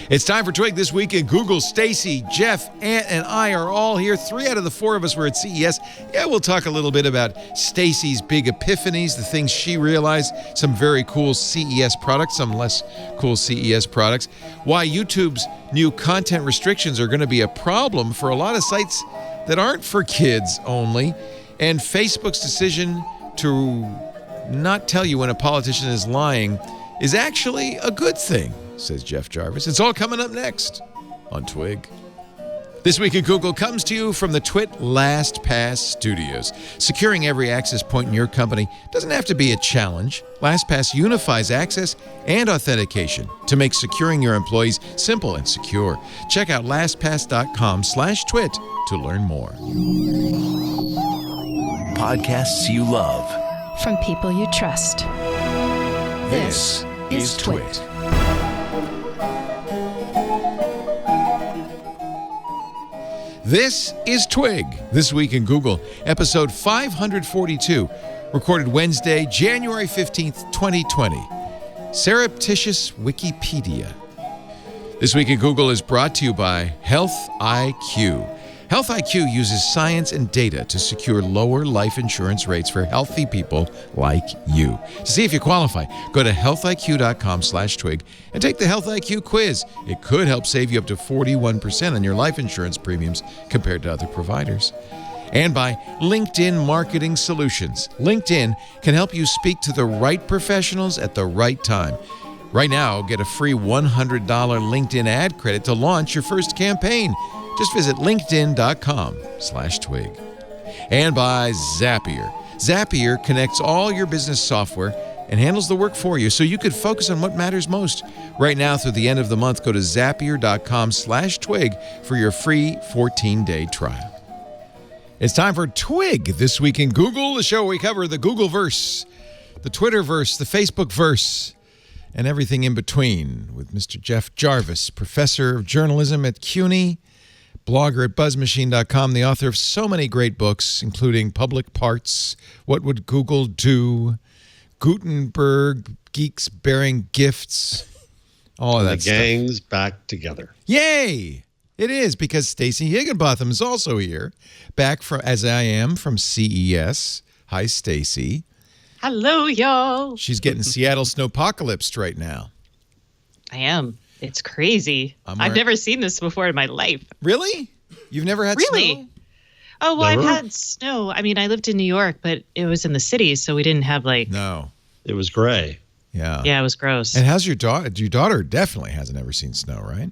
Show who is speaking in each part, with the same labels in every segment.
Speaker 1: It's time for Twig This Week in Google. Stacy, Jeff, Ant, and I are all here. 3 out of the 4 of us were at CES. Yeah, we'll talk a little bit about Stacy's big epiphanies, the things she realized, some very cool CES products, some less cool CES products, why YouTube's new content restrictions are going to be a problem for a lot of sites that aren't for kids only, and Facebook's decision to not tell you when a politician is lying is actually a good thing, says Jeff Jarvis. It's all coming up next on Twig. This Week in Google comes to you from the Twit LastPass studios. Securing every access point in your company doesn't have to be a challenge. LastPass unifies access and authentication to make securing your employees simple and secure. Check out lastpass.com/twit to learn more.
Speaker 2: Podcasts you love
Speaker 3: from people you trust.
Speaker 1: This is Twit. This is Twig, This Week in Google, episode 542, recorded Wednesday, January 15th, 2020. Surreptitious Wikipedia. This Week in Google is brought to you by Health IQ. Health IQ uses science and data to secure lower life insurance rates for healthy people like you. To see if you qualify, go to healthiq.com/twig and take the Health IQ quiz. It could help save you up to 41% on your life insurance premiums compared to other providers. And by LinkedIn Marketing Solutions. LinkedIn can help you speak to the right professionals at the right time. Right now, get a free $100 LinkedIn ad credit to launch your first campaign. Just visit linkedin.com/twig. And by Zapier. Zapier connects all your business software and handles the work for you so you could focus on what matters most. Right now, through the end of the month, go to zapier.com/twig for your free 14-day trial. It's time for Twig This Week in Google, the show where we cover the Googleverse, the Twitterverse, the Facebookverse, and everything in between with Mr. Jeff Jarvis, professor of journalism at CUNY, blogger at buzzmachine.com, the author of so many great books, including Public Parts, What Would Google Do, Gutenberg, Geeks Bearing Gifts, all of that stuff.
Speaker 4: The gang's back together.
Speaker 1: Yay! It is, because Stacey Higginbotham is also here, back from, as I am, from CES. Hi, Stacy.
Speaker 5: Hello, y'all.
Speaker 1: She's getting Seattle snowpocalypsed right now.
Speaker 5: I am. It's crazy. I've never seen this before in my life.
Speaker 1: Really? You've never had snow?
Speaker 5: Oh, well,
Speaker 4: Never?
Speaker 5: I've had snow. I mean, I lived in New York, but it was in the city, so we didn't have
Speaker 1: No.
Speaker 4: It was gray.
Speaker 1: Yeah.
Speaker 5: Yeah, it was gross.
Speaker 1: And how's your daughter? Your daughter definitely hasn't ever seen snow, right?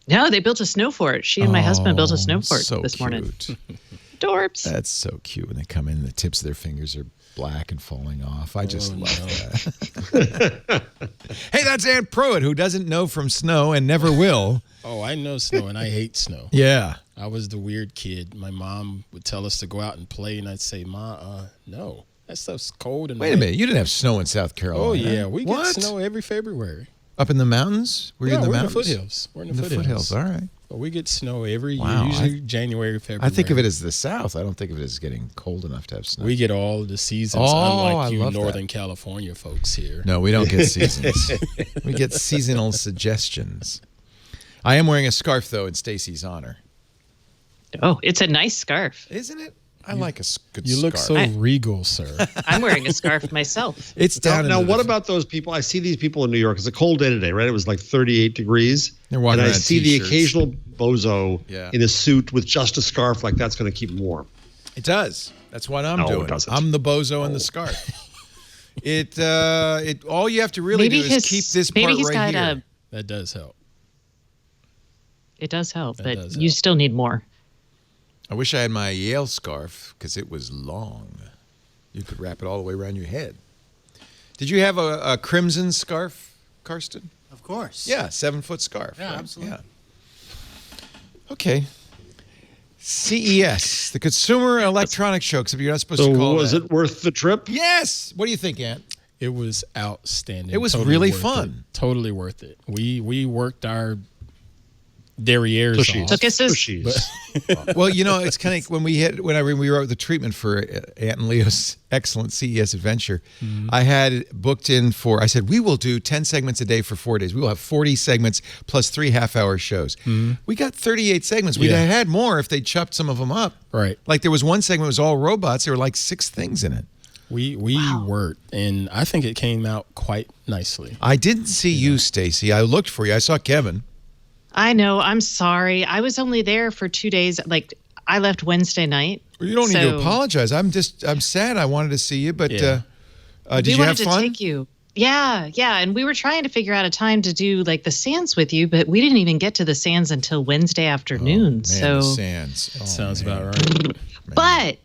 Speaker 5: No, they built a snow fort. She and my husband built a snow fort
Speaker 1: so
Speaker 5: this morning.
Speaker 1: Cute.
Speaker 5: Dorps.
Speaker 1: That's so cute when they come in, the tips of their fingers are black and falling off. I just love that. Hey, that's Aunt Pruitt, who doesn't know from snow and never will.
Speaker 6: Oh, I know snow, and I hate snow.
Speaker 1: Yeah.
Speaker 6: I was the weird kid. My mom would tell us to go out and play, and I'd say, Ma, no. That stuff's cold. And
Speaker 1: Wait a minute. You didn't have snow in South Carolina.
Speaker 6: Oh, yeah. We
Speaker 1: What?
Speaker 6: get snow every February.
Speaker 1: Up in the mountains? Were you in the
Speaker 6: we're
Speaker 1: mountains?
Speaker 6: in the foothills. We're in the
Speaker 1: foothills. All right.
Speaker 6: But we get snow every
Speaker 1: Wow,
Speaker 6: year, usually January, February.
Speaker 1: I think of it as the South. I don't think of it as getting cold enough to have snow.
Speaker 6: We get all the seasons,
Speaker 1: Oh, I
Speaker 6: unlike you
Speaker 1: love
Speaker 6: Northern
Speaker 1: that.
Speaker 6: California folks here.
Speaker 1: No, we don't get seasons. We get seasonal suggestions. I am wearing a scarf, though, in Stacy's honor.
Speaker 5: Oh, it's a nice scarf.
Speaker 1: Isn't it? I like a good
Speaker 6: You
Speaker 1: scarf.
Speaker 6: look so regal, sir.
Speaker 5: I'm wearing a scarf myself.
Speaker 1: It's down
Speaker 4: Now,
Speaker 1: into
Speaker 4: what
Speaker 1: the-
Speaker 4: about those people? I see these people in New York. It's a cold day today, right? It was like 38 degrees.
Speaker 1: They're walking
Speaker 4: and I
Speaker 1: around in
Speaker 4: see the
Speaker 1: t-shirts.
Speaker 4: occasional bozo
Speaker 1: Yeah.
Speaker 4: in a suit with just a scarf like that's going to keep him warm.
Speaker 1: It does. That's what I'm
Speaker 4: No, it
Speaker 1: doing.
Speaker 4: doesn't.
Speaker 1: I'm the bozo in the scarf. It all you have to really do is keep this part
Speaker 5: he's
Speaker 1: right
Speaker 5: got
Speaker 1: here.
Speaker 6: That does help.
Speaker 5: It does help,
Speaker 6: That
Speaker 5: but
Speaker 6: does
Speaker 5: you
Speaker 6: help.
Speaker 5: still need more.
Speaker 1: I wish I had my Yale scarf because it was long. You could wrap it all the way around your head. Did you have a crimson scarf, Karsten?
Speaker 7: Of course.
Speaker 1: Yeah, 7-foot scarf.
Speaker 7: Yeah,
Speaker 1: right?
Speaker 7: absolutely.
Speaker 1: Yeah. Okay. CES, the Consumer Electronics Show, except you're not supposed
Speaker 4: So
Speaker 1: to call
Speaker 4: was
Speaker 1: that.
Speaker 4: it worth the trip?
Speaker 1: Yes. What do you think, Ant?
Speaker 6: It was outstanding.
Speaker 1: It was
Speaker 6: Totally
Speaker 1: really
Speaker 6: worth
Speaker 1: fun.
Speaker 6: it. Totally worth it. We worked our derriere
Speaker 4: Tushies.
Speaker 6: sauce.
Speaker 4: Tushies.
Speaker 1: Well, you know, it's kind of when we wrote the treatment for Aunt and Leo's excellent CES adventure, I had booked in I said, we will do 10 segments a day for 4 days. We will have 40 segments plus 3 half-hour shows. We got 38 segments. We'd have had more if they'd chopped some of them up.
Speaker 6: Right.
Speaker 1: Like there was one segment that was all robots. There were like 6 things in it.
Speaker 6: We worked, and I think it came out quite nicely.
Speaker 1: I didn't see you, Stacy. I looked for you. I saw Kevin.
Speaker 5: I know. I'm sorry. I was only there for 2 days. Like, I left Wednesday night.
Speaker 1: Well, you don't need to apologize. I'm sad. I wanted to see you, but did you have fun?
Speaker 5: We wanted to take you. Yeah. And we were trying to figure out a time to do like the Sands with you, but we didn't even get to the Sands until Wednesday afternoon.
Speaker 1: The Sands.
Speaker 6: Sounds about right.
Speaker 5: But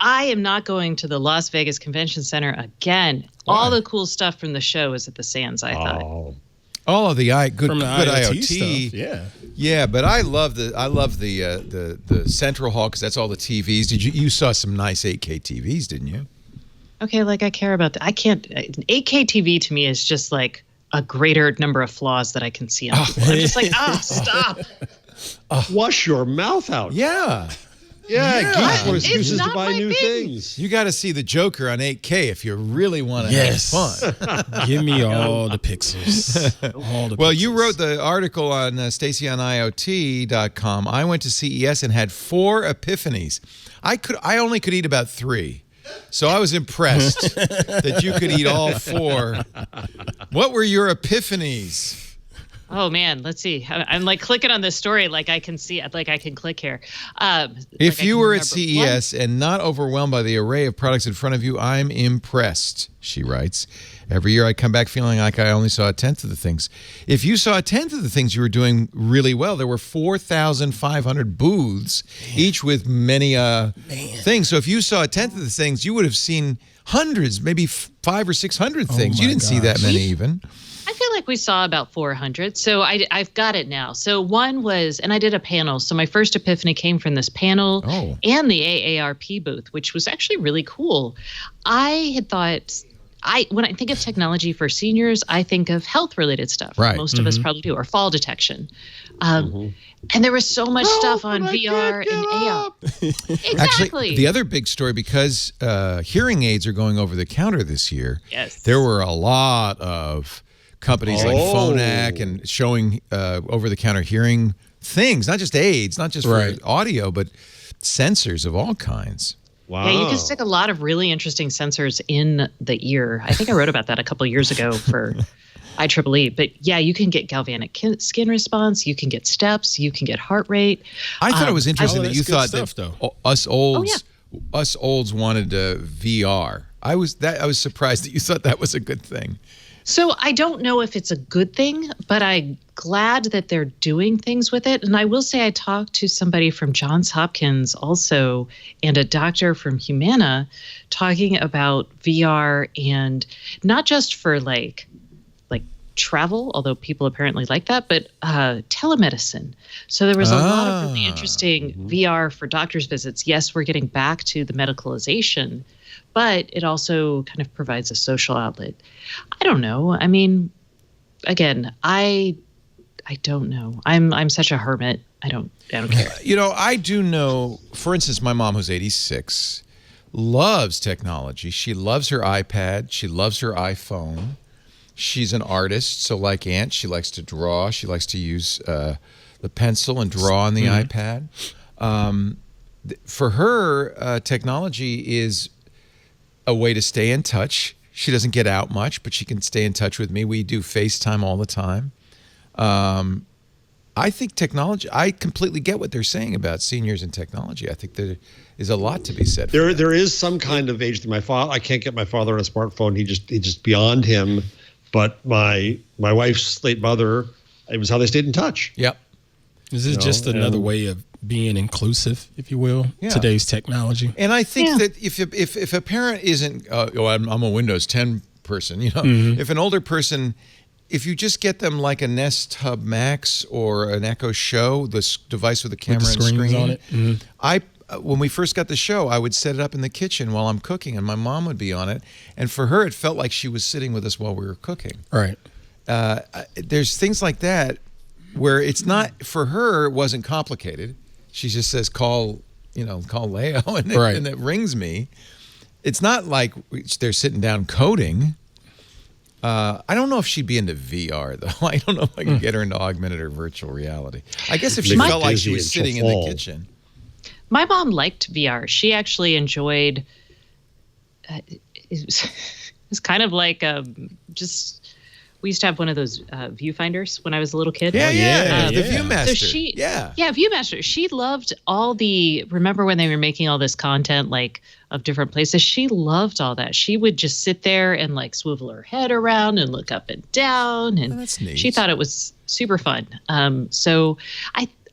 Speaker 5: I am not going to the Las Vegas Convention Center again.
Speaker 1: Why?
Speaker 5: All the cool stuff from the show is at the Sands, I thought.
Speaker 1: All of the good
Speaker 6: IoT
Speaker 1: IoT
Speaker 6: stuff,
Speaker 1: yeah. But I love the central hall because that's all the TVs. You saw some nice 8K TVs, didn't you?
Speaker 5: Okay, like I care about that. I can't. 8K TV to me is just like a greater number of flaws that I can see on people. I'm just like, stop.
Speaker 4: Wash your mouth out.
Speaker 1: Yeah.
Speaker 4: Geeks for
Speaker 5: It's
Speaker 4: excuses to
Speaker 5: not
Speaker 4: buy
Speaker 5: my
Speaker 4: new
Speaker 5: thing.
Speaker 4: things.
Speaker 1: You got to see the Joker on 8K if you really want to have fun.
Speaker 6: Give me all the pixels.
Speaker 1: Well, you wrote the article on StacyOnIoT.com. I went to CES and had 4 epiphanies. I only could eat about 3. So I was impressed that you could eat all 4. What were your epiphanies?
Speaker 5: Oh man, let's see. I'm like clicking on this story, like I can see, like I can click here.
Speaker 1: If you were at CES and not overwhelmed by the array of products in front of you, I'm impressed, she writes. Every year I come back feeling like I only saw a tenth of the things. If you saw a tenth of the things, you were doing really well. There were 4,500 booths, each with many things. So if you saw a tenth of the things, you would have seen hundreds, maybe 500 or 600 things. You didn't see that many even.
Speaker 5: I feel like we saw about 400. So I've got it now. So one was, and I did a panel. So my first epiphany came from this panel and the AARP booth, which was actually really cool. I had thought, when I think of technology for seniors, I think of health-related stuff.
Speaker 1: Right.
Speaker 5: Most of us probably do, or fall detection. And there was so much stuff on VR and AR. Exactly.
Speaker 1: Actually, the other big story, because hearing aids are going over the counter this year, there were a lot of companies like Phonak and showing over-the-counter hearing things, not just aids, not just for audio, but sensors of all kinds.
Speaker 4: Wow.
Speaker 5: Yeah, you can stick a lot of really interesting sensors in the ear. I think I wrote about that a couple years ago for IEEE. But yeah, you can get galvanic skin response. You can get steps. You can get heart rate.
Speaker 1: I thought it was interesting that you thought
Speaker 6: stuff,
Speaker 1: that us olds wanted VR. I was surprised that you thought that was a good thing.
Speaker 5: So I don't know if it's a good thing, but I'm glad that they're doing things with it. And I will say I talked to somebody from Johns Hopkins also and a doctor from Humana talking about VR, and not just for like travel, although people apparently like that, but telemedicine. So there was a lot of really interesting VR for doctor's visits. Yes, we're getting back to the medicalization, but it also kind of provides a social outlet. I don't know. I mean, again, I don't know. I'm such a hermit. I don't care.
Speaker 1: You know, I do know, for instance, my mom, who's 86, loves technology. She loves her iPad. She loves her iPhone. She's an artist, so like Aunt, she likes to draw. She likes to use the pencil and draw on the iPad. For her, technology is a way to stay in touch. She doesn't get out much, but she can stay in touch with me. We do FaceTime all the time. I think technology, I completely get what they're saying about seniors and technology. I think there is a lot to be said for that.
Speaker 4: There is some kind of age thing. My father, I can't get my father on a smartphone. He's just beyond him. But my wife's late mother, it was how they stayed in touch.
Speaker 1: Yep.
Speaker 6: This is just another way of being inclusive, if you will, today's technology.
Speaker 1: And I think that if a parent isn't, I'm a Windows 10 person, you know, if an older person, if you just get them like a Nest Hub Max or an Echo Show, this device with a camera and screen
Speaker 6: on it.
Speaker 1: When we first got the show, I would set it up in the kitchen while I'm cooking, and my mom would be on it. And for her, it felt like she was sitting with us while we were cooking.
Speaker 6: Right.
Speaker 1: There's things like that where it's not, for her, it wasn't complicated. She just says, call Leo, and it rings me. It's not like they're sitting down coding. I don't know if she'd be into VR, though. I don't know if I could get her into augmented or virtual reality. I guess if she felt like she was sitting in the kitchen.
Speaker 5: My mom liked VR. She actually enjoyed it was kind of like we used to have one of those viewfinders when I was a little kid.
Speaker 1: The Viewmaster.
Speaker 5: So Viewmaster. She loved remember when they were making all this content like of different places? She loved all that. She would just sit there and like swivel her head around and look up and down. And
Speaker 1: that's neat.
Speaker 5: She thought it was super fun. So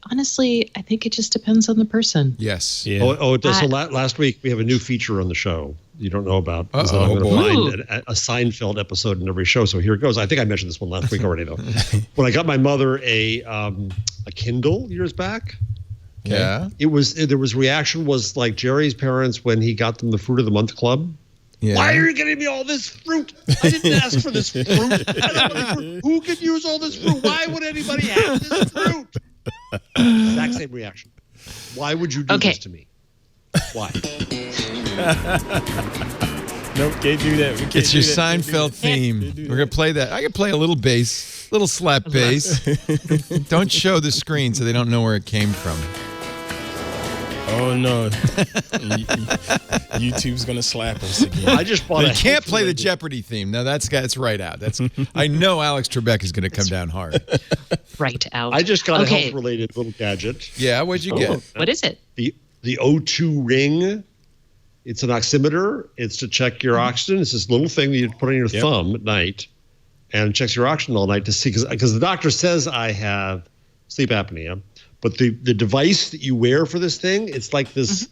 Speaker 5: honestly, I think it just depends on the person.
Speaker 1: Yes.
Speaker 4: Yeah. So last week we have a new feature on the show you don't know about. I'm going to find a Seinfeld episode in every show. So here it goes. I think I mentioned this one last week already, though. When I got my mother a Kindle years back.
Speaker 1: Yeah.
Speaker 4: Reaction was like Jerry's parents when he got them the Fruit of the Month Club. Yeah. Why are you getting me all this fruit? I didn't ask for this fruit. Who could use all this fruit? Why would anybody have this fruit? Exact same reaction. Why would you do this to me? Why?
Speaker 6: Nope, can't do that.
Speaker 1: It's your Seinfeld theme. We're going to play that. I can play a little bass, little slap bass. Don't show the screen so they don't know where it came from.
Speaker 6: Oh, no. YouTube's going to slap us again.
Speaker 4: I just bought
Speaker 1: You can't play the Jeopardy theme. No, that's right out. I know Alex Trebek is going to come down hard.
Speaker 5: Right out.
Speaker 4: I just got a health-related little gadget.
Speaker 1: Yeah, what'd you get?
Speaker 5: What is it?
Speaker 4: The O2 ring. It's an oximeter. It's to check your oxygen. It's this little thing that you put on your thumb at night, and it checks your oxygen all night to see, because the doctor says I have sleep apnea, but the device that you wear for this thing, it's like this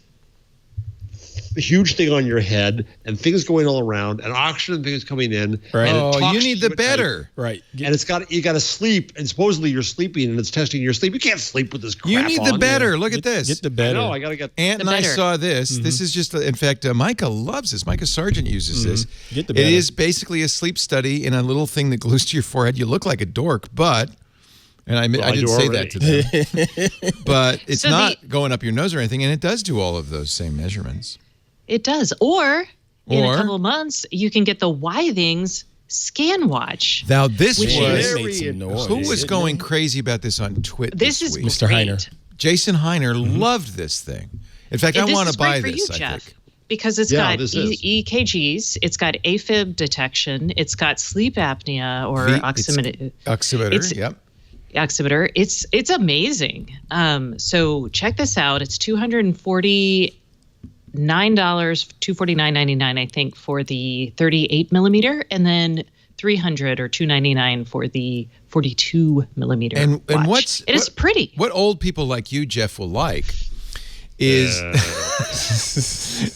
Speaker 4: huge thing on your head, and things going all around, and oxygen things coming in.
Speaker 6: Right.
Speaker 1: Oh, you need the better.
Speaker 6: Right.
Speaker 4: And you got to sleep, and supposedly you're sleeping, and it's testing your sleep. You can't sleep with this crap
Speaker 1: You need the
Speaker 4: on.
Speaker 1: better. Look at this.
Speaker 6: Get the better.
Speaker 4: I know. I got to get.
Speaker 1: Ant and I saw this. This is just, in fact, Micah loves this. Micah Sargent uses this.
Speaker 6: Get the better.
Speaker 1: It is basically a sleep study in a little thing that glues to your forehead. You look like a dork, but. And I didn't say that to them. But it's not going up your nose or anything, and it does do all of those same measurements.
Speaker 5: It does. Or in a couple of months, you can get the Withings Scan Watch.
Speaker 1: Now, this
Speaker 6: was...
Speaker 1: Who was going crazy about this on Twitter
Speaker 5: this is
Speaker 1: week?
Speaker 6: Mr. Heiner.
Speaker 1: Jason Heiner loved this thing. In fact, I want to buy this,
Speaker 5: for you,
Speaker 1: I
Speaker 5: Jeff,
Speaker 1: think.
Speaker 5: because it's got EKGs, it's got AFib detection, it's got sleep apnea or oximeter.
Speaker 1: Oximeter, yep.
Speaker 5: Oximeter. It's amazing. So check this out. It's $249, $249.99, I think, for the 38 millimeter, and then $300 or $299 for the 42 millimeter.
Speaker 1: And it
Speaker 5: is pretty.
Speaker 1: What old people like you, Jeff, will like is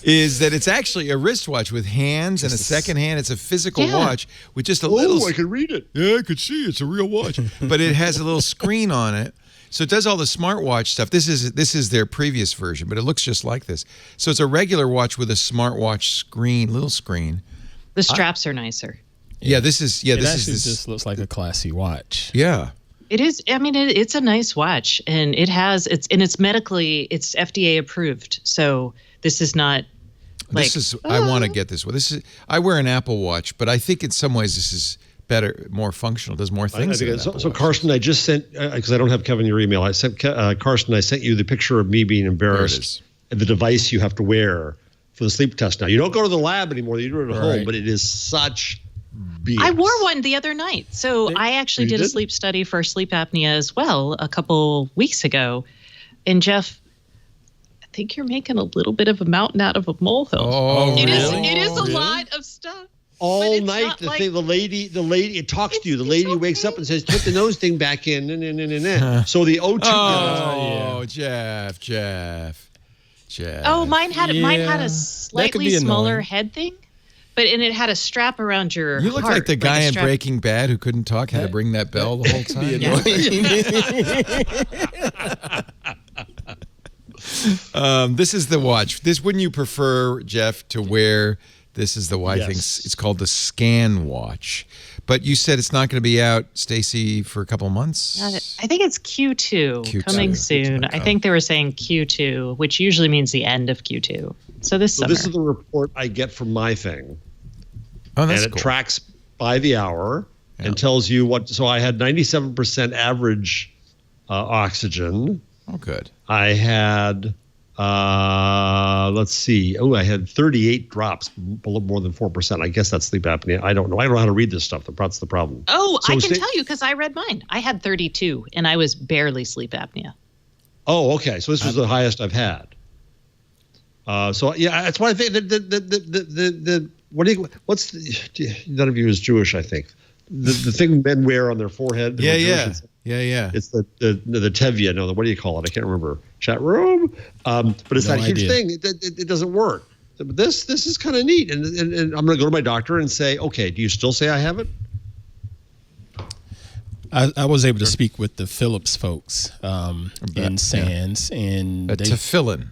Speaker 1: is that it's actually a wristwatch with hands and a second hand. It's a physical watch with just a little.
Speaker 4: Oh, I can read it.
Speaker 1: Yeah, I could see it's a real watch, but it has a little screen on it. So it does all the smartwatch stuff. This is their previous version, but it looks just like this. So it's a regular watch with a smartwatch screen, little screen.
Speaker 5: The straps are nicer.
Speaker 1: Yeah, this
Speaker 6: just looks like a classy watch.
Speaker 1: Yeah.
Speaker 5: It is. I mean, it's a nice watch, and it's FDA approved. So this is not like.
Speaker 1: I want to get this one. I wear an Apple Watch, but I think in some ways this is better, more functional, does more things.
Speaker 4: So Carson, I just sent, because I don't have Kevin your email. I sent Carson. I sent you the picture of me being embarrassed and the device you have to wear for the sleep test. Now you don't go to the lab anymore. You do it at home, but it is such. BS.
Speaker 5: I wore one the other night. So I actually did a sleep study for sleep apnea as well a couple weeks ago. And Jeff, I think you're making a little bit of a mountain out of a molehill.
Speaker 1: Oh,
Speaker 5: it
Speaker 1: really?
Speaker 5: It is a lot of stuff.
Speaker 4: All night, the lady, it talks to you. The lady wakes up and says, "Put the nose thing back in." So the O2.
Speaker 1: Oh, Jeff.
Speaker 5: Oh, mine had a slightly smaller head thing. But it had a strap around your
Speaker 1: You look
Speaker 5: heart,
Speaker 1: like the guy in Breaking Bad who couldn't talk, had to bring that bell the whole time. This is the watch. Wouldn't you prefer, Jeff, to wear? This is the Withings. It's called the Scan Watch. But you said it's not going to be out, Stacy, for a couple months?
Speaker 5: I think it's Q2 coming soon.
Speaker 1: Okay.
Speaker 5: I think they were saying Q2, which usually means the end of Q2. So this summer.
Speaker 4: This is the report I get from my thing.
Speaker 1: Oh, that's
Speaker 4: and it
Speaker 1: cool.
Speaker 4: tracks by the hour and tells you what. So I had 97% average oxygen.
Speaker 1: Oh, good.
Speaker 4: I had, let's see. Oh, I had 38 drops, below more than 4%. I guess that's sleep apnea. I don't know. I don't know how to read this stuff. That's the problem.
Speaker 5: Oh, so I can tell you because I read mine. I had 32 and I was barely sleep apnea.
Speaker 4: Oh, okay. So this was the highest I've had. So yeah, that's why I think none of you is Jewish, I think. The thing men wear on their forehead.
Speaker 1: Yeah.
Speaker 4: It's the tevya. No, what do you call it? I can't remember. Chat room. But it's that huge thing. It doesn't work. But this is kind of neat. And I'm going to go to my doctor and say, okay, do you still say I have it?
Speaker 6: I was able to speak with the Phillips folks in Sands, and
Speaker 1: tefillin.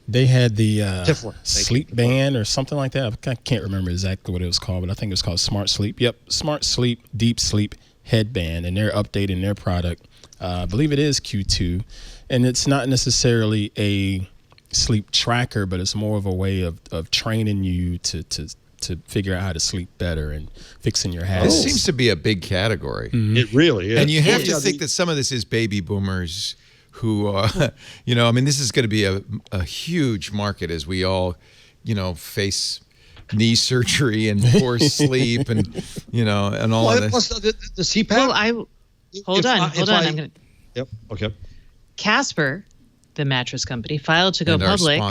Speaker 6: They had the sleep band or something like that. I can't remember exactly what it was called, but I think it was called Smart Sleep. Yep, Smart Sleep, Deep Sleep headband, and they're updating their product. I believe it is Q2, and it's not necessarily a sleep tracker, but it's more of a way of training you to figure out how to sleep better and fixing your habits.
Speaker 1: This seems to be a big category.
Speaker 4: Mm-hmm. It really is.
Speaker 1: And you have to think that some of this is baby boomers who, this is going to be a huge market as we all, face knee surgery and poor sleep and, and all of this.
Speaker 4: Plus the CPAP.
Speaker 5: Well, hold on. I'm going to.
Speaker 4: Yep. Okay.
Speaker 5: Casper, the mattress company, filed to go public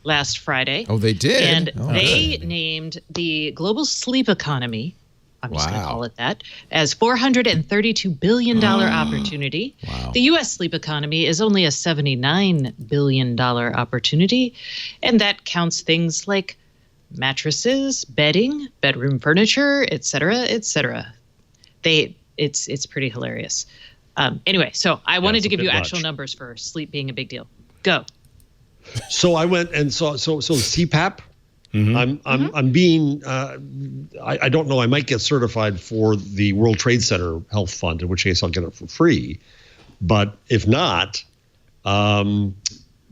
Speaker 5: last Friday.
Speaker 1: Oh, they did?
Speaker 5: And they named the global sleep economy, I'm just going to call it that, as $432 billion opportunity.
Speaker 1: Wow.
Speaker 5: The U.S. sleep economy is only a $79 billion opportunity, and that counts things like mattresses, bedding, bedroom furniture, et cetera, et cetera. It's pretty hilarious. Anyway, so I wanted to give you actual numbers for sleep being a big deal. Go.
Speaker 4: So I went and so CPAP. Mm-hmm. I'm being I don't know. I might get certified for the World Trade Center Health Fund, in which case I'll get it for free. But if not, to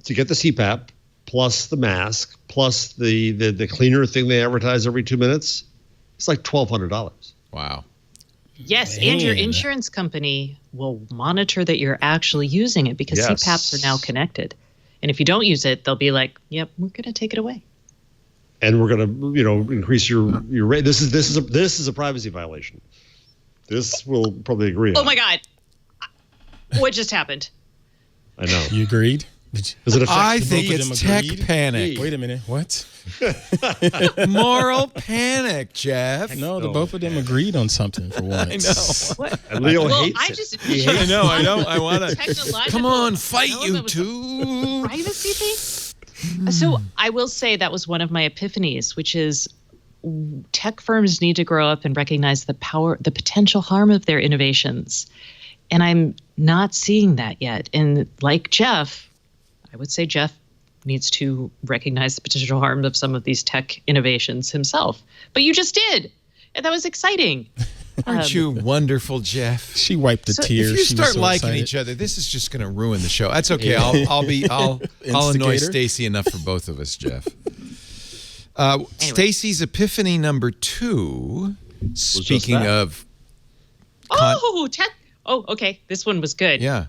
Speaker 4: get the CPAP plus the mask plus the cleaner thing they advertise every 2 minutes, it's like $1,200.
Speaker 1: Wow.
Speaker 5: Yes, and your insurance company will monitor that you're actually using it because CPAPs are now connected. And if you don't use it, they'll be like, "Yep, we're going to take it away."
Speaker 4: And we're going to, increase your rate. This is a privacy violation. This will probably agree.
Speaker 5: Oh my God, what just happened?
Speaker 6: I know. You agreed?
Speaker 4: Does it affect
Speaker 1: I think it's tech panic.
Speaker 6: Wait a minute. What?
Speaker 1: Moral panic, Jeff.
Speaker 6: No, the both of them agreed on something for once.
Speaker 1: I know.
Speaker 4: And Leo hates it.
Speaker 1: I know. I want to. Come on, fight, you two.
Speaker 5: Privacy thing? So I will say that was one of my epiphanies, which is tech firms need to grow up and recognize the potential harm of their innovations. And I'm not seeing that yet. And like Jeff, I would say Jeff needs to recognize the potential harm of some of these tech innovations himself. But you just did. And that was exciting.
Speaker 1: Aren't you wonderful, Jeff?
Speaker 6: She wiped the tears.
Speaker 1: If you start liking each other, this is just going to ruin the show. That's okay. I'll annoy Stacy enough for both of us, Jeff. Anyway. Stacy's epiphany number 2. Speaking of,
Speaker 5: tech. Oh, okay. This one was good.
Speaker 1: Yeah,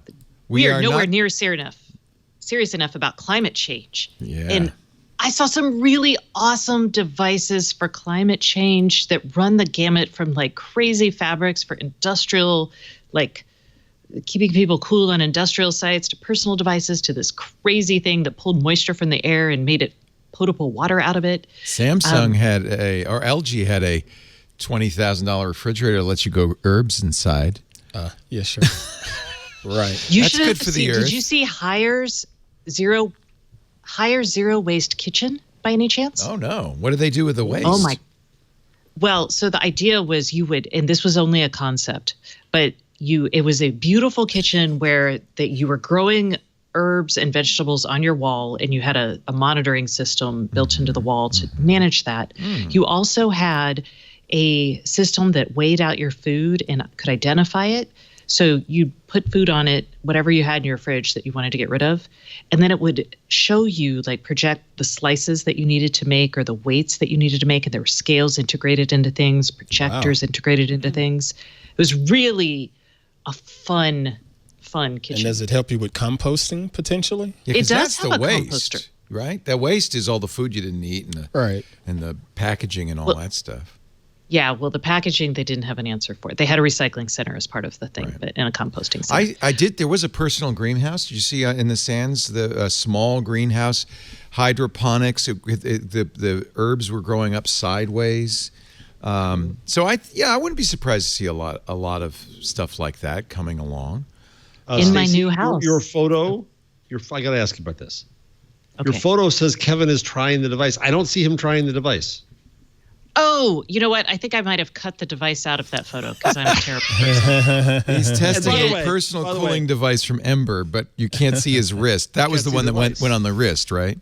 Speaker 5: we are nowhere near serious enough about climate change.
Speaker 1: Yeah.
Speaker 5: And I saw some really awesome devices for climate change that run the gamut from like crazy fabrics for industrial, like keeping people cool on industrial sites, to personal devices, to this crazy thing that pulled moisture from the air and made it potable water out of it.
Speaker 1: Samsung or LG had a $20,000 refrigerator that lets you go herbs inside.
Speaker 6: Yeah, sure. Right.
Speaker 1: That's good for the earth.
Speaker 5: Did you see Hire's zero waste kitchen by any chance?
Speaker 1: Oh no. What do they do with the waste?
Speaker 5: Oh my. Well, so the idea was and this was only a concept, but it was a beautiful kitchen where you were growing herbs and vegetables on your wall, and you had a monitoring system built into the wall to manage that. You also had a system that weighed out your food and could identify it. So you put food on it, whatever you had in your fridge that you wanted to get rid of, and then it would show you, like, project the slices that you needed to make or the weights that you needed to make. And there were scales integrated into things, projectors integrated into things. It was really a fun kitchen.
Speaker 6: And does it help you with composting potentially?
Speaker 1: Yeah,
Speaker 5: it does
Speaker 1: that's
Speaker 5: have
Speaker 1: the
Speaker 5: a
Speaker 1: waste,
Speaker 5: composter.
Speaker 1: right? That waste is all the food you didn't eat and the packaging and all that stuff.
Speaker 5: Yeah, well, the packaging, they didn't have an answer for it. They had a recycling center as part of the thing, but in a composting center.
Speaker 1: I did. There was a personal greenhouse. Did you see in the sands the small greenhouse, hydroponics? The herbs were growing up sideways. So I wouldn't be surprised to see a lot of stuff like that coming along.
Speaker 5: In my
Speaker 4: Stacey,
Speaker 5: new house.
Speaker 4: Your photo. I got to ask you about this.
Speaker 5: Okay.
Speaker 4: Your photo says Kevin is trying the device. I don't see him trying the device.
Speaker 5: Oh, you know what? I think I might have cut the device out of that photo because I'm a terrible person.
Speaker 1: He's testing
Speaker 4: by the
Speaker 1: a
Speaker 4: way-
Speaker 1: personal
Speaker 4: by the
Speaker 1: cooling
Speaker 4: way-
Speaker 1: device from Ember, but you can't see his wrist. That was the
Speaker 4: see
Speaker 1: one
Speaker 4: the
Speaker 1: that went
Speaker 4: device.
Speaker 1: on the wrist, right?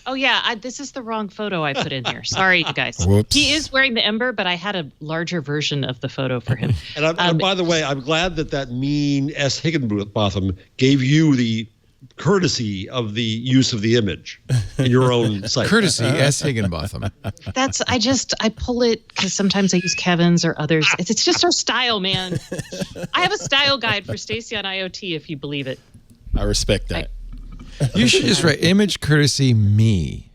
Speaker 5: Oh, yeah. This is the wrong photo I put in here. Sorry, you guys.
Speaker 6: Whoops.
Speaker 5: He is wearing the Ember, but I had a larger version of the photo for him.
Speaker 4: And by the way, I'm glad that mean S. Higginbotham gave you the courtesy of the use of the image in your own site.
Speaker 1: Courtesy S. Higginbotham.
Speaker 5: I pull it because sometimes I use Kevin's or others. It's just our style, man. I have a style guide for Stacy on IoT, if you believe it.
Speaker 6: I respect that.
Speaker 1: You should just write image courtesy me.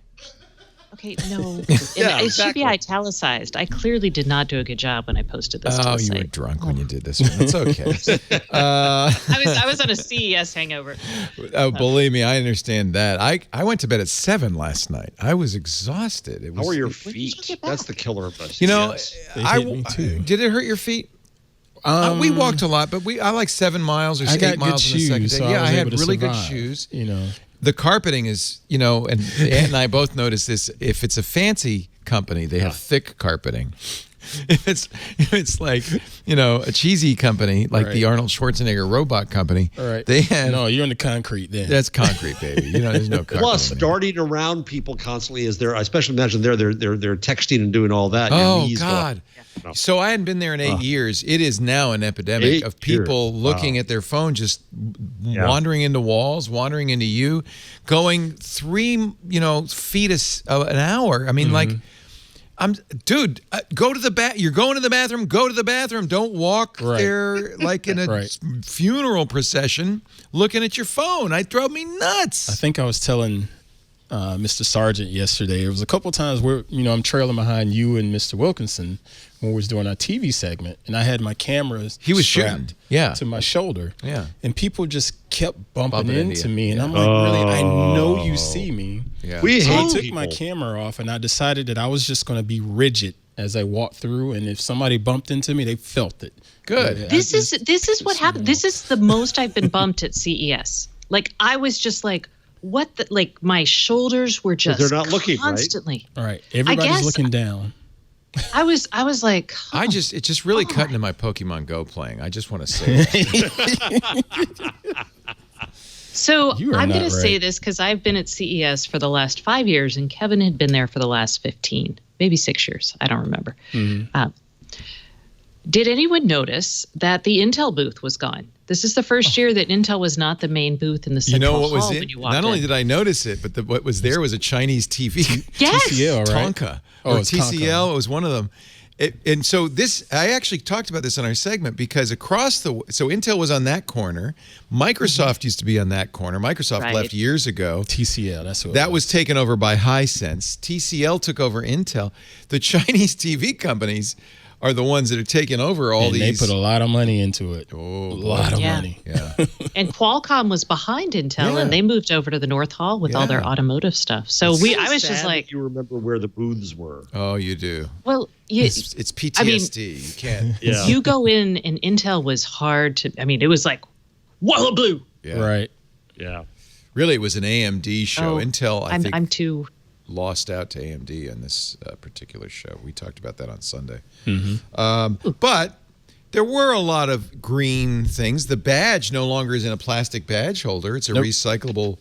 Speaker 5: Okay, no.
Speaker 4: Yeah,
Speaker 5: It should be
Speaker 4: exactly.
Speaker 5: italicized. I clearly did not do a good job when I posted this to
Speaker 1: Oh,
Speaker 5: the
Speaker 1: you
Speaker 5: site.
Speaker 1: were drunk when you did this one. It's okay.
Speaker 5: I was on a CES hangover.
Speaker 1: Believe me, I understand that. I went to bed at 7 last night. I was exhausted. It was,
Speaker 4: How are your
Speaker 5: did you
Speaker 4: feet?
Speaker 5: get back?
Speaker 4: That's the killer of us.
Speaker 1: You know,
Speaker 4: Yes.
Speaker 6: They hit me too.
Speaker 1: did it hurt your feet? We walked a lot, but I like 7 miles or
Speaker 6: I
Speaker 1: 8
Speaker 6: got good
Speaker 1: miles in the second
Speaker 6: shoes,
Speaker 1: day.
Speaker 6: so
Speaker 1: Yeah,
Speaker 6: I was
Speaker 1: had
Speaker 6: able to
Speaker 1: really
Speaker 6: survive,
Speaker 1: good shoes.
Speaker 6: You know,
Speaker 1: The carpeting is, and Aunt and I both noticed this. If it's a fancy company, they have thick carpeting. If it's like, a cheesy company like the
Speaker 6: Right.
Speaker 1: Arnold Schwarzenegger robot company,
Speaker 6: all right.
Speaker 1: they have
Speaker 6: No, you're in the concrete then.
Speaker 1: that's concrete, baby. There's no carpet.
Speaker 4: Plus,
Speaker 1: in there.
Speaker 4: darting around people constantly is there. I especially imagine they're texting and doing all that. Your
Speaker 1: Oh
Speaker 4: knees go up.
Speaker 1: God! So I hadn't been there in 8 years. It is now an epidemic
Speaker 4: 8
Speaker 1: of people
Speaker 4: years.
Speaker 1: looking
Speaker 4: Wow.
Speaker 1: at their phone, just wandering into walls, wandering into you, going 3 feet an hour. I mean, like. Dude, go to the You're going to the bathroom. Go to the bathroom. Don't walk there like in a
Speaker 6: Right.
Speaker 1: funeral procession, looking at your phone. It drove me nuts.
Speaker 6: I think I was telling Mr. Sargent yesterday. It was a couple of times where I'm trailing behind you and Mr. Wilkinson when we was doing our TV segment, and I had my cameras.
Speaker 1: He was
Speaker 6: strapped
Speaker 1: shooting,
Speaker 6: to my shoulder.
Speaker 1: Yeah.
Speaker 6: And people just kept bumping
Speaker 1: Bumping into
Speaker 6: into
Speaker 1: you.
Speaker 6: me, and
Speaker 1: Yeah.
Speaker 6: I'm like, really? I know you see me.
Speaker 1: Yeah.
Speaker 4: We
Speaker 6: So I
Speaker 4: hate
Speaker 6: took
Speaker 4: people.
Speaker 6: my camera off, and I decided that I was just going to be rigid as I walked through, and if somebody bumped into me, they felt it.
Speaker 1: Good.
Speaker 6: Yeah,
Speaker 5: This is what happened. This is the most I've been bumped at CES. Like, I was just like, what the, like, my shoulders were just
Speaker 4: they're not looking, right?
Speaker 5: constantly.
Speaker 6: All right, everybody's
Speaker 5: guess-
Speaker 6: looking down.
Speaker 5: I was like,
Speaker 1: It just really cut into my Pokemon Go playing. I just want to say that.
Speaker 5: so
Speaker 6: You are
Speaker 5: I'm
Speaker 6: not
Speaker 5: going to say
Speaker 6: right.
Speaker 5: this because I've been at CES for the last 5 years and Kevin had been there for the last 15, maybe 6 years. I don't remember. Did anyone notice that the Intel booth was gone? This is the first year that Intel was not the main booth in the
Speaker 1: You
Speaker 5: central
Speaker 1: know what was
Speaker 5: hall
Speaker 1: in?
Speaker 5: when you walked
Speaker 1: Not only
Speaker 5: in.
Speaker 1: did I notice it, but what was there was a Chinese TV.
Speaker 5: Yes.
Speaker 6: TCL, right?
Speaker 1: Tonka.
Speaker 6: Oh,
Speaker 1: Or
Speaker 6: it's
Speaker 1: TCL.
Speaker 6: Tonka.
Speaker 1: It was one of them. And so I actually talked about this on our segment because so Intel was on that corner. Microsoft used to be on that corner. Microsoft
Speaker 5: Right.
Speaker 1: left years ago.
Speaker 6: TCL, that's what
Speaker 1: That was taken over by Hisense. TCL took over Intel. The Chinese TV companies are the ones that are taking over all
Speaker 6: and
Speaker 1: these.
Speaker 6: they put a lot of money into it.
Speaker 1: Oh,
Speaker 6: a lot of
Speaker 5: Yeah.
Speaker 6: money.
Speaker 1: yeah.
Speaker 5: And Qualcomm was behind Intel,
Speaker 1: Yeah.
Speaker 5: and they moved over to the North Hall with all their
Speaker 1: Yeah.
Speaker 5: automotive stuff. So I was just
Speaker 4: Sad
Speaker 5: like,
Speaker 4: that you remember where the booths were.
Speaker 1: Oh, you do.
Speaker 5: well,
Speaker 1: It's PTSD. You can't.
Speaker 4: Yeah.
Speaker 5: you go in, and Intel was hard to. I mean, it was like, walla blue.
Speaker 1: Yeah.
Speaker 6: Right.
Speaker 4: Yeah.
Speaker 1: Really, it was an AMD show.
Speaker 5: Oh,
Speaker 1: Intel, I think,
Speaker 5: I'm too.
Speaker 1: lost out to AMD on this particular show. We talked about that on Sunday.
Speaker 6: Mm-hmm.
Speaker 1: But there were a lot of green things. The badge no longer is in a plastic badge holder. It's a
Speaker 6: Nope.
Speaker 1: recyclable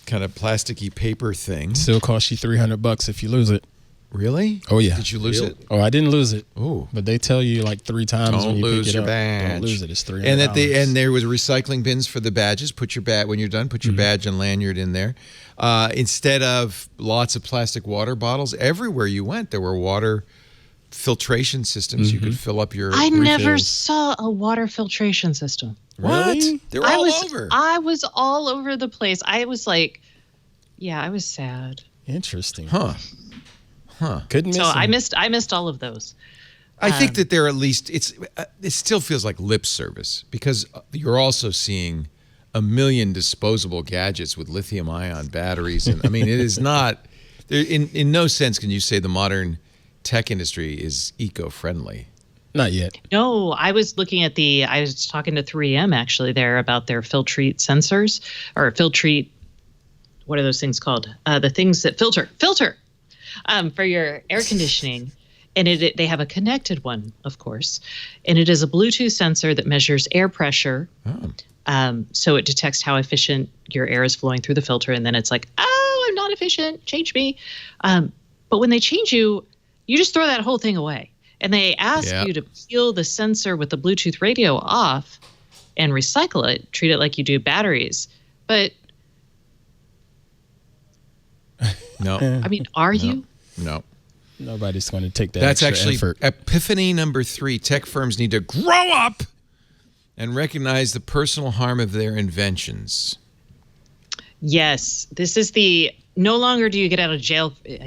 Speaker 1: kind of plasticky paper thing.
Speaker 6: Still costs you $300 if you lose it.
Speaker 1: Really?
Speaker 6: Oh, yeah.
Speaker 1: Did you lose it?
Speaker 6: Oh, I didn't lose it.
Speaker 1: Oh.
Speaker 6: But they tell you like 3 times when you
Speaker 1: lose
Speaker 6: pick it
Speaker 1: your
Speaker 6: up.
Speaker 1: badge.
Speaker 6: Don't lose it. It's $300.
Speaker 1: And there was recycling bins for the badges. Put your when you're done, put your badge and lanyard in there. Instead of lots of plastic water bottles, everywhere you went, there were water filtration systems. You could fill up your
Speaker 5: I
Speaker 1: refills.
Speaker 5: never saw a water filtration system.
Speaker 6: Really?
Speaker 1: What? They're all over.
Speaker 5: I was all over the place. I was like, yeah, I was sad.
Speaker 6: Interesting.
Speaker 1: Huh.
Speaker 6: Couldn't miss
Speaker 5: So
Speaker 6: them.
Speaker 5: I missed all of those.
Speaker 1: I think that they're at least it still feels like lip service because you're also seeing a million disposable gadgets with lithium-ion batteries, and I mean it is not. In no sense can you say the modern tech industry is eco-friendly.
Speaker 6: Not yet.
Speaker 5: No, I was looking at I was talking to 3M actually there about their Filtrete sensors or Filtrete. What are those things called? The things that filter for your air conditioning. And they have a connected one, of course. And it is a Bluetooth sensor that measures air pressure.
Speaker 1: Oh.
Speaker 5: So it detects how efficient your air is flowing through the filter. And then it's like, oh, I'm not efficient. Change me. But when they change you just throw that whole thing away. And they ask you to peel the sensor with the Bluetooth radio off and recycle it, treat it like you do batteries. But
Speaker 1: No.
Speaker 5: I mean, are you?
Speaker 1: No.
Speaker 6: Nobody's going to take that
Speaker 1: That's
Speaker 6: extra
Speaker 1: actually
Speaker 6: effort.
Speaker 1: epiphany number 3. Tech firms need to grow up and recognize the personal harm of their inventions.
Speaker 5: Yes, this is no longer do you get a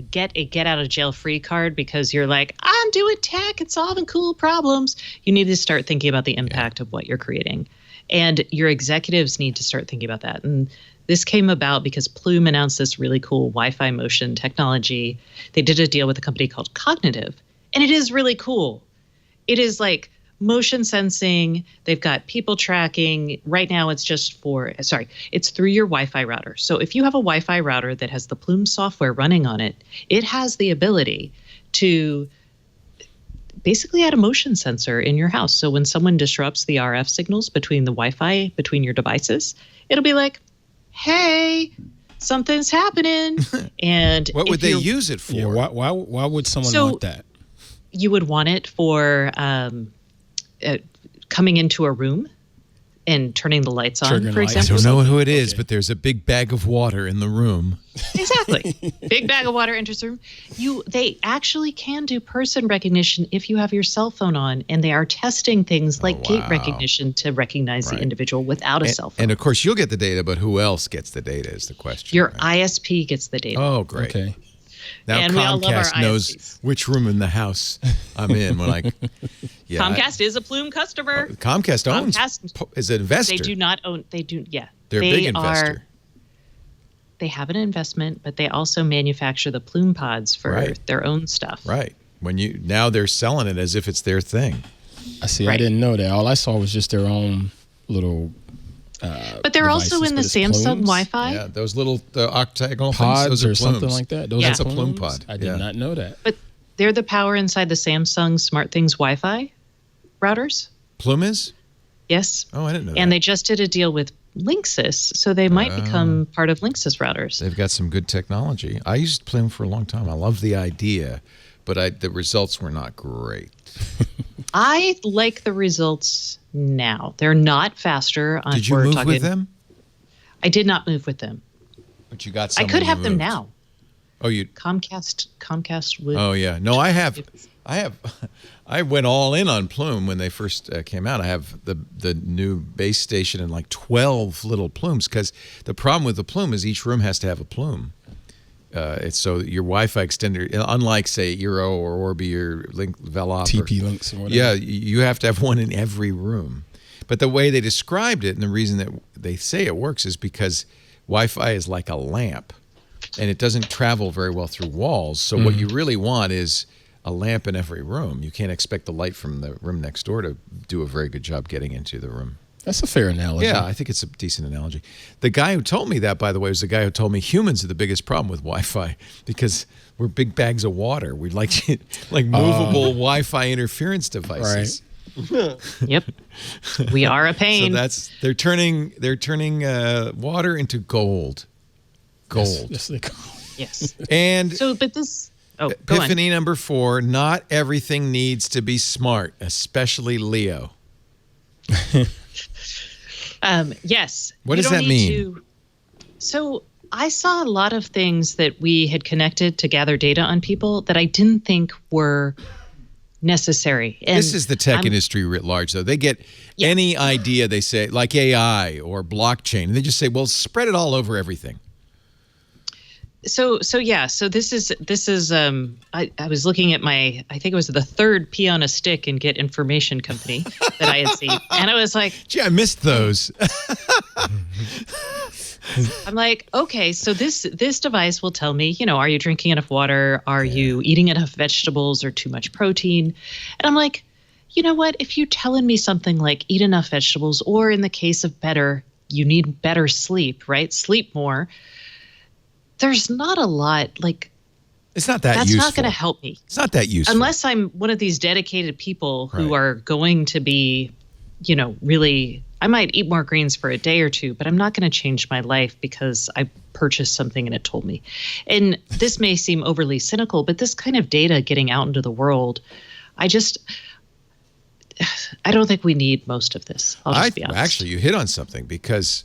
Speaker 5: get out of jail free card because you're like, I'm doing tech and solving cool problems. You need to start thinking about the impact of what you're creating. And your executives need to start thinking about that. And this came about because Plume announced this really cool Wi-Fi motion technology. They did a deal with a company called Cognitive, and it is really cool. It is like motion sensing. They've got people tracking. Right now it's it's through your Wi-Fi router. So if you have a Wi-Fi router that has the Plume software running on it, it has the ability to basically add a motion sensor in your house. So when someone disrupts the RF signals between the Wi-Fi, between your devices, it'll be like, hey, something's happening. And
Speaker 1: What would they use it for?
Speaker 6: Yeah, why would someone want that?
Speaker 5: You would want it for coming into a room and turning the lights on,
Speaker 6: Triggering
Speaker 5: for
Speaker 6: lights.
Speaker 1: I
Speaker 5: example.
Speaker 1: don't know who it is, but there's a big bag of water in the room.
Speaker 5: Exactly. Big bag of water enters the room. They actually can do person recognition if you have your cell phone on, and they are testing things like gait recognition to recognize the individual without a cell phone.
Speaker 1: And of course, you'll get the data, but who else gets the data is the question.
Speaker 5: Your
Speaker 1: right?
Speaker 5: ISP gets the data.
Speaker 1: Oh, great.
Speaker 6: Okay.
Speaker 1: Now
Speaker 5: And we all love our
Speaker 1: Comcast knows
Speaker 5: ISPs.
Speaker 1: which room in the house I'm in.
Speaker 5: Comcast is a Plume customer.
Speaker 1: Comcast owns is an investor.
Speaker 5: They do not own. They do. Yeah.
Speaker 1: They're a big investor.
Speaker 5: They have an investment, but they also manufacture the Plume pods for their own stuff.
Speaker 1: Right. Now they're selling it as if it's their thing.
Speaker 6: I see. I didn't know that. All I saw was just their own little.
Speaker 5: But they're also in the Samsung Wi-Fi.
Speaker 1: Yeah, those little octagonal
Speaker 6: pods
Speaker 1: those are
Speaker 6: or something
Speaker 1: plumes.
Speaker 6: like that.
Speaker 1: That's a
Speaker 6: are
Speaker 1: plume
Speaker 6: plumes?
Speaker 1: pod.
Speaker 6: I did not know that.
Speaker 5: But they're the power inside the Samsung SmartThings Wi-Fi routers.
Speaker 1: Plume is?
Speaker 5: Yes.
Speaker 1: Oh, I didn't know that.
Speaker 5: And they just did a deal with Linksys, so they might become part of Linksys routers.
Speaker 1: They've got some good technology. I used Plume for a long time. I love the idea, but the results were not great.
Speaker 5: I like the results now. They're not faster.
Speaker 1: Did you move with them?
Speaker 5: I did not move with them.
Speaker 1: But you got
Speaker 5: I
Speaker 1: someone
Speaker 5: could
Speaker 1: who
Speaker 5: them
Speaker 1: moved.
Speaker 5: now.
Speaker 1: Oh, you?
Speaker 5: Comcast would.
Speaker 1: Oh, yeah. No, I have. I went all in on Plume when they first came out. I have the new base station and like 12 little plumes because the problem with the Plume is each room has to have a plume. It's so your Wi-Fi extender, unlike say Eero or Orbi or Velop,
Speaker 6: TP-Links or whatever.
Speaker 1: Yeah, you have to have one in every room. But the way they described it and the reason that they say it works is because Wi-Fi is like a lamp, and it doesn't travel very well through walls. So what you really want is a lamp in every room. You can't expect the light from the room next door to do a very good job getting into the room.
Speaker 6: That's a fair analogy.
Speaker 1: Yeah, I think it's a decent analogy. The guy who told me that, by the way, was the guy who told me humans are the biggest problem with Wi-Fi because we're big bags of water. We're like movable Wi-Fi interference devices.
Speaker 6: Right.
Speaker 5: Yep. We are a pain.
Speaker 1: So they're turning water into gold. Gold.
Speaker 6: Yes.
Speaker 5: Yes.
Speaker 1: And
Speaker 5: So, but this. Oh, go on.
Speaker 1: Epiphany number 4, not everything needs to be smart, especially Leo.
Speaker 5: Yes.
Speaker 1: What does that mean?
Speaker 5: So I saw a lot of things that we had connected to gather data on people that I didn't think were necessary. And
Speaker 1: this is the tech industry writ large, though. They get any idea, they say, like AI or blockchain, and they just say, well, spread it all over everything.
Speaker 5: So this is I was looking at I think it was the third pea on a stick and get information company that I had seen, and I was like,
Speaker 1: gee, I missed those.
Speaker 5: I'm like, okay, so this device will tell me, are you drinking enough water? Are you eating enough vegetables or too much protein? And I'm like, you know what? If you're telling me something like eat enough vegetables, or in the case of better, you need better sleep, right? Sleep more. There's not a lot,
Speaker 1: it's not that
Speaker 5: that's
Speaker 1: useful.
Speaker 5: not going to help me.
Speaker 1: It's not that useful.
Speaker 5: Unless I'm one of these dedicated people who are going to be, really, I might eat more greens for a day or two, but I'm not going to change my life because I purchased something and it told me. And this may seem overly cynical, but this kind of data getting out into the world, I don't think we need most of this. I'll just be honest.
Speaker 1: Actually, you hit on something, because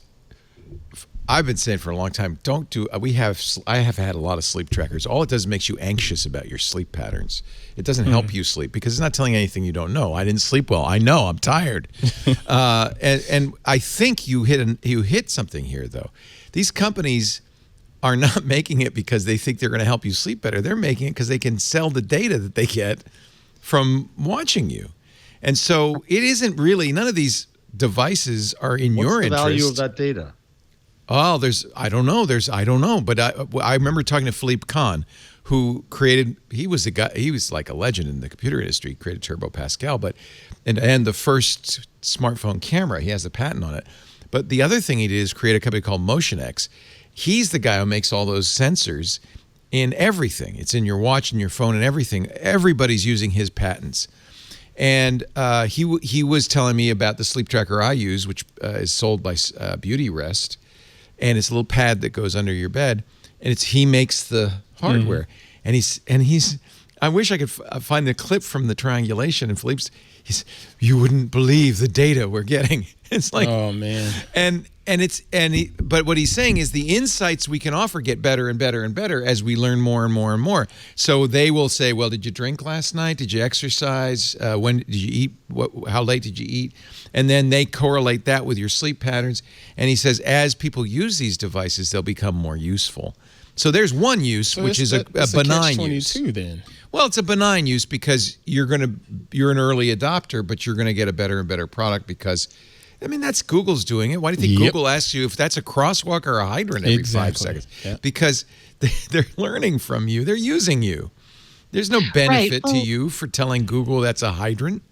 Speaker 1: I've been saying for a long time, I have had a lot of sleep trackers. All it does is makes you anxious about your sleep patterns. It doesn't help you sleep, because it's not telling you anything you don't know. I didn't sleep well. I know. I'm tired. And I think you hit something here, though. These companies are not making it because they think they're going to help you sleep better. They're making it because they can sell the data that they get from watching you. And so it isn't really, none of these devices are in your interest.
Speaker 4: What's the value of that data?
Speaker 1: Oh, I don't know. But I remember talking to Philippe Kahn, who he was like a legend in the computer industry, created Turbo Pascal, and the first smartphone camera. He has a patent on it. But the other thing he did is create a company called MotionX. He's the guy who makes all those sensors in everything. It's in your watch and your phone and everything. Everybody's using his patents. And he was telling me about the sleep tracker I use, which is sold by Beauty Rest. And it's a little pad that goes under your bed, and he makes the hardware. And he's I wish I could find the clip from the triangulation, and Philippe's, you wouldn't believe the data we're getting. It's like,
Speaker 6: oh man.
Speaker 1: But what he's saying is the insights we can offer get better and better and better as we learn more and more and more. So they will say, well, did you drink last night? Did you exercise? When did you eat? How late did you eat? And then they correlate that with your sleep patterns. And he says, as people use these devices, they'll become more useful. So there's one use, which is a benign use.
Speaker 6: Then.
Speaker 1: Well, it's a benign use because you're an early adopter, but you're going to get a better and better product because, I mean, that's Google's doing it. Why do you think Google asks you if that's a crosswalk or a hydrant every 5 seconds? Yep. Because they're learning from you. They're using you. There's no benefit to you for telling Google that's a hydrant.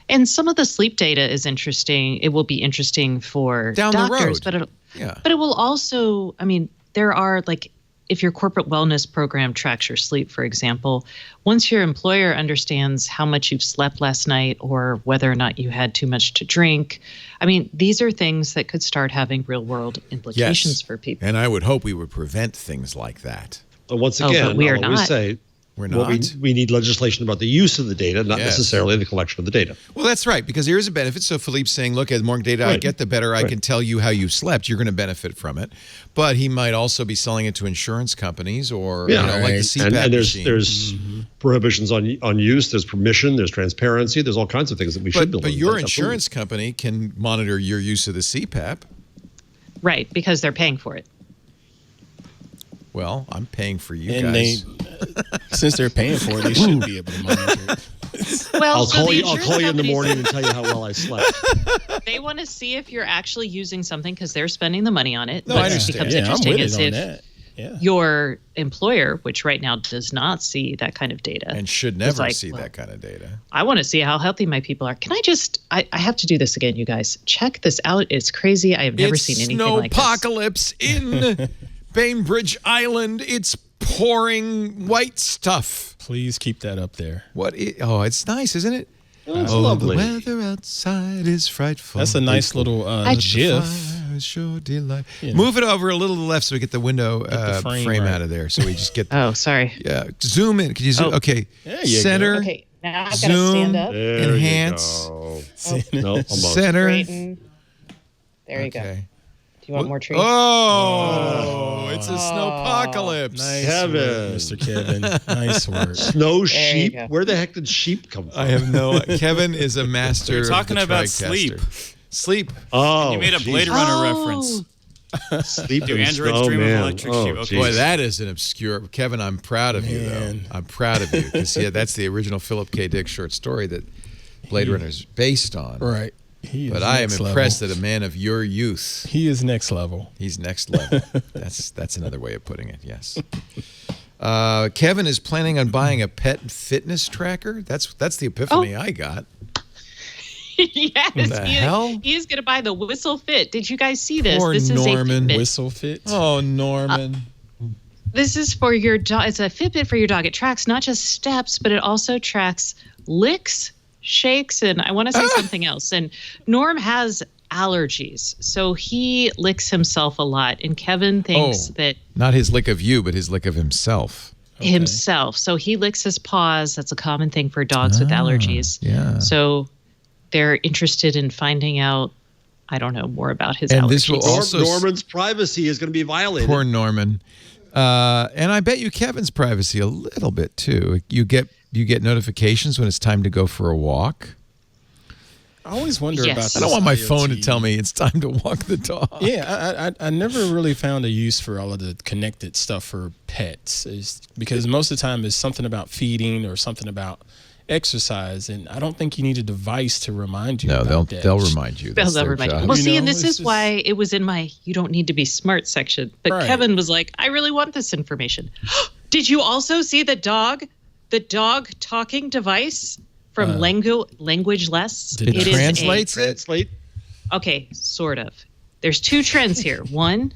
Speaker 5: And some of the sleep data is interesting. It will be interesting for
Speaker 1: down
Speaker 5: doctors,
Speaker 1: the road.
Speaker 5: But it will also, I mean, there are if your corporate wellness program tracks your sleep, for example, once your employer understands how much you've slept last night or whether or not you had too much to drink, I mean, these are things that could start having real world implications for people.
Speaker 1: And I would hope we would prevent things like that.
Speaker 4: But once again,
Speaker 5: but we are not.
Speaker 1: We're not.
Speaker 4: We need legislation about the use of the data, not necessarily the collection of the data.
Speaker 1: Well, that's right, because there is a benefit. So Philippe's saying, look, the more data I get, the better I can tell you how you slept. You're going to benefit from it. But he might also be selling it to insurance companies or like the CPAP
Speaker 4: and
Speaker 1: machine.
Speaker 4: There's prohibitions on use. There's permission. There's transparency. There's all kinds of things that we should build.
Speaker 1: But your insurance company can monitor your use of the CPAP.
Speaker 5: Right, because they're paying for it.
Speaker 1: Well, I'm paying for you
Speaker 6: and
Speaker 1: guys.
Speaker 6: Since they're paying for it, they should be able to monitor it.
Speaker 5: Well,
Speaker 4: I'll call you in the morning and tell you how well I slept.
Speaker 5: They want to see if you're actually using something because they're spending the money on it.
Speaker 1: No,
Speaker 5: what
Speaker 1: I understand.
Speaker 5: becomes interesting is if
Speaker 6: that.
Speaker 5: your employer, which right now does not see that kind of data.
Speaker 1: And should never see that kind of data.
Speaker 5: I want to see how healthy my people are. Can I just, I have to do this again, you guys. Check this out. It's crazy. I have never seen anything like this.
Speaker 1: Snowpocalypse in Bainbridge Island. It's pouring white stuff.
Speaker 6: Please keep that up there.
Speaker 1: It's nice, isn't it?
Speaker 4: It's lovely.
Speaker 1: The weather outside is frightful.
Speaker 6: That's a nice little GIF.
Speaker 1: sure delight.
Speaker 6: Yeah.
Speaker 1: Move it over a little to the left so we get the window
Speaker 6: the frame
Speaker 1: frame
Speaker 6: right.
Speaker 1: out of there. So we just get.
Speaker 5: Oh, sorry.
Speaker 1: Yeah, zoom in. Can you zoom?
Speaker 5: Oh.
Speaker 1: Okay,
Speaker 6: There you
Speaker 1: center.
Speaker 6: go.
Speaker 5: Okay, now I've got to
Speaker 1: Zoom.
Speaker 5: stand up.
Speaker 4: There
Speaker 1: Enhance.
Speaker 4: You go.
Speaker 5: Oh.
Speaker 4: No, almost.
Speaker 1: Center.
Speaker 5: Straighten. There you go.
Speaker 1: Okay.
Speaker 5: Do you want more trees?
Speaker 1: Oh, it's a snowpocalypse.
Speaker 6: Nice
Speaker 4: Kevin.
Speaker 6: work, Mr. Kevin. Nice work.
Speaker 4: Snow
Speaker 5: you
Speaker 4: sheep.
Speaker 5: go.
Speaker 4: Where the heck did sheep come from?
Speaker 1: I have no. Kevin is a master.
Speaker 7: You're talking
Speaker 1: of the
Speaker 7: about
Speaker 1: TriCaster. Sleep.
Speaker 4: Oh,
Speaker 7: You made a
Speaker 4: geez.
Speaker 7: Blade Runner
Speaker 5: Oh.
Speaker 7: reference.
Speaker 4: Sleep
Speaker 7: Do
Speaker 4: in
Speaker 7: androids
Speaker 4: snow,
Speaker 7: dream of
Speaker 4: man.
Speaker 7: electric
Speaker 4: Oh,
Speaker 7: sheep? Okay.
Speaker 4: geez.
Speaker 1: Boy, that is an obscure. Kevin, I'm proud of you, though.
Speaker 6: Man.
Speaker 1: I'm proud of you because that's the original Philip K. Dick short story that Blade Runner's based on.
Speaker 6: Right. He is
Speaker 1: But I am
Speaker 6: next
Speaker 1: impressed
Speaker 6: level.
Speaker 1: that a man of your youth,
Speaker 6: He is next level.
Speaker 1: he's next level. That's another way of putting it. Yes. Kevin is planning on buying a pet fitness tracker. That's the epiphany I got.
Speaker 5: Yes,
Speaker 1: The hell?
Speaker 5: he is going to buy the Whistle Fit. Did you guys see this?
Speaker 1: Poor
Speaker 5: This
Speaker 1: Norman.
Speaker 5: is a Fitbit.
Speaker 6: Whistle fit.
Speaker 1: Oh, Norman.
Speaker 5: This is for your dog. It's a Fitbit for your dog. It tracks not just steps, but it also tracks licks, shakes, and I want to say something else. And Norm has allergies, so he licks himself a lot. And Kevin thinks that
Speaker 1: Not his lick of you, but his lick of himself.
Speaker 5: himself. So he licks his paws. That's a common thing for dogs with allergies.
Speaker 1: yeah.
Speaker 5: So they're interested in finding out, I don't know, more about his
Speaker 1: And
Speaker 5: allergies.
Speaker 1: this will also
Speaker 4: Norman's privacy is going to be violated.
Speaker 1: Poor Norman. And I bet you Kevin's privacy a little bit too. You get notifications when it's time to go for a walk.
Speaker 6: I always wonder
Speaker 5: Yes.
Speaker 6: about this.
Speaker 1: I don't want my phone to
Speaker 6: IoT.
Speaker 1: tell me it's time to walk the dog.
Speaker 6: Yeah, I never really found a use for all of the connected stuff for pets, because most of the time it's something about feeding or something about exercise, and I don't think you need a device to remind you.
Speaker 1: No,
Speaker 6: about that.
Speaker 1: they'll remind you. That's
Speaker 5: They'll
Speaker 1: their
Speaker 5: remind you.
Speaker 1: job.
Speaker 5: Well,
Speaker 6: You
Speaker 5: see,
Speaker 6: know,
Speaker 5: and this
Speaker 6: it's
Speaker 5: is why it was in my "you don't need to be smart" section. But
Speaker 6: Right.
Speaker 5: Kevin was like, "I really want this information." Did you also see the dog talking device from Language Less?
Speaker 1: It
Speaker 5: is
Speaker 1: translates it.
Speaker 4: Translate.
Speaker 5: Okay, sort of. There's two trends here. One,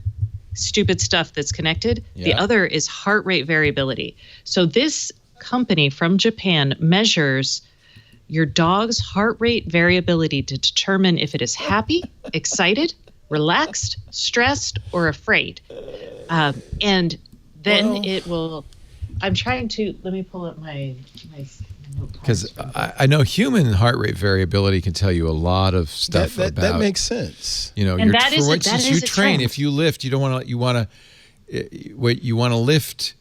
Speaker 5: stupid stuff that's connected. The
Speaker 1: Yeah.
Speaker 5: other is heart rate variability. So this company from Japan measures your dog's heart rate variability to determine if it is happy, excited, relaxed, stressed, or afraid. And then it will. I'm trying to. Let me pull up my
Speaker 1: Because I know human heart rate variability can tell you a lot of stuff
Speaker 6: that
Speaker 1: about.
Speaker 6: makes sense.
Speaker 1: You know,
Speaker 5: And that is
Speaker 1: for
Speaker 5: a-
Speaker 1: instance,
Speaker 5: that
Speaker 1: you
Speaker 5: is a
Speaker 1: train.
Speaker 5: trend.
Speaker 1: If you lift, you want to lift.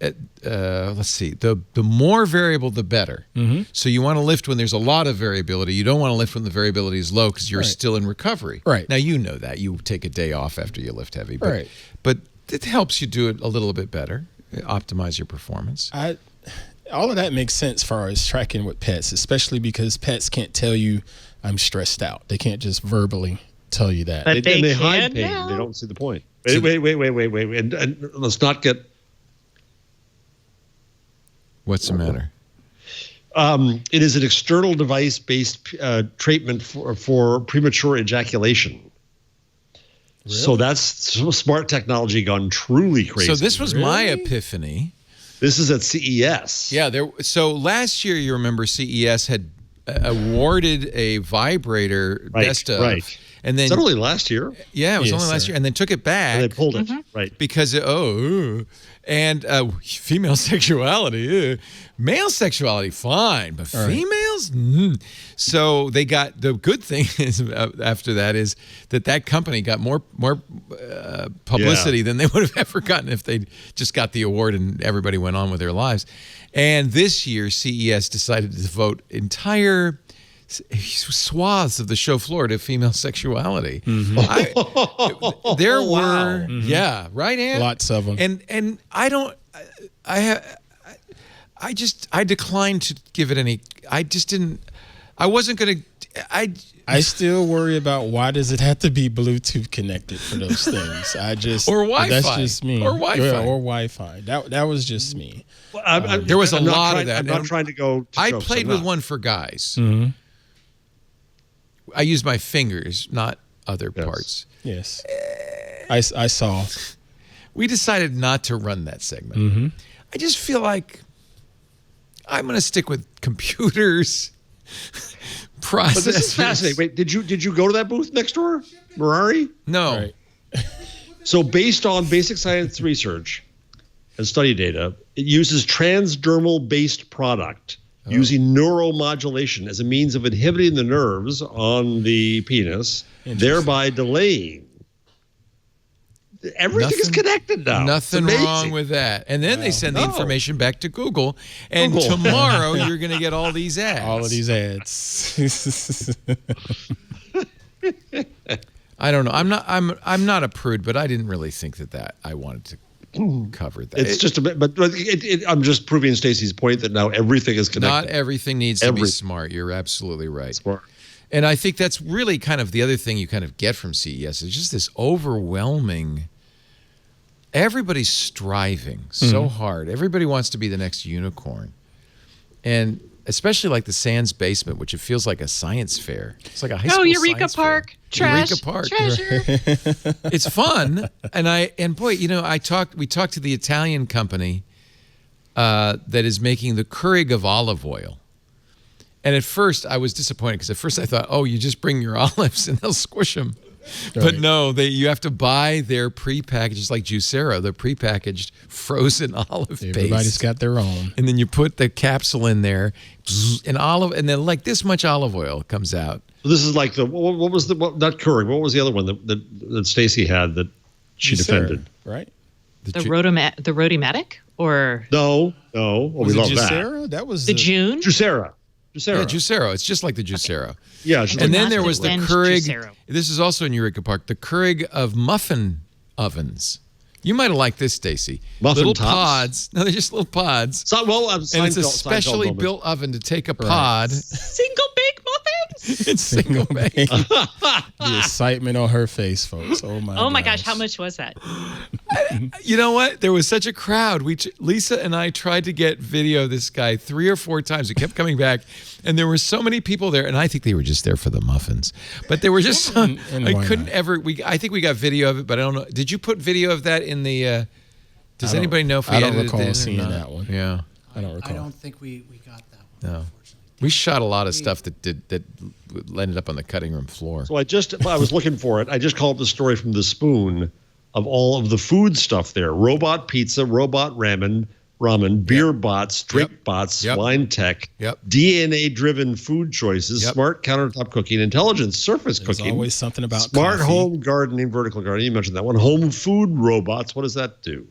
Speaker 1: At, let's see. The more variable, the better.
Speaker 6: Mm-hmm.
Speaker 1: So you want to lift when there's a lot of variability. You don't want to lift when the variability is low because you're
Speaker 6: Right.
Speaker 1: still in recovery.
Speaker 6: Right.
Speaker 1: Now you know that you take a day off after you lift heavy. But,
Speaker 6: Right.
Speaker 1: But it helps you do it a little bit better, optimize your performance.
Speaker 6: All of that makes sense as far as tracking with pets, especially because pets can't tell you I'm stressed out. They can't just verbally tell you that.
Speaker 5: But they
Speaker 4: hide
Speaker 5: can
Speaker 4: pain.
Speaker 5: now.
Speaker 4: They don't see the point. Wait. And let's not get.
Speaker 1: What's the matter?
Speaker 4: It is an external device-based treatment for premature ejaculation.
Speaker 6: Really?
Speaker 4: So that's smart technology gone truly crazy.
Speaker 1: So this was my
Speaker 6: Really?
Speaker 1: epiphany.
Speaker 4: This is at CES.
Speaker 1: Yeah, so last year, you remember CES had awarded a vibrator best of.
Speaker 4: Right.
Speaker 1: And then
Speaker 4: Is that only last year?
Speaker 1: yeah, it was
Speaker 6: Yes,
Speaker 1: only last
Speaker 6: sir.
Speaker 1: year, and then took it back.
Speaker 4: And they pulled it. Right.
Speaker 1: Because and female sexuality, male sexuality fine, but females. So they got the good thing is after that is that company got more publicity than they would have ever gotten if they just got the award and everybody went on with their lives. And this year, CES decided to devote entire swaths of the show floor to female sexuality. There were, right, Ann?
Speaker 6: Lots of them.
Speaker 1: And I don't, I declined to give it any. I just didn't. I wasn't gonna.
Speaker 6: I still worry about why does it have to be Bluetooth connected for those things.
Speaker 1: Or Wi-Fi.
Speaker 6: That's just me.
Speaker 1: Or Wi-Fi.
Speaker 6: Yeah, or Wi-Fi. That was just me.
Speaker 1: There was a
Speaker 4: I'm not
Speaker 1: lot
Speaker 4: trying-
Speaker 1: of that.
Speaker 4: I'm not
Speaker 1: And
Speaker 4: trying to go. To
Speaker 1: I
Speaker 4: tropes,
Speaker 1: played
Speaker 4: I'm
Speaker 1: with
Speaker 4: not.
Speaker 1: one for guys.
Speaker 6: Mm-hmm.
Speaker 1: I used my fingers, not other parts.
Speaker 6: Yes. I saw.
Speaker 1: We decided not to run that segment.
Speaker 6: Mm-hmm.
Speaker 1: I just feel like I'm going to stick with computers, processors.
Speaker 4: But this is fascinating. Wait, did you go to that booth next door, Mirari?
Speaker 1: No.
Speaker 6: Right.
Speaker 4: So based on basic science research and study data, it uses transdermal-based product using neuromodulation as a means of inhibiting the nerves on the penis, thereby delaying. Everything is connected now.
Speaker 1: Nothing wrong with that. And then they send the information back to Google, and tomorrow you're going to get all these ads.
Speaker 6: All of these ads.
Speaker 1: I don't know. I'm not a prude, but I didn't really think that I wanted to cover that.
Speaker 4: It's just a bit, but I'm just proving Stacey's point that now everything is connected.
Speaker 1: Not everything needs to be smart. You're absolutely right.
Speaker 4: Smart.
Speaker 1: And I think that's really kind of the other thing you kind of get from CES is just this overwhelming. Everybody's striving so hard. Everybody wants to be the next unicorn. And especially like the Sands basement, which it feels like a science fair. It's like a high school
Speaker 5: Eureka
Speaker 1: science
Speaker 5: Park.
Speaker 1: fair.
Speaker 5: Trash.
Speaker 1: Eureka Park.
Speaker 5: Treasure.
Speaker 1: It's fun. And boy, we talked to the Italian company that is making the Keurig of olive oil. And at first I was disappointed because at first I thought, oh, you just bring your olives and they'll squish them. Right. But no, you have to buy their prepackaged, like Juicero, the prepackaged frozen olive base.
Speaker 6: Everybody's got their own.
Speaker 1: And then you put the capsule in there, and then like this much olive oil comes out.
Speaker 4: So this is like not Keurig? What was the other one that Stacy had that she
Speaker 6: Juicero,
Speaker 4: defended?
Speaker 6: Right.
Speaker 5: The Rodimatic, or
Speaker 4: no. Well, we love
Speaker 6: Juicero?
Speaker 4: that.
Speaker 6: That was
Speaker 5: the June.
Speaker 4: Juicero.
Speaker 1: Yeah, Juicero. It's just like the Juicero.
Speaker 4: Yeah.
Speaker 1: And then there was the Keurig.
Speaker 5: Juicero.
Speaker 1: This is also in Eureka Park. The Keurig of muffin ovens. You might have liked this, Stacy.
Speaker 4: Muffin tops?
Speaker 1: Pods. No, they're just little pods. And it's a specially built oven to take a pod.
Speaker 5: Single bake muffins.
Speaker 1: It's single bake.
Speaker 6: The excitement on her face, folks. Oh my
Speaker 5: gosh, how much was that?
Speaker 1: You know what? There was such a crowd. Lisa and I tried to get video of this guy 3 or 4 times. He kept coming back, and there were so many people there. And I think they were just there for the muffins, but there were just some. I couldn't ever. I think we got video of it, but I don't know. Did you put video of that in the? Does anybody know if we edited it?
Speaker 6: I don't recall seeing that one.
Speaker 1: Yeah,
Speaker 6: I don't recall.
Speaker 7: I don't think we got that one.
Speaker 1: No. We shot a lot of stuff that ended up on the cutting room floor.
Speaker 4: So I was looking for it. I just called the story from The Spoon of all of the food stuff there: robot pizza, robot ramen, beer bots, drink bots, wine tech, DNA-driven food choices, smart countertop cooking, intelligent surface
Speaker 6: There's
Speaker 4: cooking.
Speaker 6: Always something about
Speaker 4: smart
Speaker 6: coffee.
Speaker 4: home gardening, vertical gardening. You mentioned that one. Home food robots. What does that do?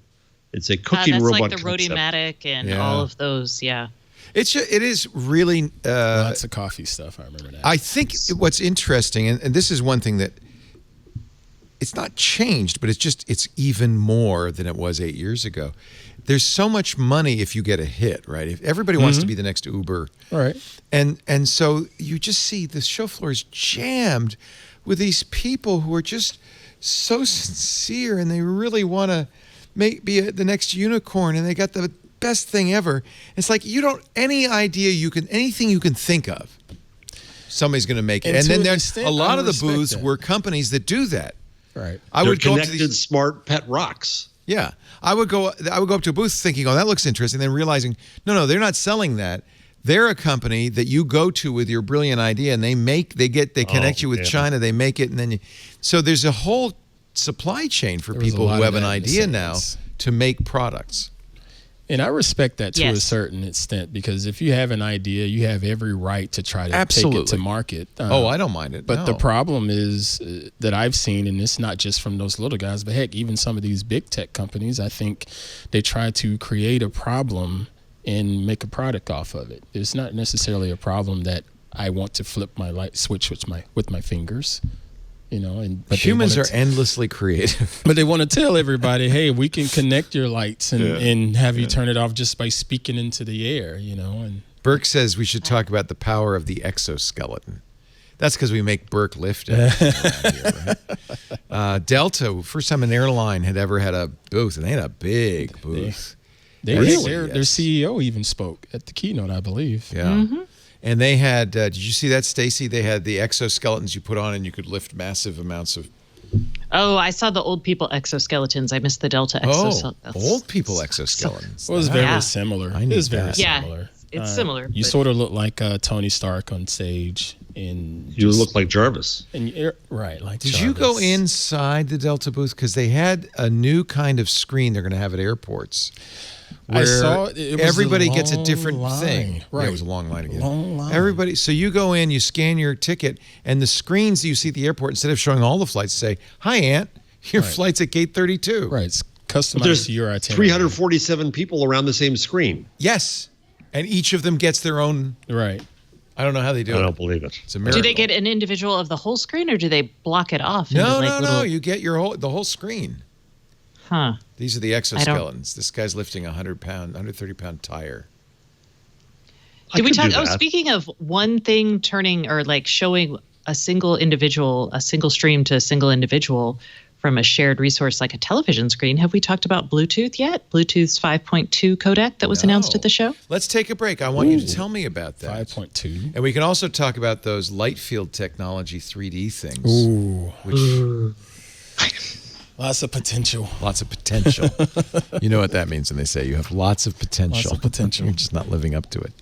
Speaker 4: It's a cooking
Speaker 5: that's
Speaker 4: robot.
Speaker 5: That's like the Rodimatic and all of those. Yeah.
Speaker 1: It is really
Speaker 6: lots of coffee stuff. I remember that.
Speaker 1: I think what's interesting, and this is one thing that it's not changed, but it's even more than it was 8 years ago. There's so much money if you get a hit, right? If everybody wants to be the next Uber,
Speaker 6: right?
Speaker 1: And so you just see the show floor is jammed with these people who are just so sincere, and they really want to be the next unicorn, and they got the best thing ever. It's like anything you can think of, somebody's going to make it. And then there's a lot of the booths were companies that do that.
Speaker 4: Right.
Speaker 1: I would go
Speaker 4: connected
Speaker 1: up to these
Speaker 4: smart pet rocks.
Speaker 1: Yeah, I would go up to a booth thinking, oh, that looks interesting, then realizing, no, they're not selling that. They're a company that you go to with your brilliant idea, and they connect you with China, they make it, and then so there's a whole supply chain for people who have an idea now to make products.
Speaker 6: And I respect that to a certain extent, because if you have an idea, you have every right to try to take it to market.
Speaker 1: I don't mind it.
Speaker 6: But the problem is that I've seen, and it's not just from those little guys, but heck, even some of these big tech companies, I think they try to create a problem and make a product off of it. It's not necessarily a problem that I want to flip my light switch with my fingers. But
Speaker 1: humans are endlessly creative.
Speaker 6: But they want to tell everybody, hey, we can connect your lights and have you turn it off just by speaking into the air, And
Speaker 1: Burke says we should talk about the power of the exoskeleton. That's because we make Burke lift around here, right? Delta, first time an airline had ever had a booth, and they had a big booth.
Speaker 6: Their CEO even spoke at the keynote, I believe.
Speaker 1: Yeah. Mm-hmm. And they had, did you see that, Stacy? They had the exoskeletons you put on, and you could lift massive amounts of.
Speaker 5: Oh, I saw the old people exoskeletons. I missed the Delta exoskeletons.
Speaker 1: Old people exoskeletons.
Speaker 6: It was very similar.
Speaker 1: It was very
Speaker 5: similar. It's similar.
Speaker 6: You sort of look like Tony Stark on stage, And
Speaker 4: you look like Jarvis.
Speaker 6: And you're right, like
Speaker 1: Did
Speaker 6: Jarvis.
Speaker 1: you go inside the Delta booth? Because they had a new kind of screen they're going to have at airports.
Speaker 6: I saw it. Was
Speaker 1: everybody
Speaker 6: a
Speaker 1: gets a
Speaker 6: long
Speaker 1: different
Speaker 6: line.
Speaker 1: thing.
Speaker 6: Right.
Speaker 1: Yeah, it was a long line again.
Speaker 6: Long line.
Speaker 1: Everybody. So you go in, you scan your ticket, and the screens that you see at the airport, instead of showing all the flights, say, "Hi, Aunt, your flight's at gate 32."
Speaker 6: Right. It's customized
Speaker 4: There's
Speaker 6: to your itinerary.
Speaker 4: 347 people around the same screen.
Speaker 1: Yes, and each of them gets their own.
Speaker 6: Right.
Speaker 1: I don't know how they do it.
Speaker 4: I don't believe it.
Speaker 1: It's a miracle.
Speaker 5: Do they get an individual of the whole screen, or do they block it off?
Speaker 1: No,
Speaker 5: into
Speaker 1: no. You get the whole screen.
Speaker 5: Huh.
Speaker 1: These are the exoskeletons. This guy's lifting a 130-pound tire.
Speaker 5: Did we talk?
Speaker 4: do that.
Speaker 5: Speaking of one thing turning or like showing a single individual, a single stream to a single individual from a shared resource like a television screen, have we talked about Bluetooth yet? Bluetooth's 5.2 codec that was announced at the show?
Speaker 1: Let's take a break. I want you to tell me about that.
Speaker 6: 5.2.
Speaker 1: And we can also talk about those light field technology 3D things.
Speaker 6: Ooh.
Speaker 1: Which
Speaker 6: Lots of potential.
Speaker 1: lots of potential. You know what that means when they say you have lots of potential.
Speaker 6: Lots of potential.
Speaker 1: You're just not living up to it.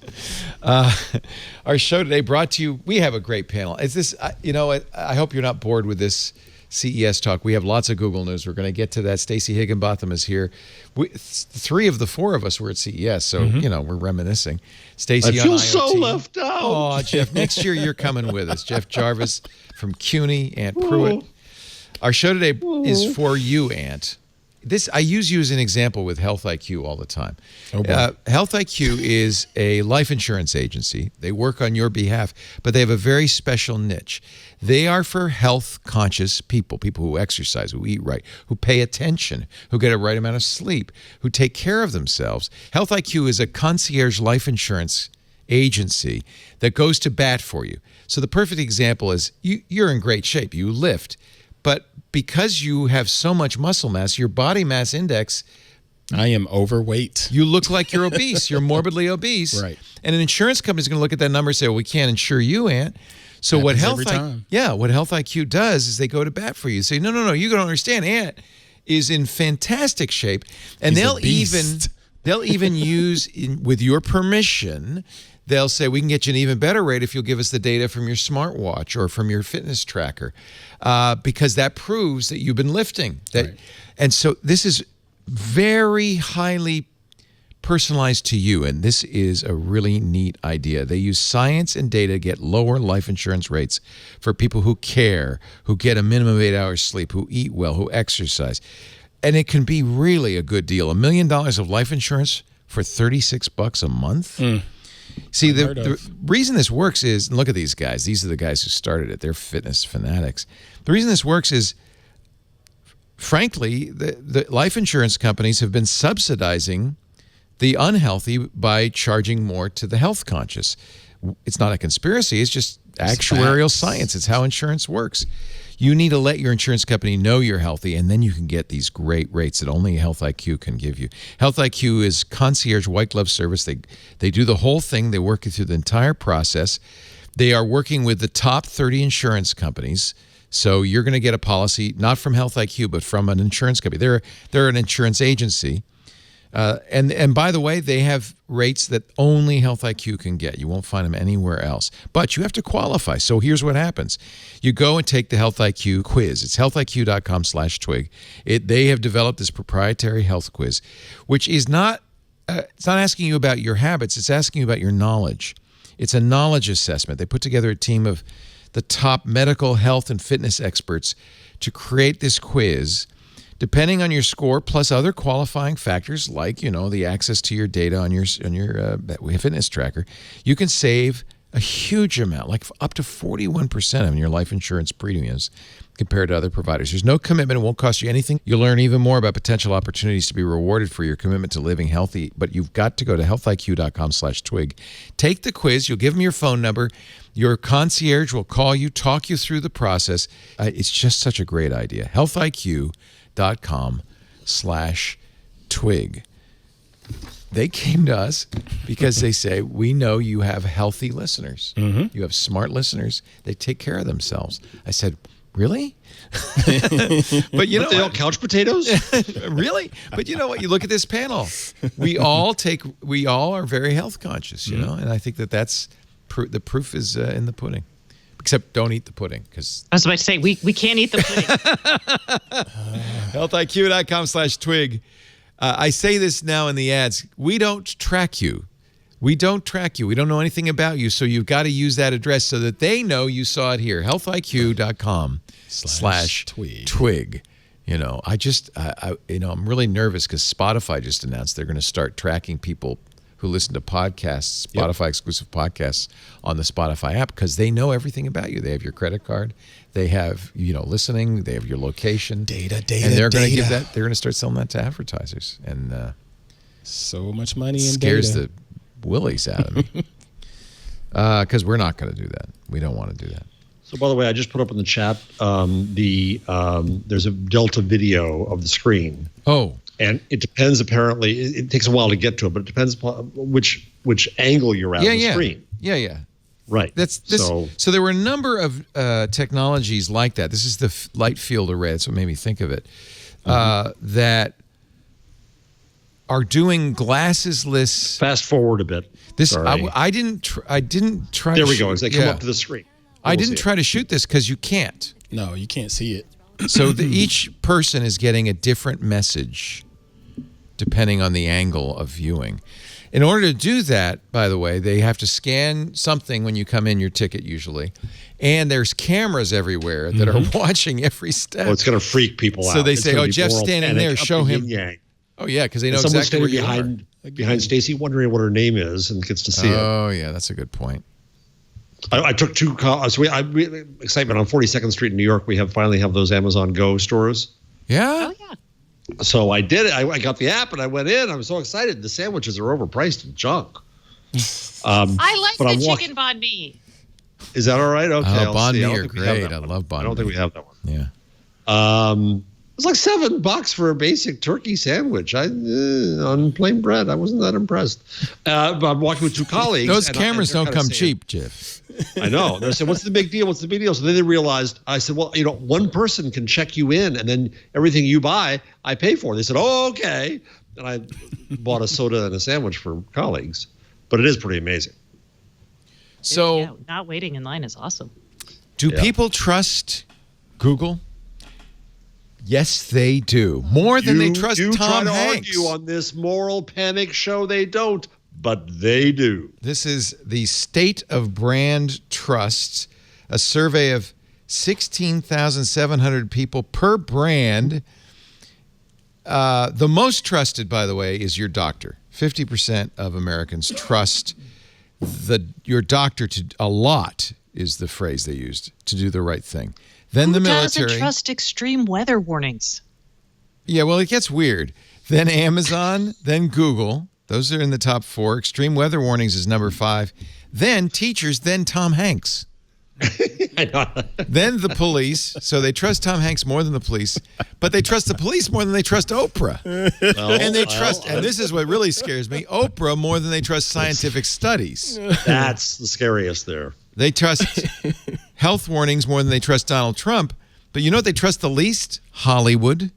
Speaker 1: Our show today brought to you. We have a great panel. Is this? I hope you're not bored with this CES talk. We have lots of Google news. We're going to get to that. Stacey Higginbotham is here. Three of the four of us were at CES, so we're reminiscing. Stacey,
Speaker 4: I feel
Speaker 1: on
Speaker 4: so
Speaker 1: IoT.
Speaker 4: left out.
Speaker 1: Oh, Jeff, next year you're coming with us. Jeff Jarvis from CUNY, Aunt Pruitt. Our show today is for you, Aunt. I use you as an example with Health IQ all the time. Health IQ is a life insurance agency. They work on your behalf, but they have a very special niche. They are for health-conscious people who exercise, who eat right, who pay attention, who get a right amount of sleep, who take care of themselves. Health IQ is a concierge life insurance agency that goes to bat for you. So the perfect example is you're in great shape. You lift. But because you have so much muscle mass, your body mass index,
Speaker 6: I am overweight.
Speaker 1: you look like you're obese. You're morbidly obese.
Speaker 6: Right.
Speaker 1: And an insurance company is going to look at that number and say, well, we can't insure you, Aunt. So what
Speaker 6: Happens every time.
Speaker 1: what Health IQ does is they go to bat for you. Say, no, you don't understand. Aunt is in fantastic shape. And
Speaker 6: He's a
Speaker 1: they'll
Speaker 6: beast.
Speaker 1: even use, with your permission, they'll say, we can get you an even better rate if you'll give us the data from your smartwatch or from your fitness tracker, because that proves that you've been lifting.
Speaker 6: Right.
Speaker 1: And so this is very highly personalized to you, and this is a really neat idea. They use science and data to get lower life insurance rates for people who care, who get a minimum of 8 hours sleep, who eat well, who exercise. And it can be really a good deal. $1 million of life insurance for $36 a month. See, the reason this works is, and look at these guys. These are the guys who started it. They're fitness fanatics. The reason this works is, frankly, the life insurance companies have been subsidizing the unhealthy by charging more to the health conscious. It's not a conspiracy. It's just actuarial science. It's how insurance works. You need to let your insurance company know you're healthy, and then you can get these great rates that only Health IQ can give you. Health IQ is concierge white glove service. They do the whole thing. They work you through the entire process. They are working with the top 30 insurance companies. So you're going to get a policy not from Health IQ, but from an insurance company. They're an insurance agency. And by the way, they have rates that only Health IQ can get. You won't find them anywhere else. But you have to qualify. So here's what happens. You go and take the Health IQ quiz. It's healthiq.com/twig. They have developed this proprietary health quiz, which is not it's not asking you about your habits. It's asking you about your knowledge. It's a knowledge assessment. They put together a team of the top medical, health, and fitness experts to create this quiz. Depending on your score, plus other qualifying factors like, the access to your data on your fitness tracker, you can save a huge amount, like up to 41% of your life insurance premiums compared to other providers. There's no commitment. It won't cost you anything. You'll learn even more about potential opportunities to be rewarded for your commitment to living healthy, but you've got to go to healthiq.com/twig. Take the quiz. You'll give them your phone number. Your concierge will call you, talk you through the process. It's just such a great idea. healthiq.com/twig. They came to us because they say, we know you have healthy listeners. Mm-hmm. You have smart listeners. They take care of themselves. I said, really? But you know
Speaker 4: they all couch potatoes?
Speaker 1: Really? But you know what? You look at this panel. We all are very health conscious, and I think that's the proof is in the pudding. Except don't eat the pudding, because
Speaker 5: I was about to say, we can't eat the pudding.
Speaker 1: healthiq.com/twig. I say this now in the ads. We don't track you. We don't track you. We don't know anything about you. So you've got to use that address so that they know you saw it here. healthiq.com/twig. You know, I'm really nervous because Spotify just announced they're going to start tracking people who listen to podcasts, Spotify exclusive podcasts on the Spotify app, because they know everything about you. They have your credit card. They have, listening. They have your location.
Speaker 6: Data.
Speaker 1: And they're going to give that. They're going to start selling that to advertisers. And
Speaker 6: so much money in
Speaker 1: scares
Speaker 6: data.
Speaker 1: the willies out of me. Because we're not going to do that. We don't want to do that.
Speaker 4: So, by the way, I just put up in the chat there's a Delta video of the screen.
Speaker 1: Oh.
Speaker 4: And it depends, apparently. It takes a while to get to it, but it depends upon which angle you're at on the screen.
Speaker 1: Yeah.
Speaker 4: Right.
Speaker 1: So there were a number of technologies like that. This is the light field array. That's what made me think of it. That are doing glassesless.
Speaker 4: Fast forward a bit. Sorry.
Speaker 1: I didn't try.
Speaker 4: There we go. As they come up to the screen.
Speaker 1: I didn't try to shoot this because you can't.
Speaker 6: No, you can't see it.
Speaker 1: So each person is getting a different message depending on the angle of viewing. In order to do that, by the way, they have to scan something when you come in, your ticket usually, and there's cameras everywhere that are watching every step.
Speaker 4: Well, it's going to freak people out.
Speaker 1: So they say, Jeff's standing there, show him. Oh, yeah, because they know exactly where you are.
Speaker 4: Behind Stacy, wondering what her name is, and gets to see it.
Speaker 1: Oh, yeah, that's a good point.
Speaker 4: I took two calls. So excitement on 42nd Street in New York. We finally have those Amazon Go stores.
Speaker 1: Yeah?
Speaker 5: Oh, yeah.
Speaker 4: So I did it. I got the app and I went in. I was so excited. The sandwiches are overpriced and junk.
Speaker 5: I like the chicken banh mi.
Speaker 4: Is that all right? Okay.
Speaker 1: Banh mi are great. I love banh mi.
Speaker 4: I don't think we have that one.
Speaker 1: Yeah.
Speaker 4: It was like $7 for a basic turkey sandwich. On plain bread. I wasn't that impressed. But I'm walking with two colleagues.
Speaker 1: Those cameras don't come cheap, Jeff.
Speaker 4: I know. They said, "What's the big deal? What's the big deal?" So then they realized. I said, "Well, one person can check you in, and then everything you buy, I pay for." They said, "Oh, okay." And I bought a soda and a sandwich for colleagues. But it is pretty amazing.
Speaker 1: So,
Speaker 5: not waiting in line is awesome.
Speaker 1: Do people trust Google? Yes, they do. More than they trust Tom Hanks.
Speaker 4: You try to argue on this moral panic show they don't, but they do.
Speaker 1: This is the State of Brand Trust, a survey of 16,700 people per brand. The most trusted, by the way, is your doctor. 50% of Americans trust your doctor a lot, is the phrase they used, to do the right thing. Then the military.
Speaker 5: Who doesn't trust extreme weather warnings?
Speaker 1: Yeah, well, it gets weird. Then Amazon, then Google. Those are in the top 4. Extreme weather warnings is number 5. Then teachers, then Tom Hanks.
Speaker 4: I know.
Speaker 1: Then the police. So they trust Tom Hanks more than the police, but they trust the police more than they trust Oprah. And this is what really scares me, Oprah more than they trust scientific studies.
Speaker 4: That's the scariest there.
Speaker 1: They trust health warnings more than they trust Donald Trump. But you know what they trust the least? Hollywood,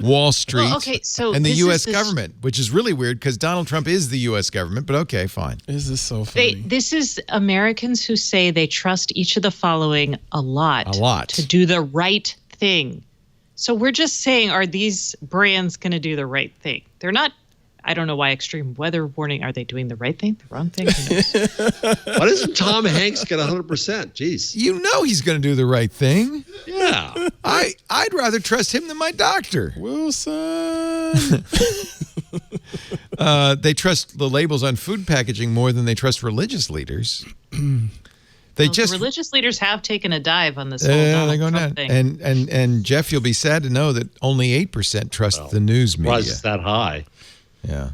Speaker 1: Wall Street, and the U.S. government, which is really weird because Donald Trump is the U.S. government. But okay, fine.
Speaker 6: This is so funny.
Speaker 5: This is Americans who say they trust each of the following a lot to do the right thing. So we're just saying, are these brands going to do the right thing? They're not. I don't know why extreme weather warning. Are they doing the right thing, the wrong thing? Who knows?
Speaker 4: Why doesn't Tom Hanks get 100%? Jeez.
Speaker 1: You know he's going to do the right thing.
Speaker 4: Yeah.
Speaker 1: I'd rather trust him than my doctor.
Speaker 6: Wilson.
Speaker 1: They trust the labels on food packaging more than they trust religious leaders. The
Speaker 5: religious leaders have taken a dive on this whole Donald Trump thing.
Speaker 1: And Jeff, you'll be sad to know that only 8% trust the news media.
Speaker 4: Why is that high?
Speaker 1: Yeah.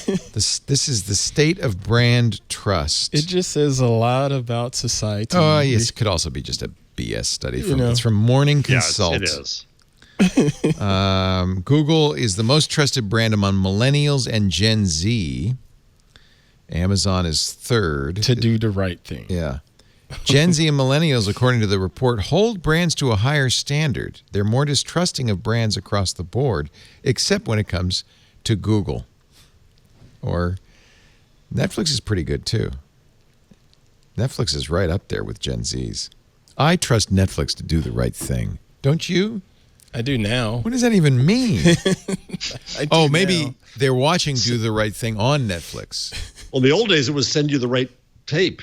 Speaker 1: This is the State of Brand Trust.
Speaker 6: It just says a lot about society.
Speaker 1: Oh, yes. It could also be just a BS study. It's from Morning Consult.
Speaker 4: Yes, it is.
Speaker 1: Google is the most trusted brand among millennials and Gen Z. Amazon is third.
Speaker 6: To do the right thing.
Speaker 1: Yeah. Gen Z and millennials, according to the report, hold brands to a higher standard. They're more distrusting of brands across the board, except when it comes to Google. Or Netflix is pretty good too. Netflix is right up there with Gen Zs. I trust Netflix to do the right thing. Don't you?
Speaker 6: I do now.
Speaker 1: What does that even mean? Maybe
Speaker 6: now.
Speaker 1: they're watching Do the Right Thing on Netflix.
Speaker 4: Well, in the old days, it was send you the right tape.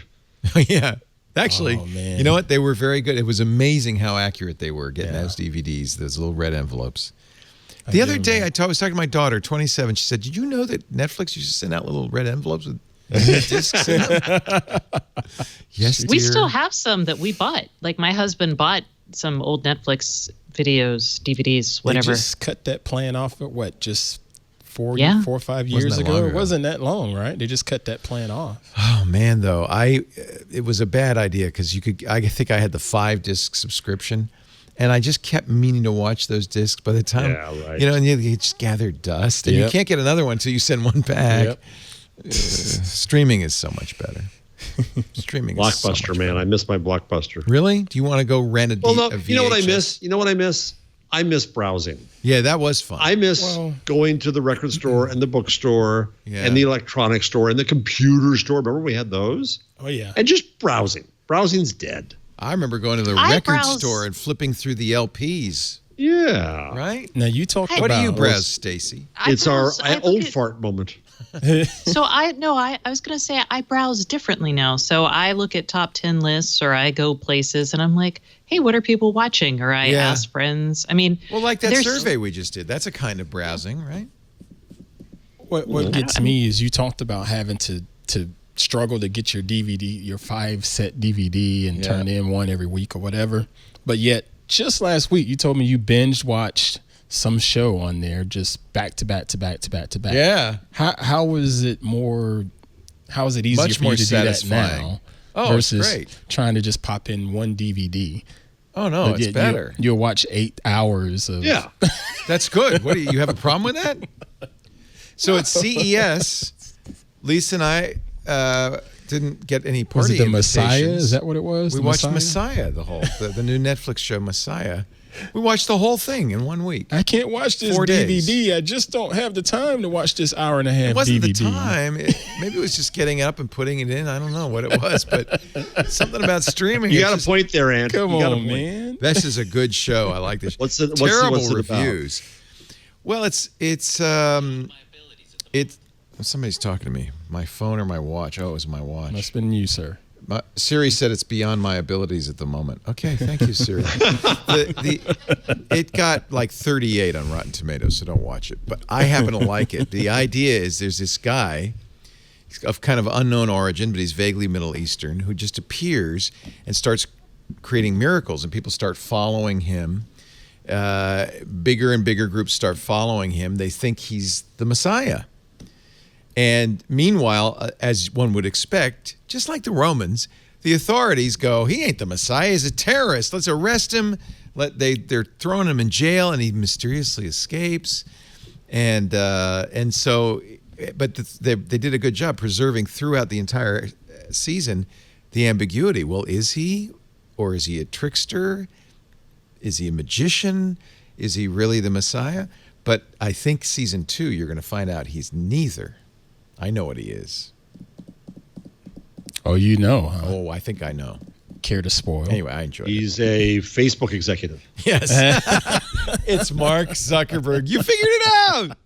Speaker 1: Yeah. Actually,
Speaker 6: man.
Speaker 1: you know what? They were very good. It was amazing how accurate they were getting those DVDs, those little red envelopes. The other day, I was talking to my daughter, 27. She said, "Did you know that Netflix used to send out little red envelopes with discs in them?" Yes,
Speaker 5: We
Speaker 1: dear.
Speaker 5: still have some that we bought. Like my husband bought some old Netflix videos, DVDs, whatever.
Speaker 6: They just cut that plan off at what? Just 4 or 5
Speaker 1: Wasn't
Speaker 6: years
Speaker 1: that
Speaker 6: ago?
Speaker 1: long
Speaker 6: It
Speaker 1: ago.
Speaker 6: wasn't that long, right? They just cut that plan off.
Speaker 1: Oh man, though, it was a bad idea because I think I had the 5-disc subscription, and I just kept meaning to watch those discs. By the time, and you just gathered dust, and you can't get another one until you send one back. Streaming is so much better. Streaming is so much
Speaker 4: Blockbuster, man.
Speaker 1: better.
Speaker 4: I miss my Blockbuster.
Speaker 1: Really? Do you want to go rent a VHS?
Speaker 4: You know what I miss? You know what I miss? I miss browsing.
Speaker 1: Yeah, that was fun.
Speaker 4: I miss going to the record store and the bookstore and the electronic store and the computer store. Remember we had those?
Speaker 6: Oh, yeah.
Speaker 4: And just browsing. Browsing's dead.
Speaker 1: I remember going to the record store and flipping through the LPs.
Speaker 4: Yeah.
Speaker 1: Right?
Speaker 6: Now, you talk about...
Speaker 1: What do you browse, Stacy?
Speaker 4: It's our old fart moment.
Speaker 5: So I was going to say I browse differently now. So I look at top 10 lists or I go places and I'm like, hey, what are people watching? Or I ask friends. I mean,
Speaker 1: well, like that survey we just did, that's a kind of browsing, right?
Speaker 6: What gets me is you talked about having to struggle to get your DVD, your 5-set DVD and turn in one every week or whatever. But yet, just last week, you told me you binge watched some show on there just back to back to back to back to back.
Speaker 1: Yeah.
Speaker 6: How is it easier
Speaker 1: Much
Speaker 6: for
Speaker 1: more
Speaker 6: you to
Speaker 1: satisfying.
Speaker 6: do that now
Speaker 1: versus
Speaker 6: versus trying to just pop in one DVD?
Speaker 1: Oh, no,
Speaker 6: But
Speaker 1: it's
Speaker 6: yet
Speaker 1: better.
Speaker 6: You'll watch 8 hours of...
Speaker 4: Yeah.
Speaker 1: That's good. What do you have a problem with that? So at CES, Lisa and I didn't get any party
Speaker 6: Was it the Messiah?
Speaker 1: invitations.
Speaker 6: Is that what it was?
Speaker 1: We
Speaker 6: The
Speaker 1: watched Messiah, the new Netflix show Messiah. We watched the whole thing in 1 week.
Speaker 6: I can't watch this
Speaker 1: 4
Speaker 6: DVD.
Speaker 1: days.
Speaker 6: I just don't have the time to watch this hour and a half DVD.
Speaker 1: It wasn't the time. Maybe it was just getting up and putting it in. I don't know what it was, but something about streaming.
Speaker 4: You got a point there, Ant.
Speaker 6: Come on, man.
Speaker 1: This is a good show. I like this.
Speaker 4: What's it
Speaker 1: Terrible
Speaker 4: about?
Speaker 1: reviews. Well, somebody's talking to me. My phone or my watch? Oh, it was my watch.
Speaker 6: Must have been you, sir.
Speaker 1: Siri said it's beyond my abilities at the moment. Okay, thank you, Siri. It got like 38 on Rotten Tomatoes, so don't watch it. But I happen to like it. The idea is there's this guy of kind of unknown origin, but he's vaguely Middle Eastern, who just appears and starts creating miracles, and people start following him. Bigger and bigger groups start following him. They think he's the Messiah. And meanwhile, as one would expect, just like the Romans, the authorities go, he ain't the Messiah, he's a terrorist. Let's arrest him. They're throwing him in jail, and he mysteriously escapes. And so, but they did a good job preserving throughout the entire season the ambiguity. Well, is he, or is he a trickster? Is he a magician? Is he really the Messiah? But I think season 2, you're going to find out he's neither. I know what he is.
Speaker 6: Oh, you know, huh?
Speaker 1: Oh, I think I know.
Speaker 6: Care to spoil?
Speaker 1: Anyway, I enjoyed it.
Speaker 4: He's a Facebook executive.
Speaker 1: Yes. It's Mark Zuckerberg. You figured it out.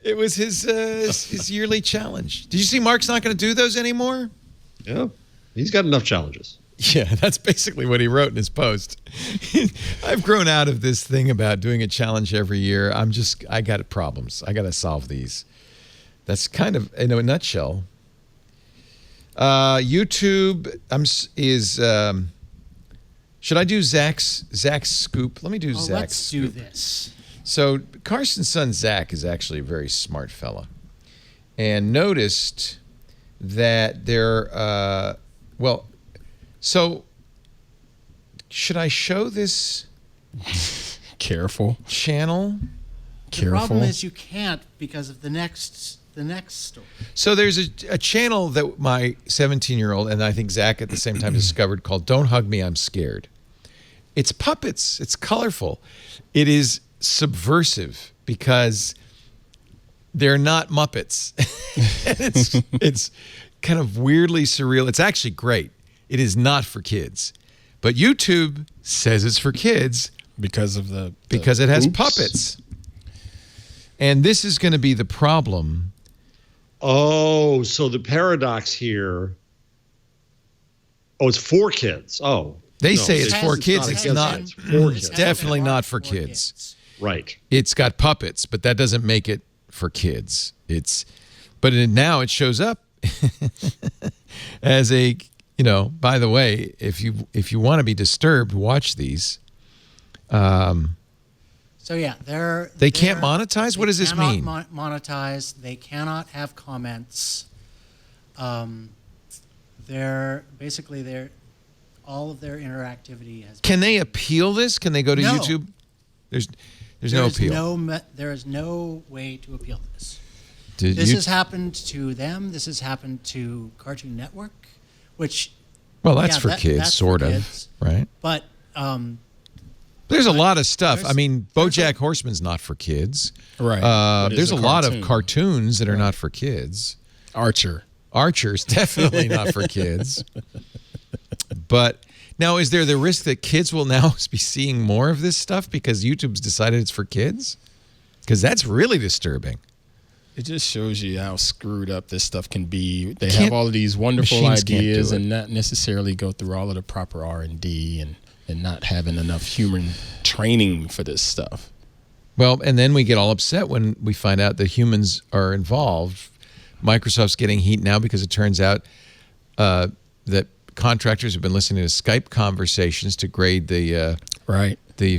Speaker 1: It was his yearly challenge. Did you see Mark's not going to do those anymore?
Speaker 4: Yeah. He's got enough challenges.
Speaker 1: Yeah, that's basically what he wrote in his post. I've grown out of this thing about doing a challenge every year. I got problems. I got to solve these. That's kind of, in a nutshell. YouTube is. Should I do Zach's scoop? Let me do Zach's
Speaker 7: Let's
Speaker 1: scoop.
Speaker 7: do this.
Speaker 1: So Carson's son Zach is actually a very smart fella, and noticed that there. So should I show this?
Speaker 6: Careful.
Speaker 1: Channel.
Speaker 7: The problem is you can't because of the next story.
Speaker 1: So there's a channel that my 17-year-old and I think Zach at the same time discovered called Don't Hug Me, I'm Scared. It's puppets. It's colorful. It is subversive because they're not Muppets. kind of weirdly surreal. It's actually great. It is not for kids. But YouTube says it's for kids
Speaker 6: because
Speaker 1: it has puppets. And this is going to be the problem.
Speaker 4: Oh, so the paradox here. Oh, it's for kids. Oh.
Speaker 1: They say it's for kids. It's not.
Speaker 4: It's for kids.
Speaker 1: It's definitely not for kids.
Speaker 4: Right.
Speaker 1: It's got puppets, but that doesn't make it for kids. Now it shows up as a, by the way, if you want to be disturbed, watch these.
Speaker 7: So yeah,
Speaker 1: they can't monetize. What does this mean?
Speaker 7: Monetize. They cannot have comments. All of their interactivity has.
Speaker 1: Can they appeal this? Can they go to YouTube? There's no appeal.
Speaker 7: There is no way to appeal this. This has happened to them. This has happened to Cartoon Network, which.
Speaker 1: Well, that's for kids, that's sort of, kids. Right?
Speaker 7: But.
Speaker 1: There's a lot of stuff. I mean, BoJack Horseman's not for kids.
Speaker 6: Right.
Speaker 1: There's a lot of cartoons that are not for kids. Archer's definitely not for kids. But now, is there the risk that kids will now be seeing more of this stuff because YouTube's decided it's for kids? Because that's really disturbing.
Speaker 6: It just shows you how screwed up this stuff can be. They have all of these wonderful ideas and not necessarily go through all of the proper R&D and not having enough human training for this stuff.
Speaker 1: Well, and then we get all upset when we find out that humans are involved. Microsoft's getting heat now because it turns out that contractors have been listening to Skype conversations to grade the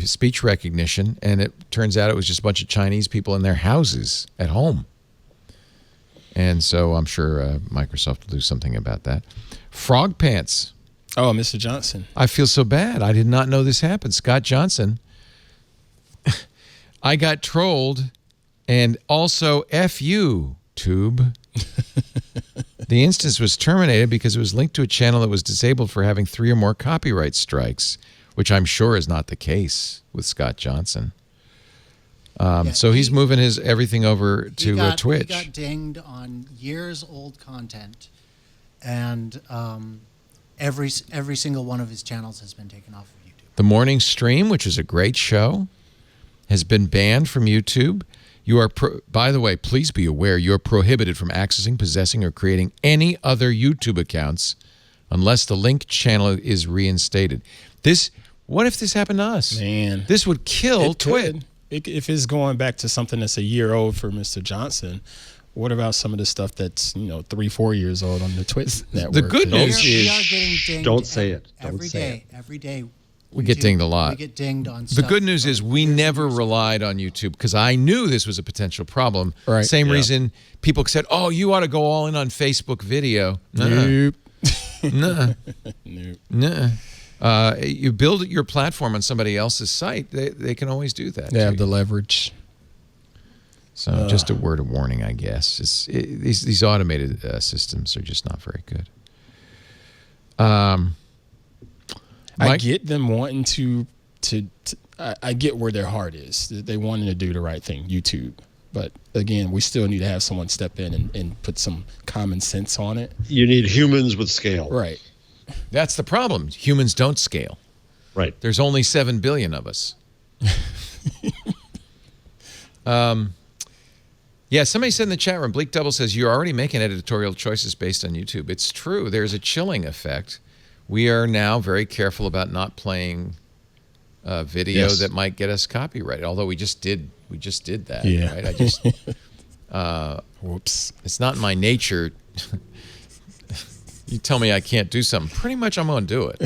Speaker 1: speech recognition, and it turns out it was just a bunch of Chinese people in their houses at home. And so I'm sure Microsoft will do something about that. Frog Pants.
Speaker 6: Oh, Mr. Johnson.
Speaker 1: I feel so bad. I did not know this happened. Scott Johnson. I got trolled, and also F you, Tube. The instance was terminated because it was linked to a channel that was disabled for having 3 or more copyright strikes, which I'm sure is not the case with Scott Johnson. So he's moving his everything over to Twitch.
Speaker 7: He got dinged on years-old content, and every single one of his channels has been taken off of YouTube.
Speaker 1: The Morning Stream, which is a great show, has been banned from YouTube. You are, by the way, please be aware, you are prohibited from accessing, possessing, or creating any other YouTube accounts unless the linked channel is reinstated. What if this happened to us?
Speaker 6: Man.
Speaker 1: This would kill Twitch.
Speaker 6: If it's going back to something that's a year old for Mr. Johnson, what about some of the stuff that's 3-4 years old on the Twitch network?
Speaker 1: The good news is
Speaker 7: we are getting dinged
Speaker 4: don't say it.
Speaker 7: Every day.
Speaker 1: We get dinged a lot.
Speaker 7: We get dinged on stuff.
Speaker 1: The good news is we never relied on YouTube because I knew this was a potential problem.
Speaker 6: Right.
Speaker 1: Same reason people said, "Oh, you ought to go all in on Facebook video."
Speaker 6: Nope.
Speaker 1: Nuh-uh. You build your platform on somebody else's site, they can always do that.
Speaker 6: They have the leverage.
Speaker 1: So just a word of warning, I guess. These automated systems are just not very good.
Speaker 6: I get them wanting to I get where their heart is. They wanting to do the right thing, YouTube. But again, we still need to have someone step in and put some common sense on it.
Speaker 4: You need humans with scale.
Speaker 6: Right.
Speaker 1: That's the problem. Humans don't scale.
Speaker 4: Right.
Speaker 1: There's only 7 billion of us. Yeah, somebody said in the chat room, Bleak Double says, you're already making editorial choices based on YouTube. It's true. There's a chilling effect. We are now very careful about not playing video that might get us copyrighted, although we just did that.
Speaker 6: Yeah.
Speaker 1: Right? I just
Speaker 6: whoops.
Speaker 1: It's not in my nature. You tell me I can't do something, pretty much I'm going to do it.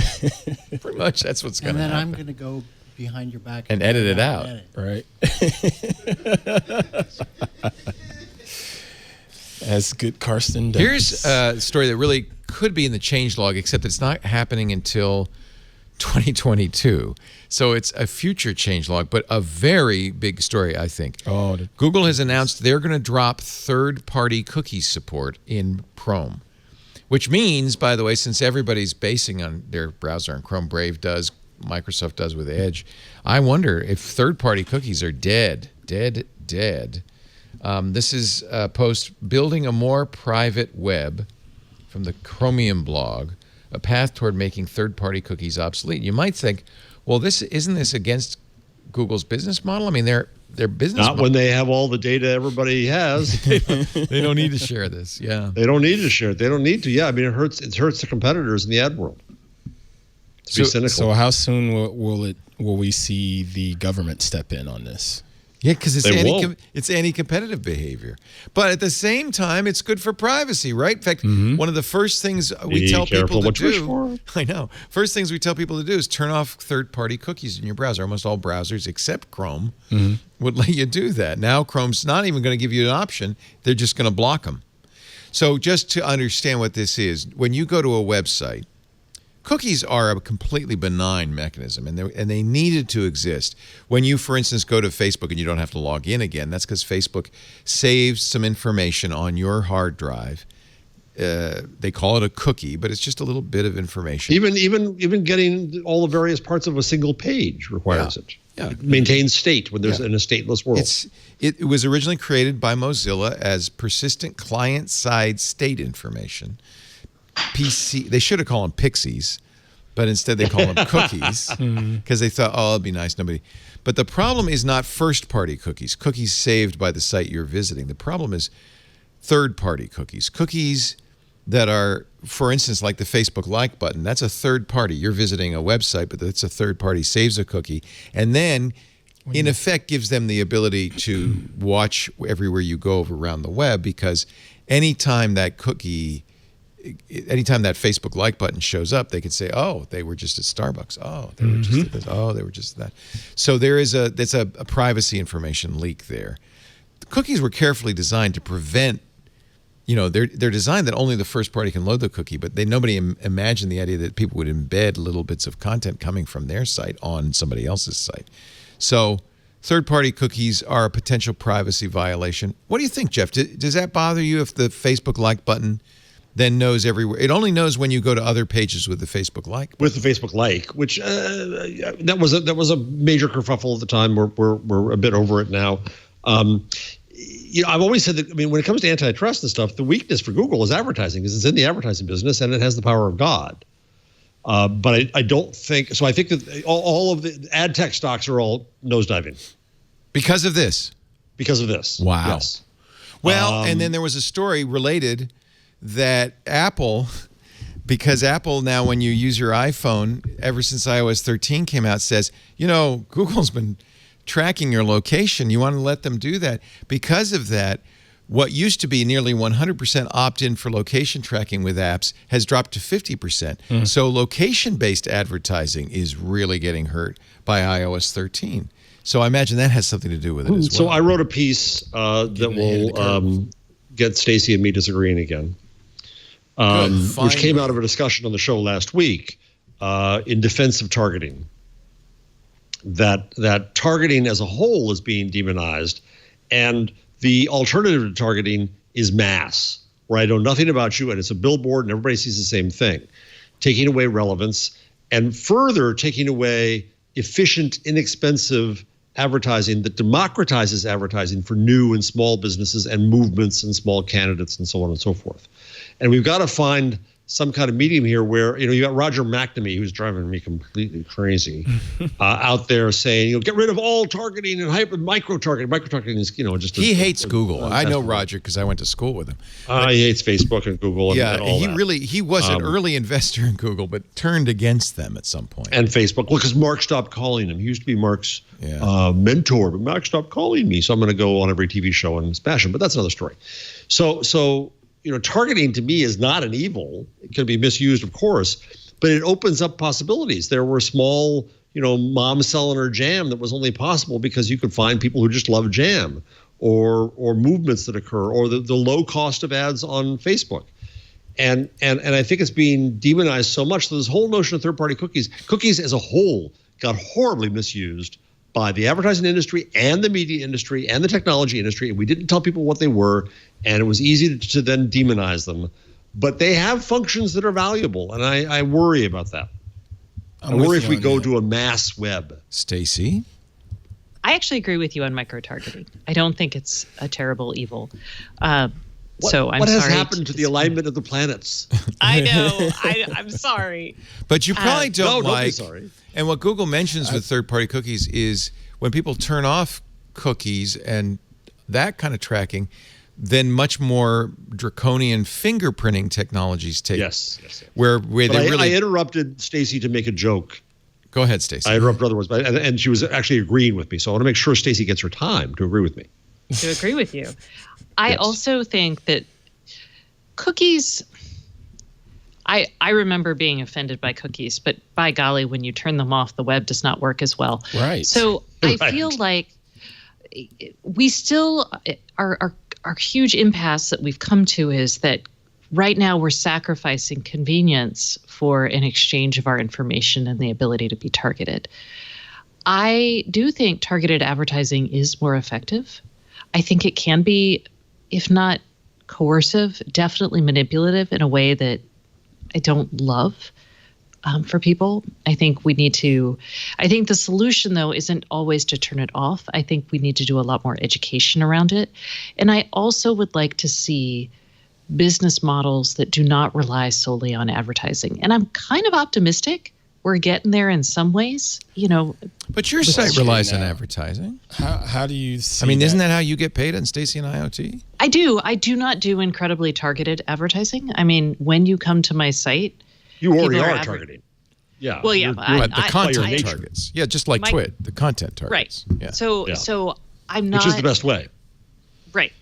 Speaker 1: Pretty much that's what's going to happen.
Speaker 7: And then I'm going to go behind your back
Speaker 1: and edit it out.
Speaker 6: Right. As good Karsten does.
Speaker 1: Here's a story that really could be in the changelog, except it's not happening until 2022. So it's a future changelog, but a very big story, I think. Google has announced they're going to drop third-party cookie support in Chrome, which means, by the way, since everybody's basing on their browser, and Chrome Brave does, Microsoft does with Edge, I wonder if third-party cookies are dead. This is a post, building a more private web from the Chromium blog, a path toward making third-party cookies obsolete. You might think, well, isn't this against Google's business model? I mean, their business
Speaker 4: Not when they have all the data everybody has.
Speaker 1: They don't need to share this. Yeah.
Speaker 4: They don't need to share it. They don't need to. Yeah, I mean, it hurts the competitors in the ad world. To be cynical.
Speaker 6: So how soon will we see the government step in on this?
Speaker 1: Yeah, because it's anti-competitive behavior. But at the same time, it's good for privacy, right? In fact, one of the first things we tell people to do, I know, first things we tell people to do is turn off third-party cookies in your browser. Almost all browsers, except Chrome, would let you do that. Now Chrome's not even going to give you an option. They're just going to block them. So just to understand what this is, when you go to a website, cookies are a completely benign mechanism, and they needed to exist. When you, for instance, go to Facebook and you don't have to log in again, that's because Facebook saves some information on your hard drive. They call it a cookie, but it's just a little bit of information.
Speaker 4: Even getting all the various parts of a single page requires it. Yeah. It maintains state when there's in a stateless world.
Speaker 1: It was originally created by Mozilla as persistent client-side state information. PC, they should have called them pixies, but instead they call them cookies because they thought, oh, it'd be nice. But the problem is not first-party cookies saved by the site you're visiting. The problem is third-party cookies that are, for instance, like the Facebook like button. That's a third party. You're visiting a website, but that's a third party, saves a cookie, and then in effect gives them the ability to watch everywhere you go around the web, because anytime that Facebook like button shows up, they can say, oh, they were just at Starbucks. Oh, they were just at this. Oh, they were just at that. So that's a privacy information leak there. The cookies were carefully designed to prevent, they're designed that only the first party can load the cookie, but nobody imagined the idea that people would embed little bits of content coming from their site on somebody else's site. So third-party cookies are a potential privacy violation. What do you think, Jeff? Does that bother you if the Facebook like button then knows everywhere? It only knows when you go to other pages with the Facebook like button.
Speaker 4: With the Facebook like, which that was a major kerfuffle at the time. We're a bit over it now. I've always said that, I mean, when it comes to antitrust and stuff, the weakness for Google is advertising, because it's in the advertising business and it has the power of God. But I don't think so. I think that all of the ad tech stocks are all nosediving
Speaker 1: because of this.
Speaker 4: Wow. Yes.
Speaker 1: Well, and then there was a story related that Apple, because Apple now, when you use your iPhone, ever since iOS 13 came out, says, Google's been tracking your location. You want to let them do that. Because of that, what used to be nearly 100% opt-in for location tracking with apps has dropped to 50%. So location-based advertising is really getting hurt by iOS 13. So I imagine that has something to do with it as well. So
Speaker 4: I wrote a piece that will get Stacy and me disagreeing again, which came out of a discussion on the show last week in defense of targeting. That targeting as a whole is being demonized, and the alternative to targeting is mass, where I know nothing about you and it's a billboard and everybody sees the same thing, taking away relevance and further taking away efficient, inexpensive advertising that democratizes advertising for new and small businesses and movements and small candidates and so on and so forth. And we've got to find some kind of medium here where, you got Roger McNamee, who's driving me completely crazy, out there saying, get rid of all targeting and micro-targeting. Micro-targeting is, just...
Speaker 1: He hates Google. I know Roger because I went to school with him.
Speaker 4: He hates Facebook and Google and all that.
Speaker 1: He was an early investor in Google, but turned against them at some point.
Speaker 4: And Facebook. Well, because Mark stopped calling him. He used to be Mark's mentor, but Mark stopped calling me, so I'm going to go on every TV show and smash him. But that's another story. So targeting to me is not an evil. It can be misused, of course, but it opens up possibilities. There were small, moms selling her jam that was only possible because you could find people who just love jam, or movements that occur, or the low cost of ads on Facebook. And I think it's being demonized so much that this whole notion of third-party cookies as a whole got horribly misused by the advertising industry and the media industry and the technology industry. And we didn't tell people what they were, and it was easy to then demonize them. But they have functions that are valuable, and I worry about that. I worry if we go to a mass web.
Speaker 1: Stacy?
Speaker 5: I actually agree with you on micro-targeting. I don't think it's a terrible evil. What
Speaker 4: has
Speaker 5: sorry
Speaker 4: happened to the alignment of the planets?
Speaker 5: I know. I'm sorry.
Speaker 1: But you probably don't
Speaker 4: don't be sorry.
Speaker 1: And what Google mentions with third-party cookies is when people turn off cookies and that kind of tracking, then much more draconian fingerprinting technologies take.
Speaker 4: Yes.
Speaker 1: Where they really.
Speaker 4: I interrupted Stacy to make a joke.
Speaker 1: Go ahead, Stacey.
Speaker 4: I interrupted otherwise, and she was actually agreeing with me. So I want to make sure Stacy gets her time to agree with me.
Speaker 5: To agree with you. I also think that cookies, I remember being offended by cookies, but by golly, when you turn them off, the web does not work as well.
Speaker 6: Right.
Speaker 5: So I feel like we still, our huge impasse that we've come to is that right now we're sacrificing convenience for an exchange of our information and the ability to be targeted. I do think targeted advertising is more effective. I think it can be, if not coercive, definitely manipulative in a way that I don't love for people. I think the solution, though, isn't always to turn it off. I think we need to do a lot more education around it. And I also would like to see business models that do not rely solely on advertising. And I'm kind of optimistic we're getting there in some ways,
Speaker 1: But your site relies on advertising.
Speaker 6: How do you see
Speaker 1: isn't that how you get paid on Stacy and IoT?
Speaker 5: I do. I do not do incredibly targeted advertising. When you come to my site,
Speaker 4: you already are targeting. Yeah.
Speaker 5: Well, yeah.
Speaker 1: But the content targets. Yeah, just like Twit, the content targets.
Speaker 5: Right.
Speaker 1: Yeah.
Speaker 5: So I'm not.
Speaker 4: Which is the best way.
Speaker 5: Right.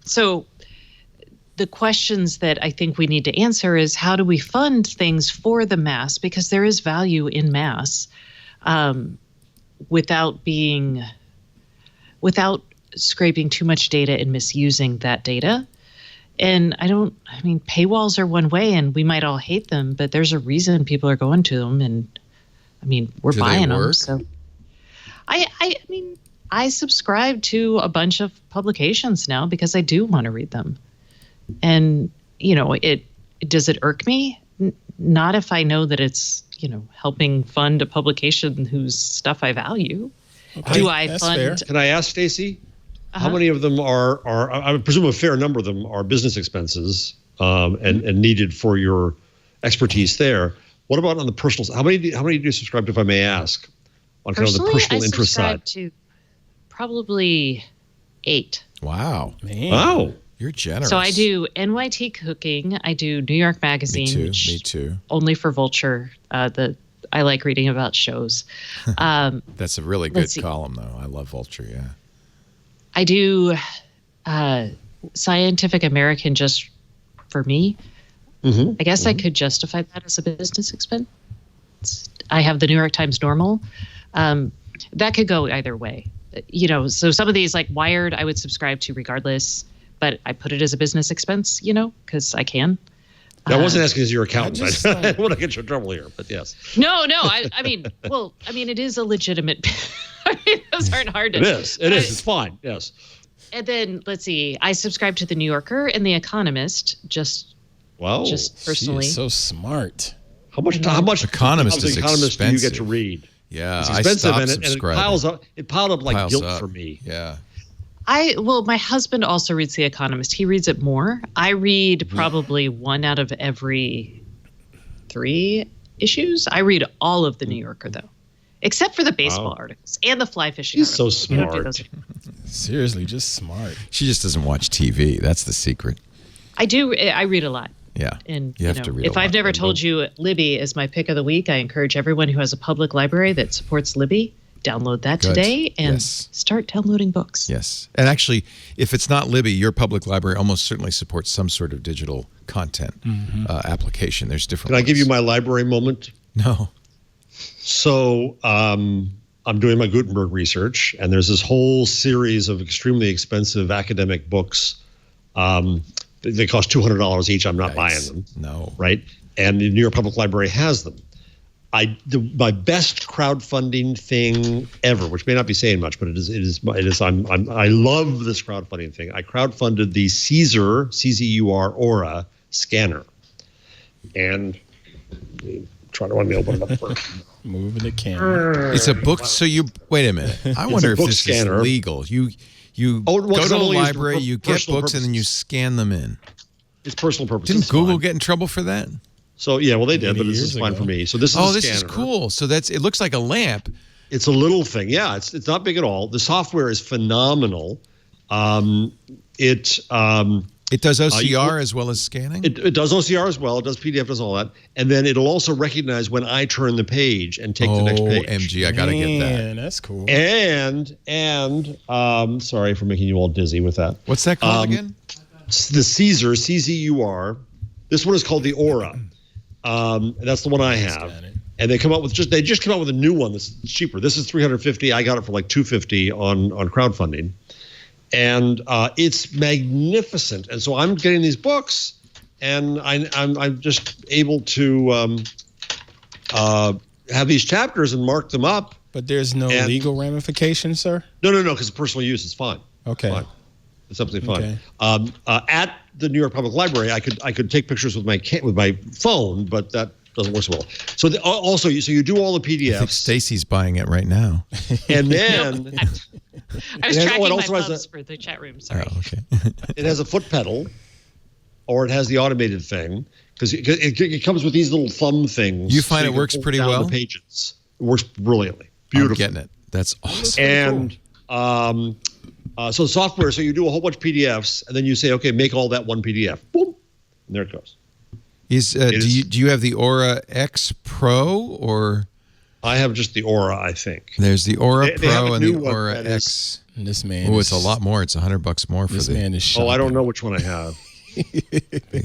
Speaker 5: So the questions that I think we need to answer is how do we fund things for the mass? Because there is value in mass without scraping too much data and misusing that data. And paywalls are one way and we might all hate them, but there's a reason people are going to them. And we're buying them. So I subscribe to a bunch of publications now because I do want to read them. And, does it irk me? Not if I know that it's, helping fund a publication whose stuff I value.
Speaker 6: Okay,
Speaker 5: do I
Speaker 6: that's
Speaker 5: fund?
Speaker 6: fair.
Speaker 4: Can I ask Stacy? How many of them are I presume a fair number of them are business expenses and needed for your expertise there. What about on the personal side? How many do you subscribe to, if I may ask, on kind of the personal interest side?
Speaker 5: I subscribe to probably 8.
Speaker 1: Wow.
Speaker 6: Man.
Speaker 4: Wow.
Speaker 1: You're generous.
Speaker 5: So I do NYT Cooking. I do New York Magazine.
Speaker 1: Me too.
Speaker 5: Only for Vulture. I like reading about shows.
Speaker 1: That's a really good column, though. I love Vulture, yeah.
Speaker 5: I do Scientific American just for me. I guess I could justify that as a business expense. I have the New York Times Normal. That could go either way. So some of these like Wired, I would subscribe to regardless, but I put it as a business expense, because I can.
Speaker 4: I wasn't asking as your accountant. I don't want to get you in trouble here, but yes.
Speaker 5: No. It is a legitimate. Those aren't hard to.
Speaker 4: It is. It's fine. Yes.
Speaker 5: And then let's see. I subscribe to the New Yorker and the Economist. Just personally.
Speaker 6: She is so smart.
Speaker 4: How much
Speaker 1: Economist is expensive.
Speaker 4: do you get to read?
Speaker 1: Yeah,
Speaker 4: it's expensive,
Speaker 1: I stopped subscribing.
Speaker 4: It piled up like guilt for me.
Speaker 1: Yeah.
Speaker 5: My husband also reads The Economist. He reads it more. I read probably 1 out of every 3 issues. I read all of the New Yorker, though, except for the baseball articles and the fly fishing
Speaker 4: He's
Speaker 5: articles.
Speaker 4: So smart.
Speaker 6: Seriously, just smart.
Speaker 1: She just doesn't watch TV. That's the secret.
Speaker 5: I do. I read a lot.
Speaker 1: Yeah.
Speaker 5: And
Speaker 1: you have to read
Speaker 5: if I've never told you Libby is my pick of the week, I encourage everyone who has a public library that supports Libby, download that today and start downloading books.
Speaker 1: Yes. And actually, if it's not Libby, your public library almost certainly supports some sort of digital content application. There's different
Speaker 4: Can I give you my library moment?
Speaker 1: No.
Speaker 4: So I'm doing my Gutenberg research, and there's this whole series of extremely expensive academic books. They cost $200 each. I'm not buying them.
Speaker 1: No.
Speaker 4: Right? And the New York Public Library has them. My best crowdfunding thing ever, which may not be saying much, but it is. I love this crowdfunding thing. I crowdfunded the Caesar Aura scanner, and try to let me open it up first.
Speaker 6: Moving the camera.
Speaker 1: It's a book. So wait a minute. I wonder if this
Speaker 4: scanner.
Speaker 1: is legal. You go to
Speaker 4: because
Speaker 1: a
Speaker 4: I'm only using it for
Speaker 1: library, you get books,
Speaker 4: personal
Speaker 1: and then you
Speaker 4: purposes.
Speaker 1: scan them in.
Speaker 4: It's personal purposes.
Speaker 1: Didn't
Speaker 4: It's
Speaker 1: Google
Speaker 4: fine.
Speaker 1: get in trouble for that?
Speaker 4: So yeah, well they did,
Speaker 6: Many
Speaker 4: but this
Speaker 6: years
Speaker 4: is fine
Speaker 6: ago.
Speaker 4: for me. So this is
Speaker 1: Oh,
Speaker 4: a
Speaker 1: this
Speaker 4: scanner.
Speaker 1: is cool. So it looks like a lamp.
Speaker 4: It's a little thing. Yeah, it's not big at all. The software is phenomenal.
Speaker 1: It does OCR as well as scanning?
Speaker 4: It does OCR as well. It does PDF, does all that. And then it'll also recognize when I turn the page and take the next page.
Speaker 1: MG, I got to get that.
Speaker 6: Man, that's cool.
Speaker 4: And sorry for making you all dizzy with that.
Speaker 1: What's that called again?
Speaker 4: The Caesar, CZUR. This one is called the Aura. And that's the one I have. And they just come out with a new one that's cheaper. This is $350. I got it for like $250 on crowdfunding. And it's magnificent. And so I'm getting these books, and I'm just able to have these chapters and mark them up.
Speaker 6: But there's no legal ramifications, sir?
Speaker 4: No, because personal use is fine.
Speaker 6: Okay.
Speaker 4: Fine. It's absolutely fine.
Speaker 6: Okay.
Speaker 4: At the New York Public Library, I could take pictures with my phone, but that doesn't work so well. So also, you do all the PDFs.
Speaker 1: I think Stacy's buying it right now.
Speaker 4: And then
Speaker 5: I was tracking my
Speaker 4: also has
Speaker 5: loves for the chat room. Sorry.
Speaker 1: Oh, okay.
Speaker 4: it has a foot pedal, or it has the automated thing, because it comes with these little thumb things.
Speaker 1: You find
Speaker 4: so
Speaker 1: it works
Speaker 4: can pull
Speaker 1: pretty
Speaker 4: down
Speaker 1: well?
Speaker 4: The pages. It works brilliantly. Beautiful.
Speaker 1: I'm getting it. That's awesome.
Speaker 4: And so the software, so you do a whole bunch of PDFs, and then you say, okay, make all that one PDF. Boom, and there it goes.
Speaker 1: Do you have the Aura X Pro or?
Speaker 4: I have just the Aura, I think.
Speaker 1: There's the Aura
Speaker 4: They have
Speaker 1: Pro
Speaker 4: a
Speaker 1: and
Speaker 4: new
Speaker 1: the
Speaker 4: one
Speaker 1: Aura
Speaker 4: that
Speaker 1: X.
Speaker 6: This man.
Speaker 1: Oh, it's a lot more. It's $100 more for
Speaker 6: This
Speaker 1: the
Speaker 6: man is shopping.
Speaker 4: Oh, I don't know which one I have.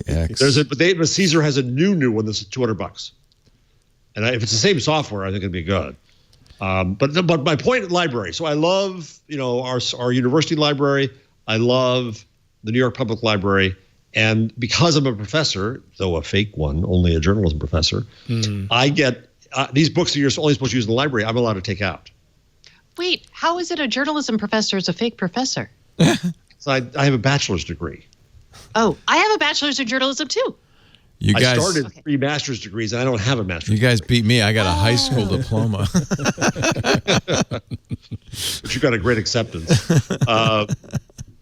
Speaker 1: X.
Speaker 4: But Caesar has a new one that's $200. And if it's the same software, I think it'd be good. But my point, library. So I love our university library. I love the New York Public Library, and because I'm a professor, though a fake one, only a journalism professor, I get these books that you're only supposed to use in the library. I'm allowed to take out.
Speaker 5: Wait, how is it a journalism professor is a fake professor?
Speaker 4: So I have a bachelor's degree.
Speaker 5: Oh, I have a bachelor's in journalism too.
Speaker 1: You guys
Speaker 4: I started 3 master's degrees, and I don't have a master's.
Speaker 1: You guys beat me. I got a high school diploma.
Speaker 4: But you got a great acceptance.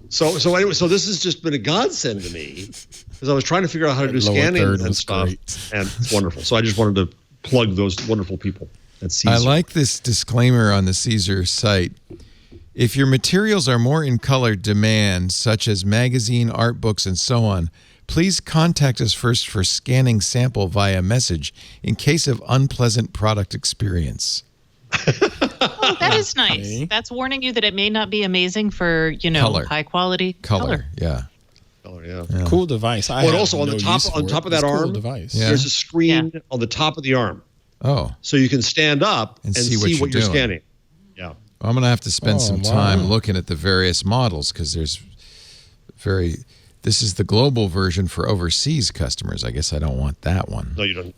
Speaker 4: So anyway, so this has just been a godsend to me because I was trying to figure out how to do scanning and stuff, and it's wonderful. So I just wanted to plug those wonderful people at Caesar.
Speaker 1: I like this disclaimer on the Caesar site. If your materials are more in color demand, such as magazine, art books, and so on, please contact us first for scanning sample via message in case of unpleasant product experience.
Speaker 5: Oh, that is nice.
Speaker 6: Okay.
Speaker 5: That's warning you that it may not be amazing for,
Speaker 1: Color.
Speaker 5: high quality
Speaker 1: color. Yeah.
Speaker 4: Oh, yeah.
Speaker 6: Cool device.
Speaker 4: But also on the top of that arm,
Speaker 6: device.
Speaker 1: Yeah.
Speaker 4: there's a screen on the top of the arm,
Speaker 1: Oh,
Speaker 4: so you can stand up and see what you're
Speaker 1: doing.
Speaker 4: scanning. Yeah.
Speaker 1: I'm going to have to spend some time
Speaker 6: wow.
Speaker 1: looking at the various models because there's this is the global version for overseas customers. I guess I don't want that one.
Speaker 4: No, you don't.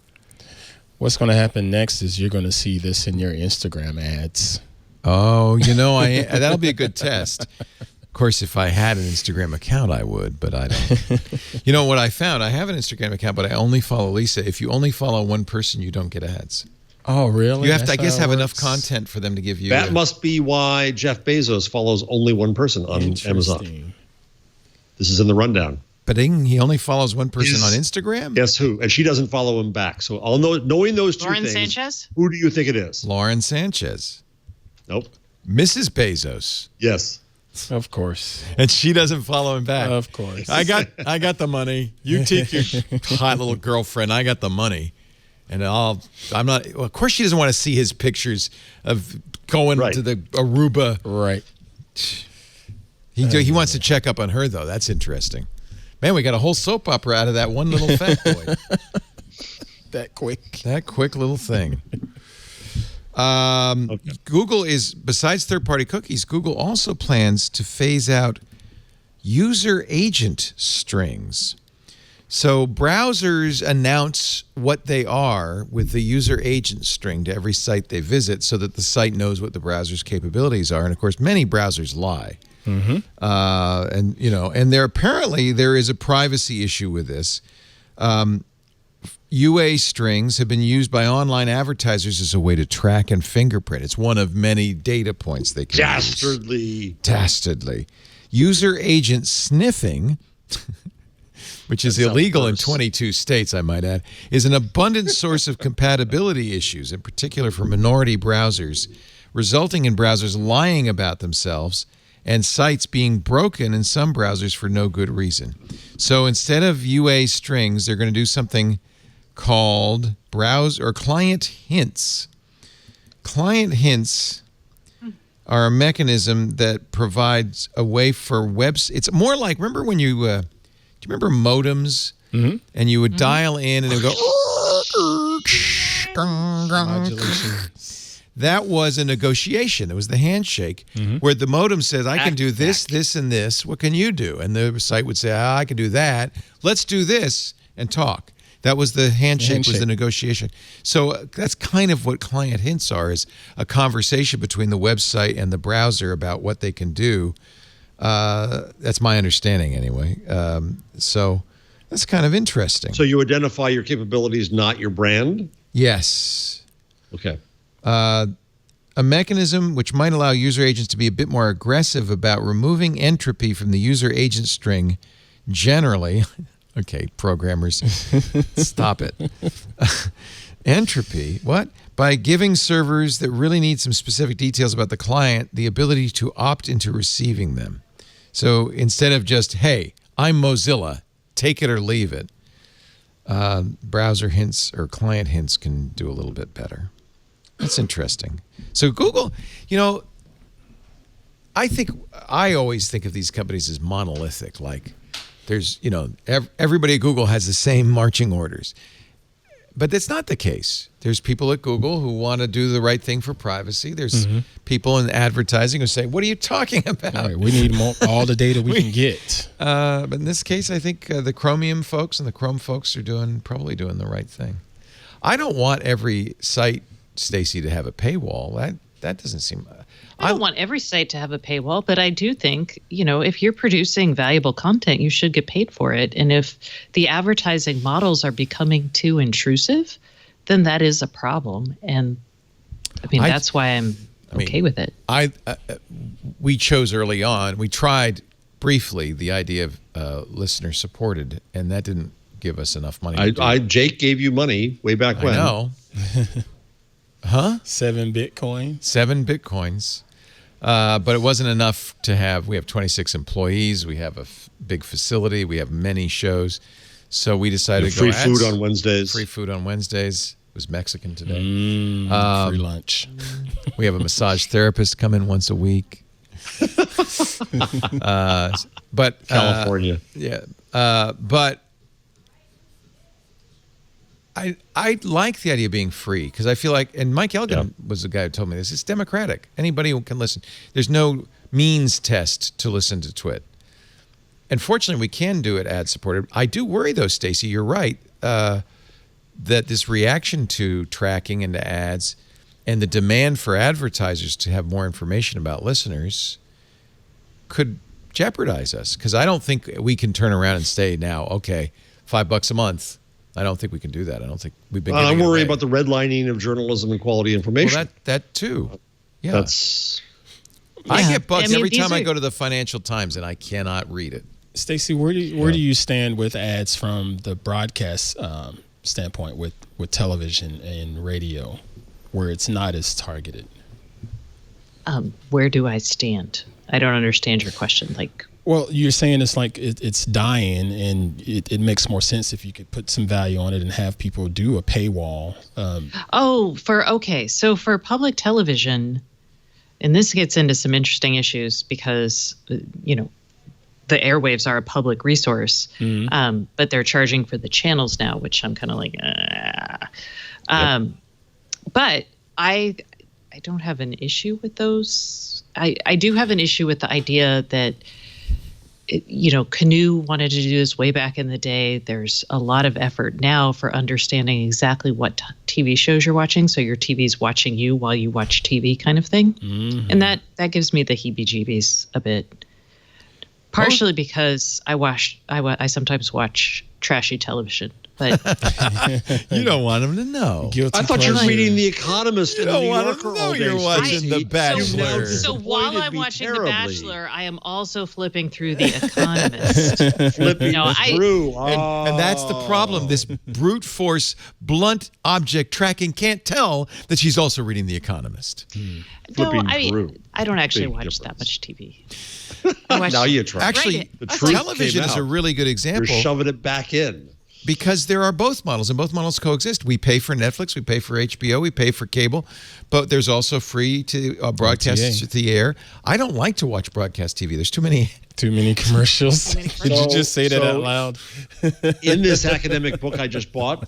Speaker 6: What's going to happen next is you're going to see this in your Instagram ads.
Speaker 1: Oh, that'll be a good test. Of course, if I had an Instagram account, I would, but I don't. You know what I found? I have an Instagram account, but I only follow Lisa. If you only follow one person, you don't get ads.
Speaker 6: Oh, really?
Speaker 1: You have to, I
Speaker 6: That's
Speaker 1: guess,
Speaker 6: how it
Speaker 1: have enough
Speaker 6: works?
Speaker 1: content for them to give you.
Speaker 4: That must be why Jeff Bezos follows only one person on Amazon.
Speaker 6: Interesting.
Speaker 4: This is in the rundown.
Speaker 1: But he only follows one person on Instagram?
Speaker 4: Guess who? And she doesn't follow him back. So knowing those two
Speaker 5: Lauren
Speaker 4: things,
Speaker 5: Sanchez?
Speaker 4: who do you think it is?
Speaker 1: Lauren Sanchez.
Speaker 4: Nope.
Speaker 1: Mrs. Bezos.
Speaker 4: Yes.
Speaker 6: Of course.
Speaker 1: And she doesn't follow him back.
Speaker 6: Of course.
Speaker 1: I got the money. You take your hot little girlfriend. I got the money. And I'm not, well, of course she doesn't want to see his pictures of going to the Aruba.
Speaker 6: Right.
Speaker 1: He wants to check up on her, though. That's interesting. Man, we got a whole soap opera out of that one little fat boy.
Speaker 6: That quick.
Speaker 1: That quick little thing. Google is, besides third-party cookies, Google also plans to phase out user agent strings. So browsers announce what they are with the user agent string to every site they visit so that the site knows what the browser's capabilities are. And, of course, many browsers lie.
Speaker 6: Mm-hmm.
Speaker 1: And there is a privacy issue with this. UA strings have been used by online advertisers as a way to track and fingerprint. It's one of many data points they can use. Dastardly. User agent sniffing, which is illegal in 22 states, I might add, is an abundant source of compatibility issues, in particular for minority browsers, resulting in browsers lying about themselves and sites being broken in some browsers for no good reason. So instead of UA strings, they're going to do something called client hints. Client hints are a mechanism that provides a way for webs. It's more like, remember when you, do you remember modems? Mm-hmm. And you would dial in and it would go, modulation. That was a negotiation. It was the handshake where the modem says, I can do this, this, and this. What can you do? And the site would say, I can do that. Let's do this and talk. That was the handshake, was the negotiation. So that's kind of what client hints are, is a conversation between the website and the browser about what they can do. That's my understanding anyway. So that's kind of interesting.
Speaker 4: So you identify your capabilities, not your brand?
Speaker 1: Yes.
Speaker 4: Okay.
Speaker 1: A mechanism which might allow user agents to be a bit more aggressive about removing entropy from the user agent string generally. Okay, programmers, stop it. Entropy, what? By giving servers that really need some specific details about the client the ability to opt into receiving them. So instead of just, hey, I'm Mozilla, take it or leave it, browser hints or client hints can do a little bit better. That's interesting. So Google, I always think of these companies as monolithic, like there's, everybody at Google has the same marching orders. But that's not the case. There's people at Google who want to do the right thing for privacy. There's people in advertising who say, what are you talking about?
Speaker 6: Right, we need all the data we can get.
Speaker 1: But in this case, I think the Chromium folks and the Chrome folks are probably doing the right thing. I don't want every site, Stacy, to have a paywall. That doesn't seem...
Speaker 5: I don't want every site to have a paywall, but I do think, if you're producing valuable content, you should get paid for it. And if the advertising models are becoming too intrusive, then that is a problem. And that's why I'm okay with it.
Speaker 1: We chose early on, we tried briefly the idea of listener supported, and that didn't give us enough money.
Speaker 4: Jake gave you money way back when.
Speaker 1: I know. Huh?
Speaker 6: 7 Bitcoin.
Speaker 1: 7 Bitcoins. But it wasn't enough to have. We have 26 employees. We have a big facility. We have many shows. So we decided to go
Speaker 4: free food on Wednesdays.
Speaker 1: Free food on Wednesdays. It was Mexican today.
Speaker 6: Free lunch.
Speaker 1: We have a massage therapist come in once a week. But
Speaker 4: California.
Speaker 1: Yeah. But I like the idea of being free because I feel like, and Mike Elgin was the guy who told me this, it's democratic. Anybody can listen. There's no means test to listen to Twit. And fortunately, we can do it ad-supported. I do worry, though, Stacy, you're right, that this reaction to tracking and to ads and the demand for advertisers to have more information about listeners could jeopardize us because I don't think we can turn around and say now, okay, $5 a month. I don't think we can do that. I don't think we've been.
Speaker 4: I'm worried about the redlining of journalism and quality information.
Speaker 1: Well, that too. Yeah.
Speaker 4: I
Speaker 1: get bugs every time I go to the Financial Times and I cannot read it.
Speaker 6: Stacy, where do you stand with ads from the broadcast standpoint with television and radio, where it's not as targeted?
Speaker 5: Where do I stand? I don't understand your question.
Speaker 6: Well, you're saying it's like it's dying, and it makes more sense if you could put some value on it and have people do a paywall.
Speaker 5: So for public television, and this gets into some interesting issues because, the airwaves are a public resource, but they're charging for the channels now, which I'm kind of like, But I don't have an issue with those. I do have an issue with the idea that, Canoe wanted to do this way back in the day. There's a lot of effort now for understanding exactly what TV shows you're watching. So your TV's watching you while you watch TV kind of thing. Mm-hmm. And that gives me the heebie-jeebies a bit. Partially because I sometimes watch trashy television. But
Speaker 1: You don't want them to know.
Speaker 6: Guilty
Speaker 4: I thought you were
Speaker 6: pleasure.
Speaker 4: reading The Economist
Speaker 1: You
Speaker 4: and The
Speaker 1: don't
Speaker 4: New
Speaker 1: want 'em
Speaker 4: Yorker
Speaker 1: to know
Speaker 4: all day.
Speaker 1: you're watching
Speaker 4: Stacey.
Speaker 1: The Bachelor.
Speaker 5: So while
Speaker 4: disappointed
Speaker 5: I'm
Speaker 4: me
Speaker 5: watching
Speaker 4: terribly.
Speaker 5: The Bachelor, I am also flipping through The Economist.
Speaker 4: Flipping
Speaker 5: No,
Speaker 4: through.
Speaker 1: And that's the problem. This brute force, blunt object tracking can't tell that she's also reading The Economist.
Speaker 5: No,
Speaker 4: Flipping through.
Speaker 5: I don't actually
Speaker 4: Big
Speaker 5: watch that
Speaker 4: difference.
Speaker 5: much TV. I watch,
Speaker 4: Now you try.
Speaker 1: Actually,
Speaker 5: Right.
Speaker 4: The truth
Speaker 1: television
Speaker 4: came
Speaker 1: is a
Speaker 4: out.
Speaker 1: really good
Speaker 4: You're
Speaker 1: example
Speaker 4: shoving it back in.
Speaker 1: because there are both models, and both models coexist. We pay for Netflix, we pay for HBO, we pay for cable, but there's also free to broadcast
Speaker 6: OTA.
Speaker 1: to the air. I don't like to watch broadcast TV. There's too many.
Speaker 6: Too many commercials. Did you
Speaker 4: So-
Speaker 6: just say that
Speaker 4: so-
Speaker 6: out loud?
Speaker 4: In this academic book I just bought,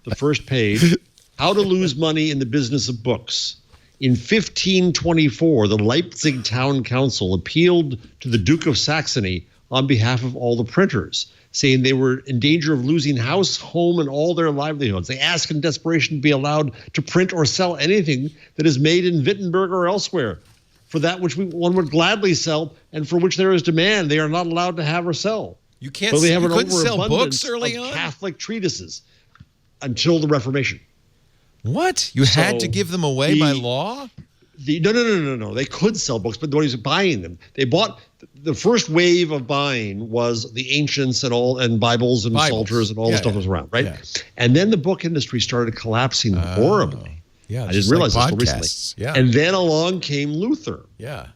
Speaker 4: the first page, How to Lose Money in the Business of Books. In 1524, the Leipzig Town Council appealed to the Duke of Saxony on behalf of all the printers, saying they were in danger of losing house, home, and all their livelihoods. They asked in desperation to be allowed to print or sell anything that is made in Wittenberg or elsewhere. For that which one would gladly sell and for which there is demand, they are not allowed to have or sell.
Speaker 1: You can't.
Speaker 4: So they have
Speaker 1: you
Speaker 4: an
Speaker 1: couldn't sell
Speaker 4: overabundance
Speaker 1: books early
Speaker 4: of
Speaker 1: on.
Speaker 4: Catholic treatises until the Reformation.
Speaker 1: What? You had to
Speaker 4: So
Speaker 1: give them away by
Speaker 4: the-
Speaker 1: law?
Speaker 4: No. They could sell books, but nobody's buying them. They bought the first wave of buying was the ancients and all, and Bibles and
Speaker 1: Bibles.
Speaker 4: Psalters and all the
Speaker 1: Yeah,
Speaker 4: stuff
Speaker 1: yeah.
Speaker 4: was around, right?
Speaker 1: Yeah.
Speaker 4: And then the book industry started collapsing horribly.
Speaker 1: Yeah,
Speaker 4: I
Speaker 1: just
Speaker 4: didn't realize
Speaker 1: like
Speaker 4: this until
Speaker 1: podcasts.
Speaker 4: recently.
Speaker 1: Yeah.
Speaker 4: And then along came Luther.
Speaker 1: Yeah.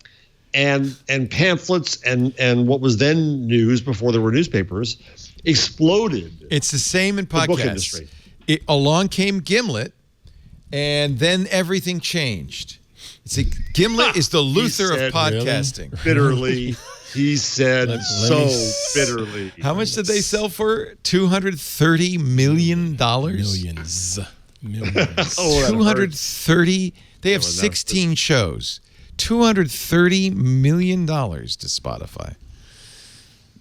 Speaker 4: And pamphlets and what was then news before there were newspapers exploded.
Speaker 1: It's the same in podcasts.
Speaker 4: book industry.
Speaker 1: Along came Gimlet, and then everything changed. Gimlet is the Luther
Speaker 4: said,
Speaker 1: of podcasting.
Speaker 4: Bitterly, he said
Speaker 6: Let
Speaker 4: so
Speaker 6: me
Speaker 4: bitterly.
Speaker 1: How much did they sell for? $230 million?
Speaker 6: Millions. Millions.
Speaker 4: Oh, that
Speaker 1: 230. They have 16 shows. $230 million to Spotify.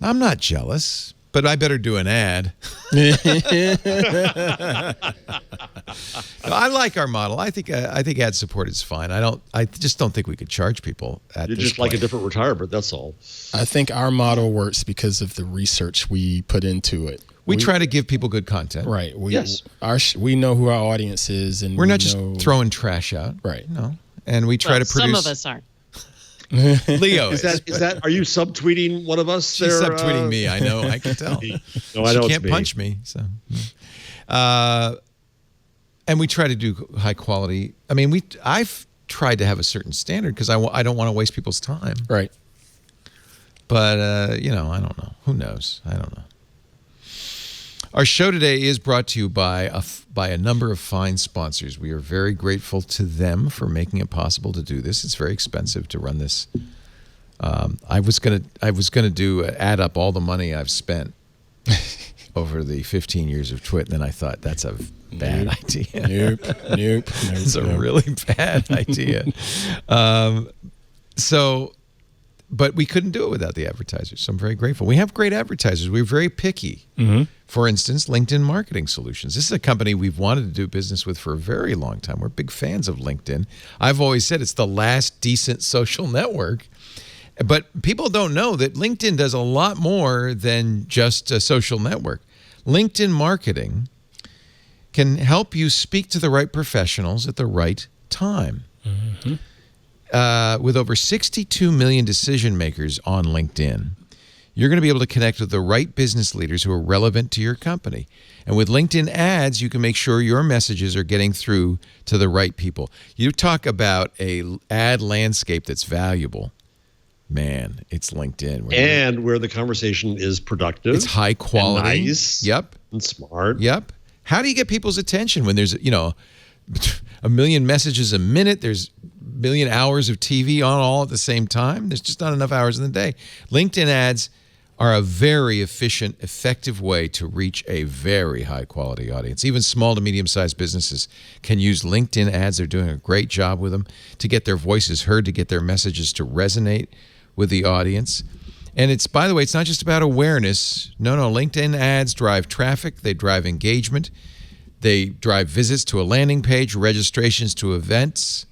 Speaker 1: I'm not jealous, but I better do an ad. I like our model. I think ad support is fine. I just don't think we could charge people at
Speaker 4: You
Speaker 1: this
Speaker 4: just like a
Speaker 1: point.
Speaker 4: different retirement, that's all.
Speaker 6: I think our model works because of the research we put into it.
Speaker 1: We try to give people good content.
Speaker 6: Right.
Speaker 4: Yes.
Speaker 6: We know who our audience is, and
Speaker 1: We're
Speaker 6: we
Speaker 1: not just
Speaker 6: know-
Speaker 1: throwing trash out.
Speaker 6: Right.
Speaker 1: No. And we try to produce.
Speaker 5: some of us aren't.
Speaker 1: Leo
Speaker 4: Is that? Are you subtweeting one of us?
Speaker 1: She's
Speaker 4: there,
Speaker 1: subtweeting me. I know. I can tell.
Speaker 4: No, I know
Speaker 1: She
Speaker 4: it's
Speaker 1: can't
Speaker 4: me.
Speaker 1: punch me. So, and we try to do high quality. I mean, I've tried to have a certain standard because I don't want to waste people's time.
Speaker 6: Right.
Speaker 1: But I don't know. Who knows? I don't know. Our show today is brought to you by a number of fine sponsors. We are very grateful to them for making it possible to do this. It's very expensive to run this. I was gonna add up all the money I've spent over the 15 years of Twit, and then I thought that's a bad idea.
Speaker 6: Nope.
Speaker 1: It's a really bad idea. But we couldn't do it without the advertisers. So I'm very grateful. We have great advertisers. We're very picky.
Speaker 6: Mm-hmm.
Speaker 1: For instance, LinkedIn Marketing Solutions. This is a company we've wanted to do business with for a very long time. We're big fans of LinkedIn. I've always said it's the last decent social network. But people don't know that LinkedIn does a lot more than just a social network. LinkedIn Marketing can help you speak to the right professionals at the right time. Mm-hmm. With over 62 million decision makers on LinkedIn, you're going to be able to connect with the right business leaders who are relevant to your company. And with LinkedIn ads, you can make sure your messages are getting through to the right people. You talk about an ad landscape that's valuable. Man, it's LinkedIn.
Speaker 4: And where the conversation is productive.
Speaker 1: It's high quality.
Speaker 4: And nice.
Speaker 1: Yep.
Speaker 4: And smart.
Speaker 1: Yep. How do you get people's attention when there's, a million messages a minute? There's a million hours of TV on all at the same time. There's just not enough hours in the day. LinkedIn ads are a very efficient, effective way to reach a very high-quality audience. Even small to medium-sized businesses can use LinkedIn ads. They're doing a great job with them to get their voices heard, to get their messages to resonate with the audience. And it's, by the way, it's not just about awareness. No, LinkedIn ads drive traffic. They drive engagement. They drive visits to a landing page, registrations to events.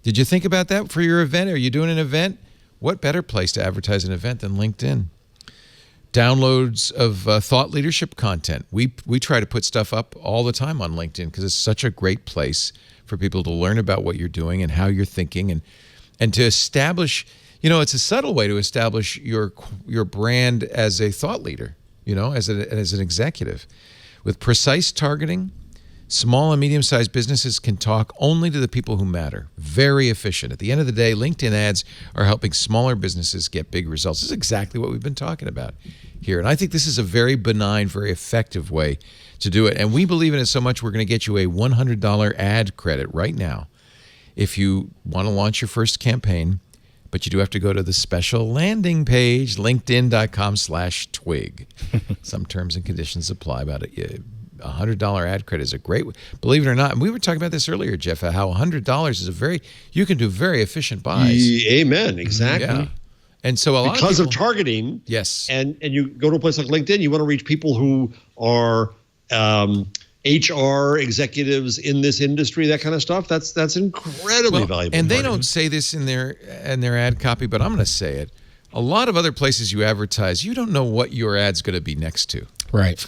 Speaker 1: Did you think about that for your event? Are you doing an event? What better place to advertise an event than LinkedIn? downloads of thought leadership content. We try to put stuff up all the time on LinkedIn because it's such a great place for people to learn about what you're doing and how you're thinking, and to establish, it's a subtle way to establish your brand as a thought leader, as an executive. With precise targeting, small and medium-sized businesses can talk only to the people who matter. Very efficient. At the end of the day, LinkedIn ads are helping smaller businesses get big results. This is exactly what we've been talking about here. And I think this is a very benign, very effective way to do it. And we believe in it so much, we're going to get you a $100 ad credit right now if you want to launch your first campaign. But you do have to go to the special landing page, linkedin.com/twig. Some terms and conditions apply about it. $100 ad credit is a great, believe it or not. And we were talking about this earlier, Jeff, how $100 is you can do very efficient buys.
Speaker 4: Amen. Exactly.
Speaker 1: Yeah. And so
Speaker 4: because of targeting.
Speaker 1: Yes.
Speaker 4: And you go to a place like LinkedIn, you want to reach people who are HR executives in this industry, that kind of stuff. That's incredibly valuable.
Speaker 1: And they don't say this in their ad copy, but I'm going to say it. A lot of other places you advertise, you don't know what your ad's going to be next to.
Speaker 6: Right.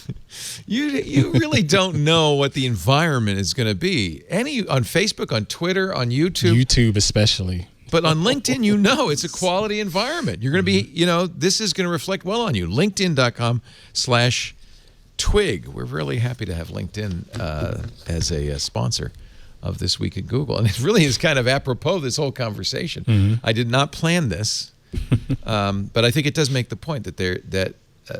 Speaker 1: You really don't know what the environment is going to be. On Facebook, on Twitter, on YouTube.
Speaker 6: YouTube especially.
Speaker 1: But on LinkedIn, it's a quality environment. You're going to be, this is going to reflect well on you. LinkedIn.com/twig. We're really happy to have LinkedIn as a sponsor of This Week at Google. And it really is kind of apropos this whole conversation. Mm-hmm. I did not plan this, but I think it does make the point that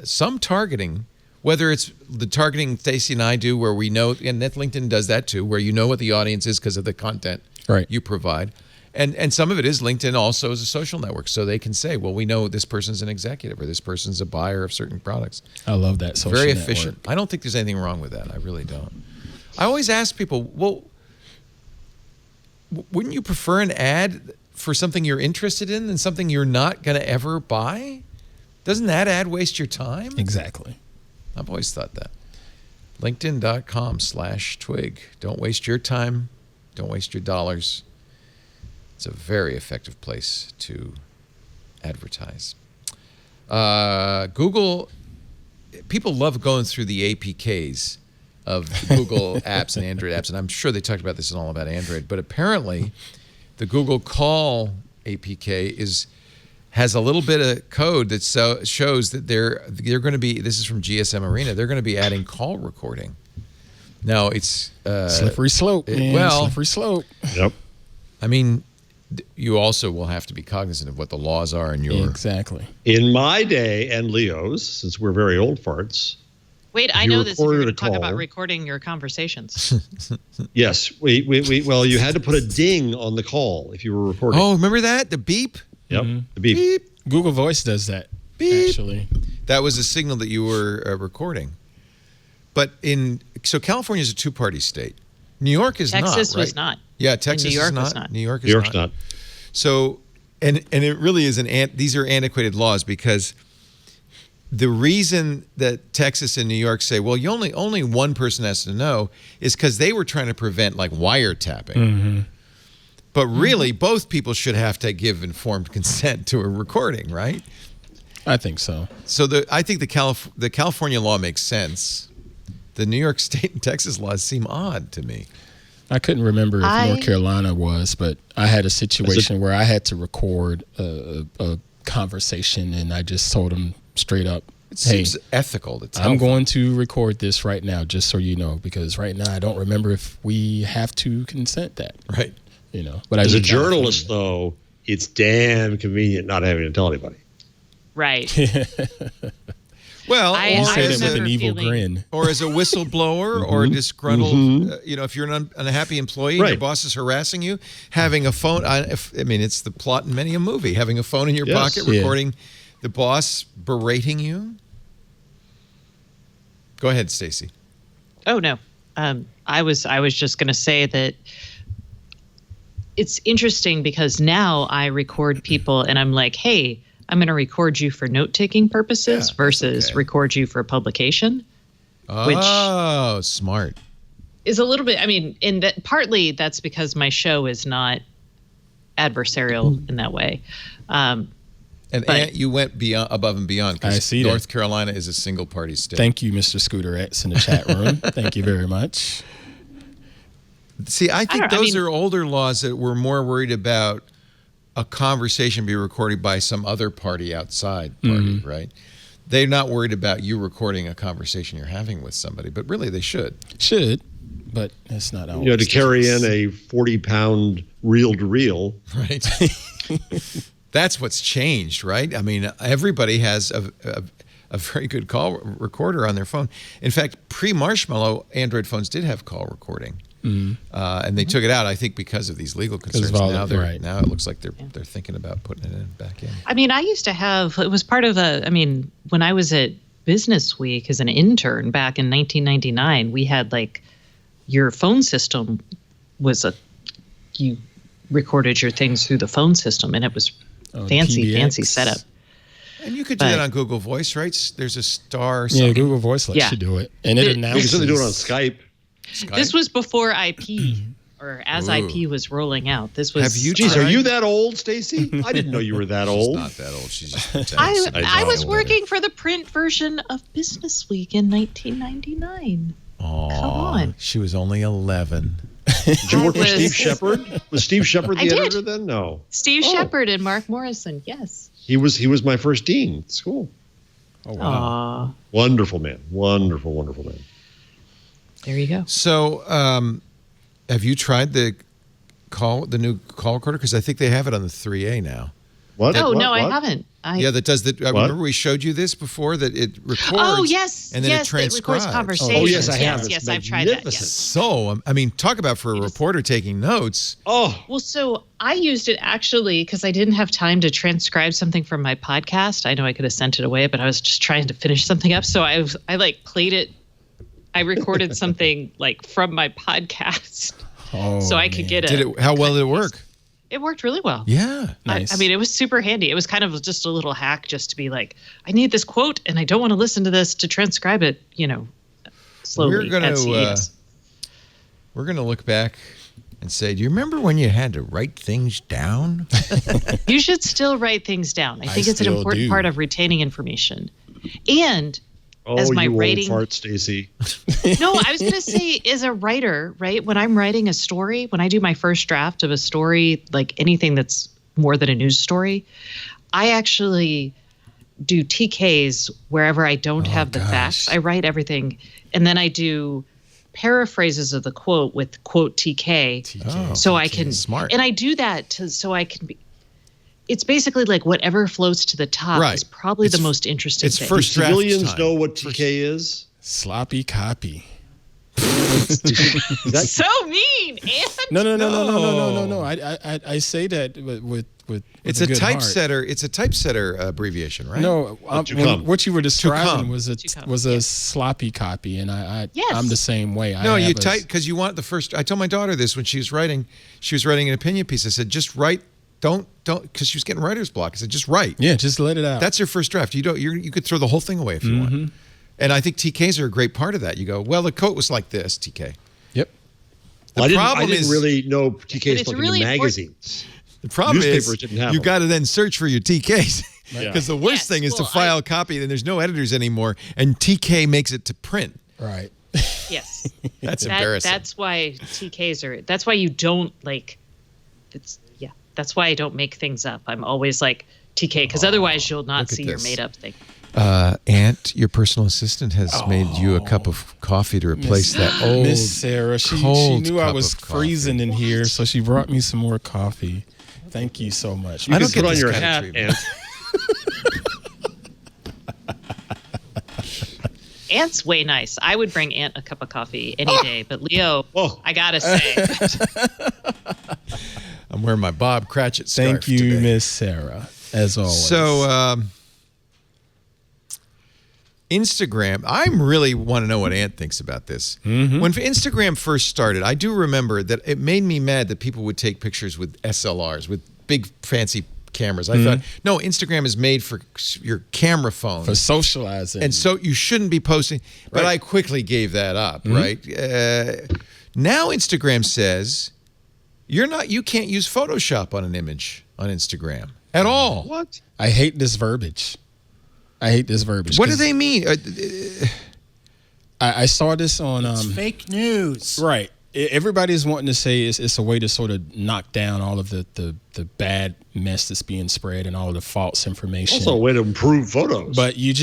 Speaker 1: some targeting, whether it's the targeting Stacy and I do, where we know, and LinkedIn does that too, where you know what the audience is because of the content you provide. And some of it is LinkedIn also as a social network. So they can say, well, we know this person's an executive or this person's a buyer of certain products.
Speaker 6: I love that social
Speaker 1: Very
Speaker 6: network.
Speaker 1: efficient. I don't think there's anything wrong with that. I really don't. I always ask people, well, wouldn't you prefer an ad for something you're interested in than something you're not going to ever buy? Doesn't that ad waste your time?
Speaker 6: Exactly.
Speaker 1: I've always thought that. LinkedIn.com/twig. Don't waste your time. Don't waste your dollars. It's a very effective place to advertise. Google, people love going through the APKs of Google apps and Android apps, and I'm sure they talked about this in All About Android, but apparently the Google Call APK has a little bit of code that shows that they're going to be, this is from GSM Arena, they're going to be adding call recording. Now, it's...
Speaker 6: slippery slope, man. Slippery slope.
Speaker 4: Yep.
Speaker 1: I mean, you also will have to be cognizant of what the laws are in your...
Speaker 6: Exactly.
Speaker 4: In my day, and Leo's, since we're very old farts...
Speaker 5: Wait, I know this. If you're going to talk about recording your conversations.
Speaker 4: Yes. Well, you had to put a ding on the call if you were recording.
Speaker 1: Oh, remember that? The beep?
Speaker 4: Yep. The beep.
Speaker 1: Beep.
Speaker 6: Google Voice does that,
Speaker 1: beep.
Speaker 6: Actually.
Speaker 1: That was a signal that you were recording. But so California is a two-party state. New York is not,
Speaker 5: Texas
Speaker 1: right?
Speaker 5: was not.
Speaker 1: Yeah, Texas
Speaker 5: New York
Speaker 1: is not.
Speaker 5: was not.
Speaker 1: New York is
Speaker 4: New York's not.
Speaker 1: So, and it really is these are antiquated laws, because the reason that Texas and New York say, well, only one person has to know, is because they were trying to prevent like wiretapping. Mm-hmm. But really, both people should have to give informed consent to a recording, right?
Speaker 6: I think so.
Speaker 1: So I think the California law makes sense. The New York State and Texas laws seem odd to me.
Speaker 6: I couldn't remember if North Carolina was, but I had a situation where I had to record a conversation, and I just told them straight up,
Speaker 1: it seems ethical to tell
Speaker 6: I'm
Speaker 1: them.
Speaker 6: going to record this right now, just so you know, because right now I don't remember if we have to consent that.
Speaker 1: Right.
Speaker 6: But
Speaker 4: as a journalist, though, it's damn convenient not having to tell anybody.
Speaker 5: Right.
Speaker 1: Well,
Speaker 6: I say that with an evil
Speaker 5: feeling...
Speaker 6: grin.
Speaker 1: Or as a whistleblower or a disgruntled, if you're an unhappy employee and your boss is harassing you, having a phone, it's the plot in many a movie, having a phone in your pocket, recording the boss berating you. Go ahead, Stacy.
Speaker 5: Oh, no. I was just going to say that it's interesting because now I record people and I'm like, hey, I'm going to record you for note-taking purposes versus record you for publication.
Speaker 1: Oh, smart.
Speaker 5: Is a little bit, partly that's because my show is not adversarial in that way.
Speaker 1: And
Speaker 5: But-
Speaker 1: Ant, you went beyond, above and beyond.
Speaker 6: I see that.
Speaker 1: North Carolina is a single-party state.
Speaker 6: Thank you, Mr. Scooter X in the chat room. Thank you very much.
Speaker 1: See, I think
Speaker 5: don't know, I
Speaker 1: those
Speaker 5: mean-
Speaker 1: are older laws that were more worried about a conversation being recorded by some other party outside party, right? They're not worried about you recording a conversation you're having with somebody, but really they should.
Speaker 6: Should, but it's not always.
Speaker 4: You know, to
Speaker 6: the
Speaker 4: carry
Speaker 6: case.
Speaker 4: in a 40-pound reel-to-reel.
Speaker 1: Right. That's what's changed, right? I mean, everybody has a very good call recorder on their phone. In fact, pre-Marshmallow, Android phones did have call recording. And they took it out, I think, because of these legal concerns. Now it looks like they're thinking about putting it back in.
Speaker 5: I mean, I used to have, it was part of when I was at Business Week as an intern back in 1999, we had like your phone system was you recorded your things through the phone system, and it was fancy
Speaker 6: PBX.
Speaker 5: setup.
Speaker 1: And you could do that on Google Voice, right? There's a star.
Speaker 6: Yeah, Google Voice lets you do it, and it
Speaker 4: You can
Speaker 6: announces.
Speaker 4: certainly do it on Skype.
Speaker 5: This was before IP, or as IP was rolling out. This was.
Speaker 1: Have you
Speaker 4: Geez,
Speaker 1: tried?
Speaker 4: are you that old, Stacy? I didn't know you were that
Speaker 1: She's
Speaker 4: old.
Speaker 1: not that old. She's just pretending.
Speaker 5: I was working for the print version of Business Week in 1999. Come on.
Speaker 1: She was only 11.
Speaker 4: Did you work with
Speaker 5: I
Speaker 4: Steve
Speaker 5: was-
Speaker 4: Shepard? Was Steve Shepard the
Speaker 5: I did.
Speaker 4: editor then? No.
Speaker 5: Steve Shepard and Mark Morrison. Yes.
Speaker 4: He was my first dean at school.
Speaker 6: Oh wow!
Speaker 5: Aw,
Speaker 4: Wonderful man. Wonderful, wonderful man.
Speaker 5: there you go.
Speaker 1: So, have you tried the new call recorder? Because I think they have it on the 3A now.
Speaker 4: What?
Speaker 5: Oh
Speaker 4: What?
Speaker 5: no, I
Speaker 4: What?
Speaker 5: haven't.
Speaker 1: Yeah, that does the. Remember we showed you this before that it records.
Speaker 5: Oh yes,
Speaker 1: and then
Speaker 5: yes,
Speaker 1: it transcribes.
Speaker 5: records conversations.
Speaker 4: Oh, yes, I have.
Speaker 5: Yes,
Speaker 4: It's
Speaker 5: I've tried that.
Speaker 4: magnificent.
Speaker 5: Yes.
Speaker 1: So, I mean, talk about for a reporter taking notes.
Speaker 4: Oh,
Speaker 5: Well, so I used it actually because I didn't have time to transcribe something from my podcast. I know I could have sent it away, but I was just trying to finish something up. So I like played it. I recorded something like from my podcast, so I could get it.
Speaker 1: How well did it work?
Speaker 5: It worked really well.
Speaker 1: Yeah.
Speaker 6: Nice.
Speaker 5: I mean, it was super handy. It was kind of just a little hack just to be like, I need this quote and I don't want to listen to this to transcribe it, slowly.
Speaker 1: We're gonna
Speaker 5: at CES.
Speaker 1: we're gonna look back and say, do you remember when you had to write things down?
Speaker 5: You should still write things down. I think it's an
Speaker 6: still
Speaker 5: important
Speaker 6: do.
Speaker 5: part of retaining information. And as my
Speaker 4: you
Speaker 5: writing
Speaker 4: old fart, Stacy.
Speaker 5: No, I was going to say, as a writer, right? When I'm writing a story, when I do my first draft of a story, like anything that's more than a news story, I actually do TKs wherever I don't have the facts. I write everything, and then I do paraphrases of the quote with quote TK, so I can.
Speaker 1: Smart.
Speaker 5: And I do that so I can be. It's basically like whatever floats to the top
Speaker 1: Right.
Speaker 5: is probably
Speaker 1: It's-
Speaker 5: the most interesting
Speaker 1: it's
Speaker 5: thing.
Speaker 1: first draft
Speaker 4: Civilians
Speaker 1: time.
Speaker 4: know what TK is.
Speaker 6: Sloppy copy.
Speaker 4: That,
Speaker 5: So mean, and
Speaker 6: No. I say that with
Speaker 1: It's
Speaker 6: a
Speaker 1: a
Speaker 6: good heart.
Speaker 1: typesetter. It's a typesetter abbreviation, right?
Speaker 6: No,
Speaker 4: to come.
Speaker 6: what you were describing
Speaker 1: come.
Speaker 6: was a
Speaker 5: To come,
Speaker 6: was a
Speaker 5: yes.
Speaker 6: sloppy copy, and
Speaker 5: Yes.
Speaker 6: I'm the same way.
Speaker 1: No,
Speaker 6: I
Speaker 1: you
Speaker 6: have a-
Speaker 1: type because you want the first. I told my daughter this when she was writing. She was writing an opinion piece. I said, just write. Don't because she was getting writer's block. I said, just write.
Speaker 6: Yeah, just let it out.
Speaker 1: That's your first draft. You could throw the whole thing away if you want. And I think TKs are a great part of that. You go, well, the quote was like this, TK.
Speaker 6: Yep.
Speaker 1: The
Speaker 4: I
Speaker 1: problem
Speaker 4: didn't
Speaker 1: is
Speaker 4: really know
Speaker 5: But
Speaker 4: TKs
Speaker 5: it's
Speaker 4: spoke
Speaker 5: really
Speaker 4: in
Speaker 5: important-
Speaker 4: magazines.
Speaker 1: the problem
Speaker 4: newspapers
Speaker 1: is
Speaker 4: didn't have
Speaker 1: you
Speaker 4: them.
Speaker 1: got to then search for your TKs because the worst
Speaker 5: Yes,
Speaker 1: thing is to
Speaker 5: well,
Speaker 1: file a copy. Then there's no editors anymore, and TK makes it to print.
Speaker 6: Right.
Speaker 5: yes.
Speaker 1: That's embarrassing.
Speaker 5: That's why TKs are. That's why you don't like. That's why I don't make things up. I'm always like TK because otherwise you'll not
Speaker 1: look at
Speaker 5: see your
Speaker 1: this.
Speaker 5: made up thing.
Speaker 1: Aunt, your personal assistant has made you a cup of coffee to replace that old
Speaker 6: Miss Sarah, she
Speaker 1: cold
Speaker 6: knew I
Speaker 1: cup
Speaker 6: was
Speaker 1: of coffee.
Speaker 6: freezing in here, so she brought me some more coffee. Thank you so much.
Speaker 1: I
Speaker 4: You
Speaker 1: don't
Speaker 4: can
Speaker 1: get
Speaker 4: put on
Speaker 1: this
Speaker 4: your
Speaker 1: kind of
Speaker 4: hat
Speaker 1: treatment.
Speaker 4: and
Speaker 5: Ant's way nice. I would bring Ant a cup of coffee any day, but Leo,
Speaker 4: Oh.
Speaker 5: I gotta say,
Speaker 1: I'm wearing my Bob Cratchit scarf
Speaker 6: Thank you,
Speaker 1: today.
Speaker 6: Miss Sarah, as always.
Speaker 1: So, Instagram, I really want to know what Ant thinks about this.
Speaker 6: Mm-hmm.
Speaker 1: When Instagram first started, I do remember that it made me mad that people would take pictures with SLRs, with big fancy cameras. I thought, no, Instagram is made for your camera phone.
Speaker 6: for socializing.
Speaker 1: And so you shouldn't be posting. But I quickly gave that up, right? Now Instagram says you can't use Photoshop on an image on Instagram. at all.
Speaker 4: What?
Speaker 6: I hate this verbiage.
Speaker 1: What do they mean?
Speaker 6: I saw this on
Speaker 7: It's fake news.
Speaker 6: right. Everybody's wanting to say it's a way to sort of knock down all of the bad mess that's being spread and all of the false information.
Speaker 4: Also a way to improve photos.
Speaker 6: But you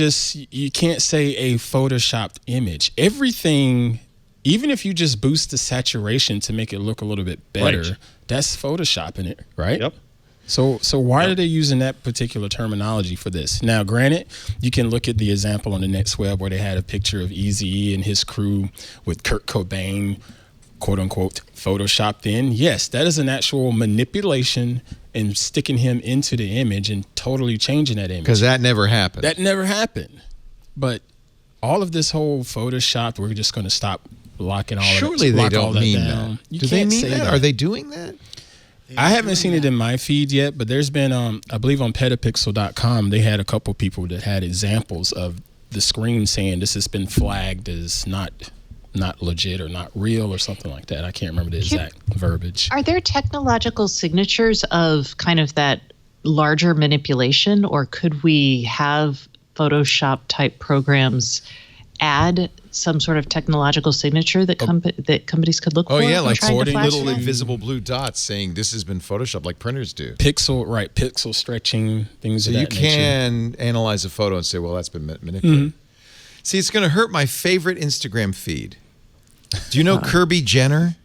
Speaker 6: can't say a photoshopped image. Everything, even if you just boost the saturation to make it look a little bit better,
Speaker 4: Right.
Speaker 6: that's photoshopping it, right?
Speaker 4: Yep.
Speaker 6: So why are they using that particular terminology for this? Now, granted, you can look at the example on the next web where they had a picture of Eazy-E and his crew with Kurt Cobain, quote unquote, photoshopped in. Yes, that is an actual manipulation and sticking him into the image and totally changing that image.
Speaker 1: Because that never happened.
Speaker 6: That never happened. But all of this whole Photoshop, we're just going to stop locking all
Speaker 1: Surely
Speaker 6: of
Speaker 1: they
Speaker 6: lock all
Speaker 1: don't
Speaker 6: that
Speaker 1: mean
Speaker 6: down.
Speaker 1: that.
Speaker 6: You
Speaker 1: Do they
Speaker 6: can't
Speaker 1: mean
Speaker 6: say
Speaker 1: that? Are they doing that?
Speaker 6: I haven't seen it in my feed yet, but there's been, I believe on petapixel.com, they had a couple people that had examples of the screen saying this has been flagged as not legit or not real or something like that. I can't remember the exact verbiage.
Speaker 5: Are there technological signatures of kind of that larger manipulation, or could we have Photoshop type programs add some sort of technological signature that that companies could look for?
Speaker 1: Oh, yeah, like
Speaker 5: trying to
Speaker 1: sorting
Speaker 5: flash
Speaker 1: little
Speaker 5: that?
Speaker 1: invisible blue dots saying this has been photoshopped like printers do.
Speaker 6: Pixel stretching, things
Speaker 1: So
Speaker 6: of
Speaker 1: you
Speaker 6: that nature.
Speaker 1: can analyze a photo and say, well, that's been manipulated. See, it's going to hurt my favorite Instagram feed. Do you know Kirby Jenner?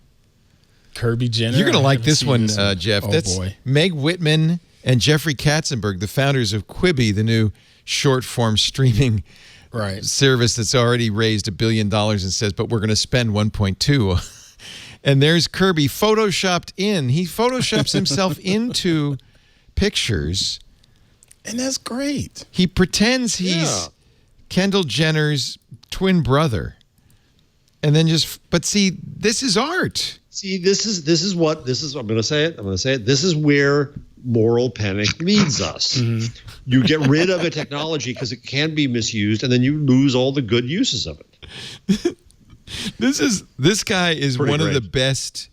Speaker 6: Kirby Jenner.
Speaker 1: You're going to
Speaker 6: I
Speaker 1: like
Speaker 6: haven't
Speaker 1: this
Speaker 6: seen
Speaker 1: one,
Speaker 6: one.
Speaker 1: Jeff.
Speaker 6: Oh,
Speaker 1: That's
Speaker 6: boy.
Speaker 1: Meg Whitman and Jeffrey Katzenberg, the founders of Quibi, the new short-form streaming
Speaker 6: Right.
Speaker 1: service that's already raised $1 billion and says, but we're going to spend 1.2. And there's Kirby photoshopped in. He photoshops himself into pictures.
Speaker 6: And that's great.
Speaker 1: He pretends he's Kendall Jenner's twin brother. And then but see, this is art.
Speaker 4: See, I'm going to say it. This is where moral panic leads us. You get rid of a technology because it can be misused, and then you lose all the good uses of it.
Speaker 1: This guy is
Speaker 4: Pretty
Speaker 1: one of
Speaker 4: great.
Speaker 1: the best.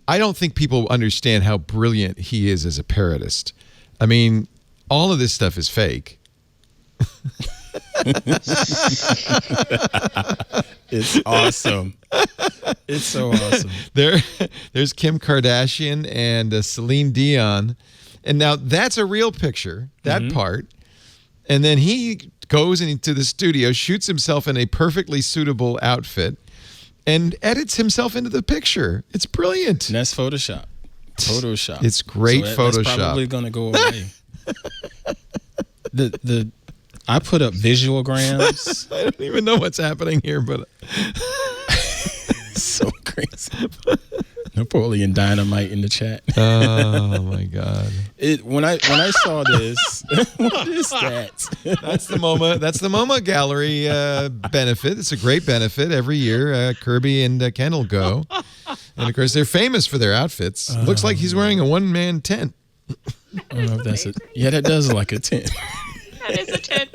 Speaker 1: I don't think people understand how brilliant he is as a parodist. I mean, all of this stuff is fake.
Speaker 6: It's awesome. It's so awesome.
Speaker 1: There's Kim Kardashian and Celine Dion. And now that's a real picture, that part. And then he goes into the studio, shoots himself in a perfectly suitable outfit, and edits himself into the picture. It's brilliant.
Speaker 6: And that's Photoshop.
Speaker 1: It's great Photoshop.
Speaker 6: That's probably going to go away. I put up visualgrams.
Speaker 1: I don't even know what's happening here, but
Speaker 6: So crazy. Napoleon Dynamite in the chat.
Speaker 1: oh my God!
Speaker 6: When I saw this, what is that?
Speaker 1: That's the MoMA. That's the MoMA Gallery benefit. It's a great benefit every year. Kirby and Kendall go, and of course they're famous for their outfits. Looks like he's wearing a one-man tent.
Speaker 6: I don't know if that's it. Yeah, that does look like a tent.
Speaker 5: That is a tent.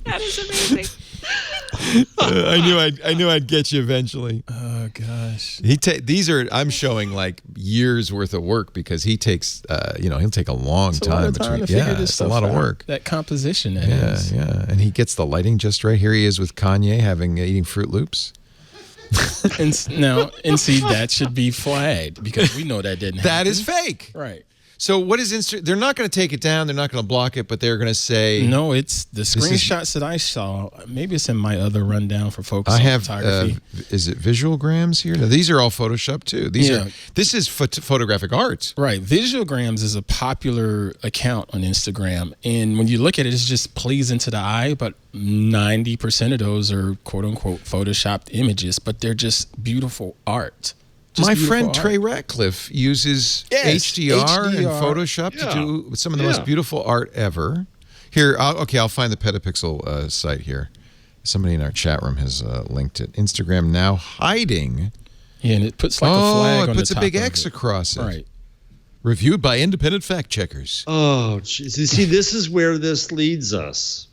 Speaker 5: That is amazing.
Speaker 1: I knew I'd get you eventually.
Speaker 6: Oh gosh.
Speaker 1: These are I'm showing like years worth of work because he takes he'll take a long
Speaker 6: It's a
Speaker 1: time
Speaker 6: lot of time to
Speaker 1: between.
Speaker 6: figure
Speaker 1: Yeah,
Speaker 6: this
Speaker 1: it's a
Speaker 6: stuff
Speaker 1: lot of
Speaker 6: out.
Speaker 1: work.
Speaker 6: That composition.
Speaker 1: Yeah, yeah, and he gets the lighting just right. Here he is with Kanye eating Fruit Loops.
Speaker 6: And see that should be flagged because we know that didn't happen.
Speaker 1: That is fake.
Speaker 6: Right.
Speaker 1: So what is They're not going to take it down. They're not going to block it, but they're going to say
Speaker 6: No, it's the screenshots that I saw. Maybe it's in my other rundown for folks
Speaker 1: I
Speaker 6: on
Speaker 1: have.
Speaker 6: photography.
Speaker 1: Is it visualgrams here? No, these are all Photoshop too. This is photographic art.
Speaker 6: Right. Visualgrams is a popular account on Instagram. And when you look at it, it's just pleasing to the eye. But 90% of those are quote unquote Photoshopped images, but they're just beautiful art.
Speaker 1: My friend Trey Ratcliffe uses HDR and Photoshop
Speaker 6: Yeah.
Speaker 1: to do some of the most beautiful art ever. Here, I'll find the Petapixel site here. Somebody in our chat room has linked it. Instagram now hiding.
Speaker 6: Yeah, and it puts like a flag on the top.
Speaker 1: It puts a big
Speaker 6: of
Speaker 1: X
Speaker 6: it.
Speaker 1: across it.
Speaker 6: Right.
Speaker 1: Reviewed by independent fact checkers.
Speaker 4: Oh, geez. You see, this is where this leads us.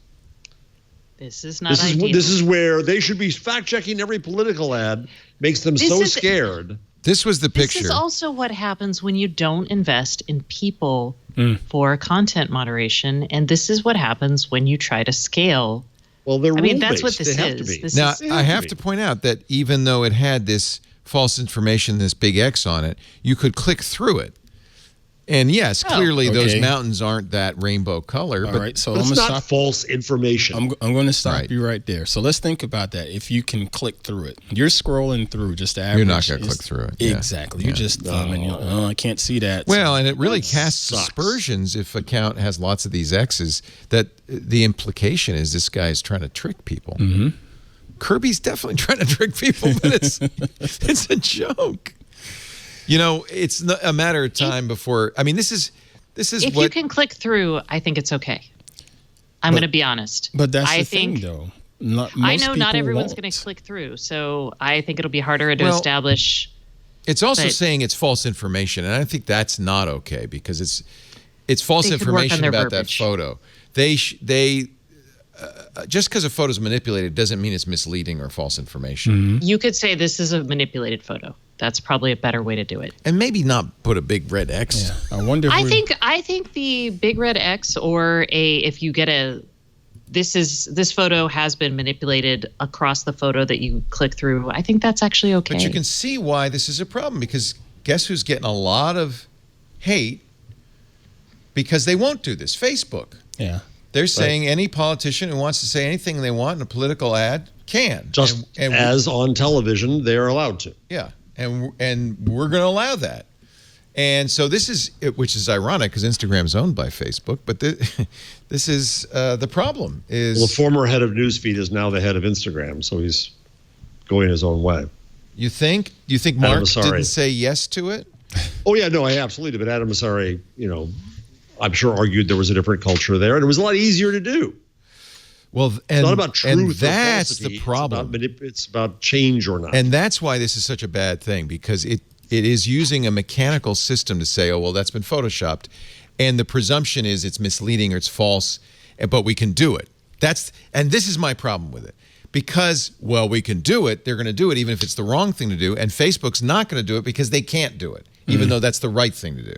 Speaker 5: This is not ideal.
Speaker 4: This is where they should be fact checking every political ad. Makes them so scared.
Speaker 1: This was the picture.
Speaker 5: This is also what happens when you don't invest in people for content moderation, and this is what happens when you try to scale.
Speaker 4: Well, they're
Speaker 5: I mean, that's what
Speaker 4: rule-based.
Speaker 5: this
Speaker 4: They have
Speaker 5: is.
Speaker 4: to be.
Speaker 5: This
Speaker 1: Now,
Speaker 5: is,
Speaker 1: I have to point out that even though it had this false information, this big X on it, you could click through it. And yes, clearly those mountains aren't that rainbow color.
Speaker 6: All right, so
Speaker 4: But
Speaker 6: I'm
Speaker 4: it's
Speaker 6: going to
Speaker 4: not
Speaker 6: stop.
Speaker 4: false information.
Speaker 6: I'm going to stop you right there. So let's think about that. If you can click through it, you're scrolling through just the average.
Speaker 1: You're not going to click through it. Yeah.
Speaker 6: Exactly. You're just thumbing. I can't see that.
Speaker 1: Well, and it really casts
Speaker 4: sucks.
Speaker 1: aspersions if account has lots of these X's that the implication is this guy is trying to trick people. Mm-hmm. Kirby's definitely trying to trick people, but it's a joke. You know, it's a matter of time before. I mean, this is
Speaker 5: if
Speaker 1: what
Speaker 5: you can click through, I think it's okay. I'm going to be honest.
Speaker 6: But that's
Speaker 5: I
Speaker 6: the
Speaker 5: think,
Speaker 6: thing, though.
Speaker 5: I know not everyone's going to click through, so I think it'll be harder to establish.
Speaker 1: It's also saying it's false information, and I think that's not okay because it's false information about that photo. They just because a photo is manipulated doesn't mean it's misleading or false information.
Speaker 6: Mm-hmm.
Speaker 5: You could say this is a manipulated photo. That's probably a better way to do it.
Speaker 1: And maybe not put a big red X.
Speaker 6: Yeah. I wonder. If
Speaker 5: I think the big red X or if you get this photo has been manipulated across the photo that you click through. I think that's actually okay.
Speaker 1: But you can see why this is a problem because guess who's getting a lot of hate because they won't do this? Facebook.
Speaker 6: Yeah.
Speaker 1: They're saying any politician who wants to say anything they want in a political ad can.
Speaker 4: Just as on television, they're allowed to.
Speaker 1: Yeah. And we're going to allow that. And so this is, which is ironic because Instagram is owned by Facebook, but this is the problem is...
Speaker 4: Well, the former head of Newsfeed is now the head of Instagram, so he's going his own way.
Speaker 1: You think Mark didn't say yes to it?
Speaker 4: Oh, yeah, no, I absolutely did. But Adam Mosseri, I'm sure argued there was a different culture there, and it was a lot easier to do.
Speaker 1: Well,
Speaker 4: it's not about truth
Speaker 1: and
Speaker 4: or
Speaker 1: that's
Speaker 4: falsity.
Speaker 1: the problem.
Speaker 4: It's about change or not.
Speaker 1: And that's why this is such a bad thing because it is using a mechanical system to say, oh, well, that's been photoshopped. And the presumption is it's misleading or it's false, but we can do it. And this is my problem with it. Because, well, we can do it, they're going to do it even if it's the wrong thing to do. And Facebook's not going to do it because they can't do it, even though that's the right thing to do.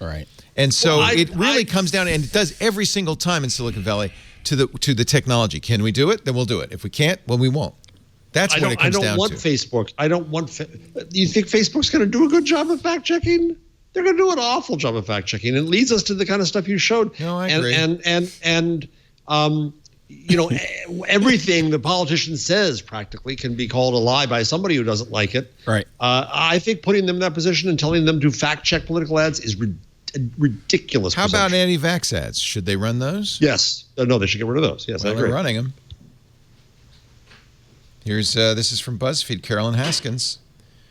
Speaker 6: All right.
Speaker 1: And so it really comes down, and it does every single time in Silicon Valley, to the technology. Can we do it? Then we'll do it. If we can't, well, we won't. That's what it comes down to.
Speaker 4: I don't want Facebook. I don't want. Do you think Facebook's going to do a good job of fact checking? They're going to do an awful job of fact checking. It leads us to the kind of stuff you showed.
Speaker 1: No, I agree.
Speaker 4: And everything the politician says practically can be called a lie by somebody who doesn't like it.
Speaker 6: Right.
Speaker 4: I think putting them in that position and telling them to fact check political ads is ridiculous.
Speaker 1: How about anti-vax ads? Should they run those?
Speaker 4: Yes. No, they should get rid of those. Yes,
Speaker 1: well,
Speaker 4: I agree.
Speaker 1: They're running them. Here's this is from BuzzFeed. Carolyn Haskins.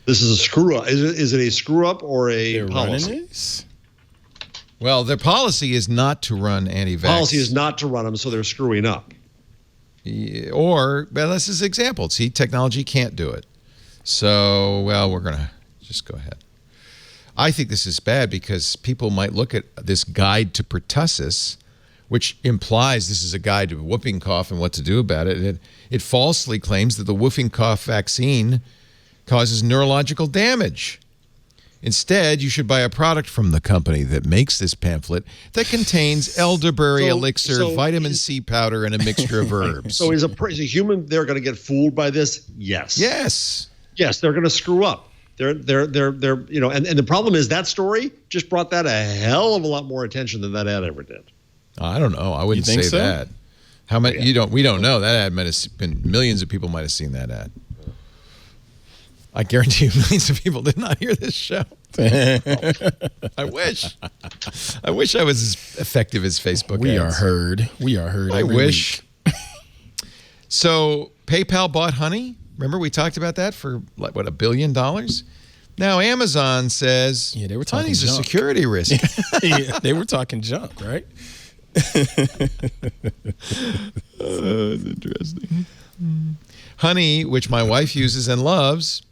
Speaker 4: This is a screw up. Is it a screw up or a policy?
Speaker 1: Well, their policy is not to run anti-vax.
Speaker 4: Policy is not to run them, so they're screwing up.
Speaker 1: Well, this is an example. See, technology can't do it. So, well, we're going to just go ahead. I think this is bad because people might look at this guide to pertussis, which implies this is a guide to whooping cough and what to do about it. It falsely claims that the whooping cough vaccine causes neurological damage. Instead, you should buy a product from the company that makes this pamphlet that contains elderberry elixir, vitamin C powder, and a mixture of herbs.
Speaker 4: So is a human they're going to get fooled by this? Yes.
Speaker 1: Yes.
Speaker 4: Yes, they're going to screw up. They're and the problem is that story just brought that a hell of a lot more attention than that ad ever did.
Speaker 1: I don't know. I wouldn't say
Speaker 6: so?
Speaker 1: that. How many? We don't know. That ad might have been millions of people might have seen that ad. I guarantee you millions of people did not hear this show. I wish I was as effective as Facebook
Speaker 6: We
Speaker 1: ads.
Speaker 6: are heard. We are heard.
Speaker 1: I
Speaker 6: every
Speaker 1: wish.
Speaker 6: week.
Speaker 1: So PayPal bought Honey. Remember we talked about that for what, $1 billion? Now Amazon says
Speaker 6: they were talking
Speaker 1: Honey's
Speaker 6: junk.
Speaker 1: a security risk.
Speaker 6: Yeah, they were talking junk, right?
Speaker 1: That's interesting. Honey, which my wife uses and loves,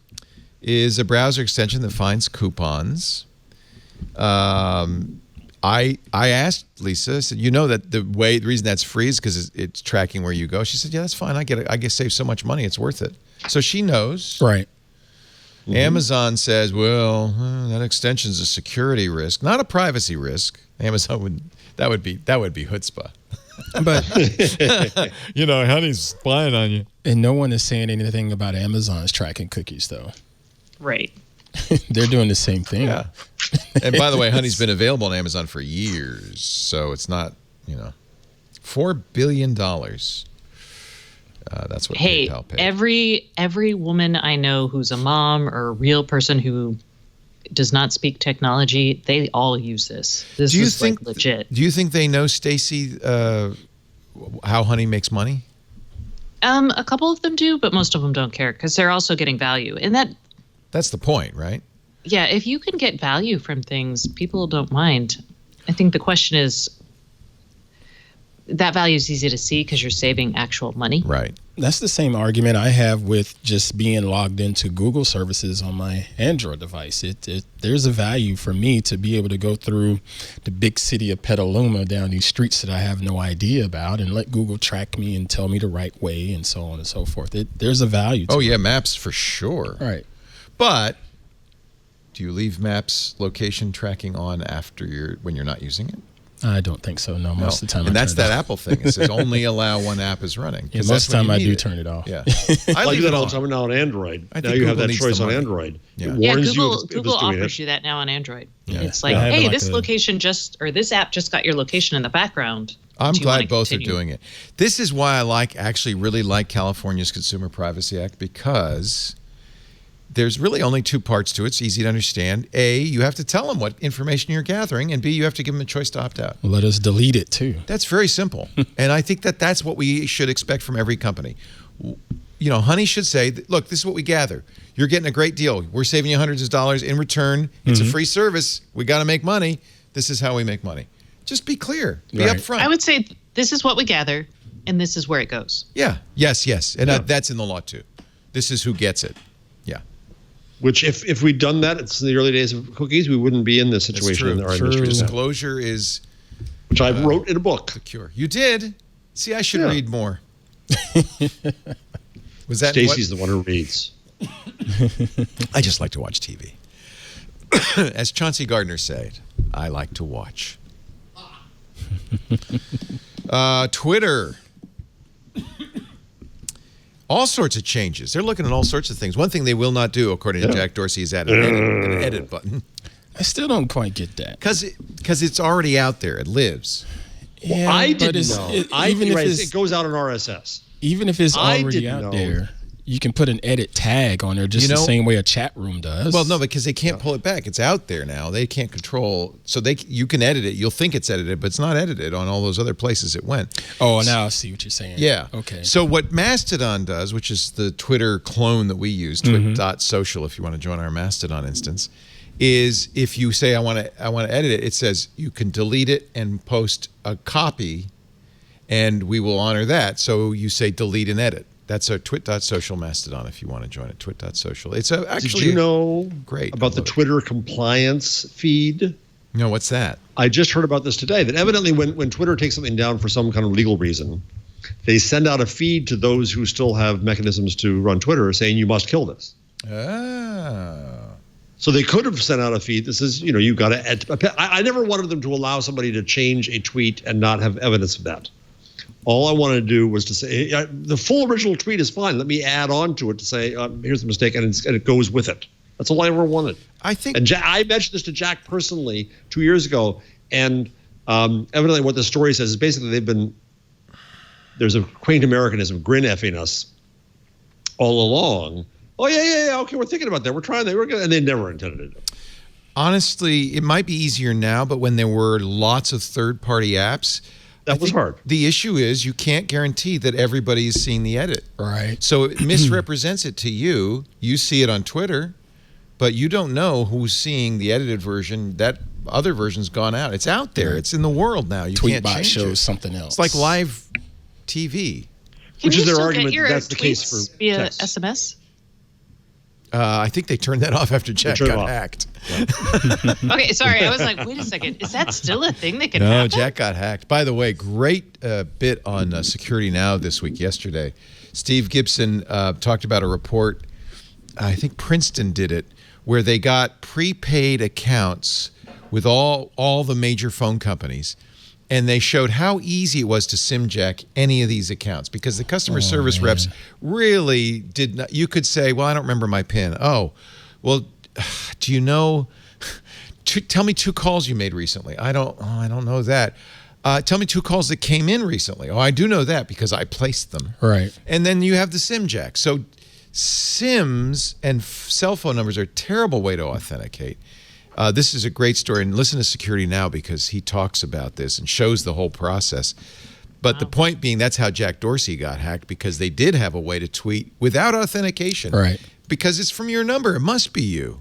Speaker 1: is a browser extension that finds coupons. I asked Lisa, I said, you know that the reason that's free is because it's tracking where you go. She said, yeah, that's fine. I get save so much money, it's worth it. So she knows.
Speaker 6: Right.
Speaker 1: Amazon says, well, that extension is a security risk, not a privacy risk. Amazon would be chutzpah.
Speaker 6: But
Speaker 1: honey's spying on you.
Speaker 6: And no one is saying anything about Amazon's tracking cookies, though.
Speaker 5: Right.
Speaker 6: They're doing the same thing.
Speaker 1: Yeah. And by the way, honey's been available on Amazon for years, so it's not, $4 billion. That's what PayPal paid.
Speaker 5: Every woman I know who's a mom or a real person who does not speak technology, they all use this. This is like legit.
Speaker 1: Do you think they know, Stacy, how honey makes money?
Speaker 5: A couple of them do, but most of them don't care because they're also getting value. And
Speaker 1: that's the point, right?
Speaker 5: Yeah, if you can get value from things, people don't mind. I think the question is, that value is easy to see because you're saving actual money.
Speaker 1: Right.
Speaker 6: That's the same argument I have with just being logged into Google services on my Android device. There's a value for me to be able to go through the big city of Petaluma down these streets that I have no idea about and let Google track me and tell me the right way and so on and so forth. There's a value to it.
Speaker 1: Oh, yeah, maps for sure.
Speaker 6: Right.
Speaker 1: But do you leave maps location tracking on when you're not using it?
Speaker 6: I don't think so. No, most of the time.
Speaker 1: And that's that Apple thing. It says only allow when app is running.
Speaker 6: Yeah, most of the time I do turn it off.
Speaker 1: Yeah.
Speaker 4: I do that all the time now on Android. Now you have that choice on Android.
Speaker 1: Yeah.
Speaker 4: It warns you if
Speaker 5: Google
Speaker 4: it's doing
Speaker 5: offers
Speaker 4: it.
Speaker 5: you that now on Android.
Speaker 1: Yeah.
Speaker 5: It's like, hey, this location this app just got your location in the background.
Speaker 1: I'm glad both are doing it. This is why I really like California's Consumer Privacy Act, because there's really only two parts to it. It's easy to understand. A, you have to tell them what information you're gathering, and B, you have to give them a choice to opt out.
Speaker 6: Let us delete it too.
Speaker 1: That's very simple. And I think that's what we should expect from every company. Honey should say, look, this is what we gather. You're getting a great deal. We're saving you hundreds of dollars in return. It's a free service. We got to make money. This is how we make money. Just be clear. Be upfront.
Speaker 5: I would say this is what we gather, and this is where it goes.
Speaker 1: Yeah. Yes. And that's in the law too. This is who gets it. Yeah.
Speaker 4: Which, if we'd done that, it's in the early days of cookies, we wouldn't be in this situation in our industry.
Speaker 1: Disclosure is,
Speaker 4: which I wrote in a book.
Speaker 1: The cure. You did. See, I should read more. Was that
Speaker 4: Stacy's the one who reads?
Speaker 1: I just like to watch TV. As Chauncey Gardner said, I like to watch. Twitter. All sorts of changes. They're looking at all sorts of things. One thing they will not do, according to Jack Dorsey, is add an edit button.
Speaker 6: I still don't quite get that.
Speaker 1: Because it's already out there. It lives.
Speaker 4: Yeah, I didn't know. It goes out on RSS.
Speaker 6: Even if it's already out there, you can put an edit tag on there just the same way a chat room does.
Speaker 1: Well, no, because they can't pull it back. It's out there now. They can't control. So you can edit it. You'll think it's edited, but it's not edited on all those other places it went.
Speaker 6: Oh, now I see what you're saying.
Speaker 1: Yeah.
Speaker 6: Okay.
Speaker 1: So what Mastodon does, which is the Twitter clone that we use, twit.social, if you want to join our Mastodon instance, is if you say I want to edit it, it says you can delete it and post a copy, and we will honor that. So you say delete and edit. That's our twit.social Mastodon if you want to join it, twit.social. It's actually
Speaker 4: Did you know
Speaker 1: great
Speaker 4: about the Twitter compliance feed?
Speaker 1: No, what's that?
Speaker 4: I just heard about this today, that evidently when Twitter takes something down for some kind of legal reason, they send out a feed to those who still have mechanisms to run Twitter saying you must kill this. So they could have sent out a feed that says, you got to. I never wanted them to allow somebody to change a tweet and not have evidence of that. All I wanted to do was to say the full original tweet is fine. Let me add on to it to say here's the mistake, and it goes with it. That's all I ever wanted.
Speaker 1: I think.
Speaker 4: And I mentioned this to Jack personally 2 years ago, and evidently what the story says is basically there's a quaint Americanism, grin-effing us all along. Oh yeah. Okay, we're thinking about that. We're trying that. And they never intended it.
Speaker 1: Honestly, it might be easier now, but when there were lots of third-party apps.
Speaker 4: That was hard.
Speaker 1: The issue is you can't guarantee that everybody is seeing the edit.
Speaker 6: Right.
Speaker 1: So it misrepresents it to you. You see it on Twitter, but you don't know who's seeing the edited version. That other version's gone out. It's out there. It's in the world now. You can't change
Speaker 6: shows
Speaker 1: it.
Speaker 6: Something else.
Speaker 1: It's like live TV.
Speaker 4: Which is their argument that that's the case for
Speaker 5: via
Speaker 4: text.
Speaker 5: SMS?
Speaker 1: I think they turned that off after Jack got hacked.
Speaker 5: Okay, sorry. I was like, wait a second. Is that still a thing that can
Speaker 1: No,
Speaker 5: happen?
Speaker 1: Jack got hacked. By the way, great bit on Security Now this week, yesterday. Steve Gibson talked about a report I think Princeton did it, where they got prepaid accounts with all the major phone companies, and they showed how easy it was to SIM jack any of these accounts, because the customer service reps really did not. You could say, well, I don't remember my PIN. Oh, well, do you know? Tell me 2 calls you made recently. I don't know that. Tell me 2 calls that came in recently. Oh, I do know that because I placed them.
Speaker 6: Right.
Speaker 1: And then you have the SIM jack. So SIMs and cell phone numbers are a terrible way to authenticate. This is a great story, and listen to Security Now because he talks about this and shows the whole process. But the point being, that's how Jack Dorsey got hacked, because they did have a way to tweet without authentication.
Speaker 6: Right.
Speaker 1: Because it's from your number. It must be you.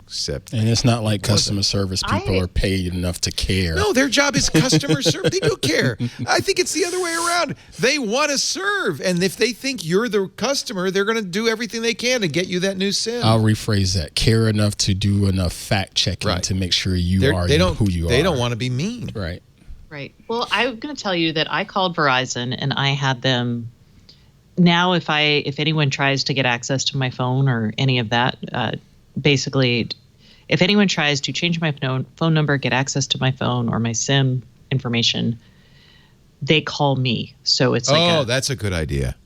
Speaker 1: Except,
Speaker 6: and it's not like customer service people are paid enough to care.
Speaker 1: No, their job is customer service. They do care. I think it's the other way around. They want to serve, and if they think you're the customer, they're going to do everything they can to get you that new SIM.
Speaker 6: I'll rephrase that: care enough to do enough fact checking to make sure you are who you are.
Speaker 1: They don't want to be mean.
Speaker 6: Right.
Speaker 5: Right. Well, I'm going to tell you that I called Verizon and I had them. Now, if anyone tries to get access to my phone or any of that, basically, if anyone tries to change my phone number, get access to my phone or my SIM information, they call me. So it's like
Speaker 1: that's a good idea.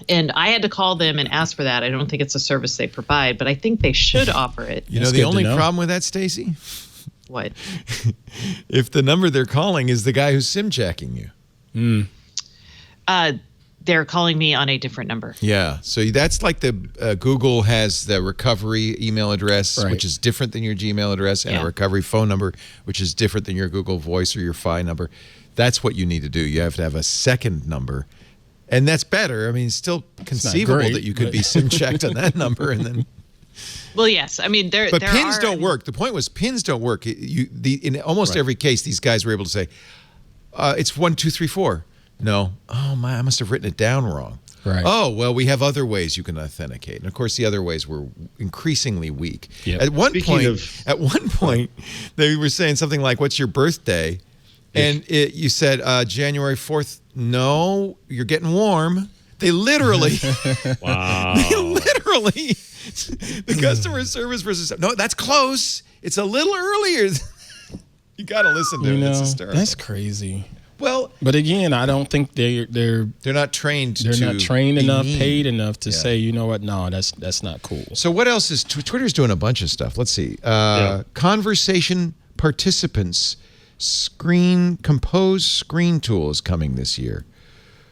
Speaker 5: And I had to call them and ask for that. I don't think it's a service they provide, but I think they should offer it.
Speaker 1: You know the only problem with that, Stacy?
Speaker 5: What?
Speaker 1: If the number they're calling is the guy who's SIM jacking you.
Speaker 5: They're calling me on a different number.
Speaker 1: Yeah. So that's like the Google has the recovery email address, which is different than your Gmail address, and a recovery phone number, which is different than your Google Voice or your Fi number. That's what you need to do. You have to have a second number. And that's better. I mean, it's still conceivable that you could be SIM checked on that number and then.
Speaker 5: Well, yes. I mean, there
Speaker 1: pins don't work. The point was pins don't work. In almost every case, these guys were able to say, it's 1, 2, 3, 4. No. Oh, my, I must have written it down wrong.
Speaker 6: Right.
Speaker 1: Oh, well, we have other ways you can authenticate. And, of course, the other ways were increasingly weak. Yep. At one point, they were saying something like, what's your birthday? And you said, January 4th. No, you're getting warm. They literally, the customer service person, no, that's close. It's a little earlier. You got to listen to it. It's hysterical.
Speaker 6: That's crazy.
Speaker 1: Well,
Speaker 6: but again, I don't think they're
Speaker 1: not trained.
Speaker 6: They're not trained enough, paid enough to say, you know what? No, that's not cool.
Speaker 1: So what else is Twitter's doing? A bunch of stuff. Let's see. Conversation participants compose screen tool is coming this year.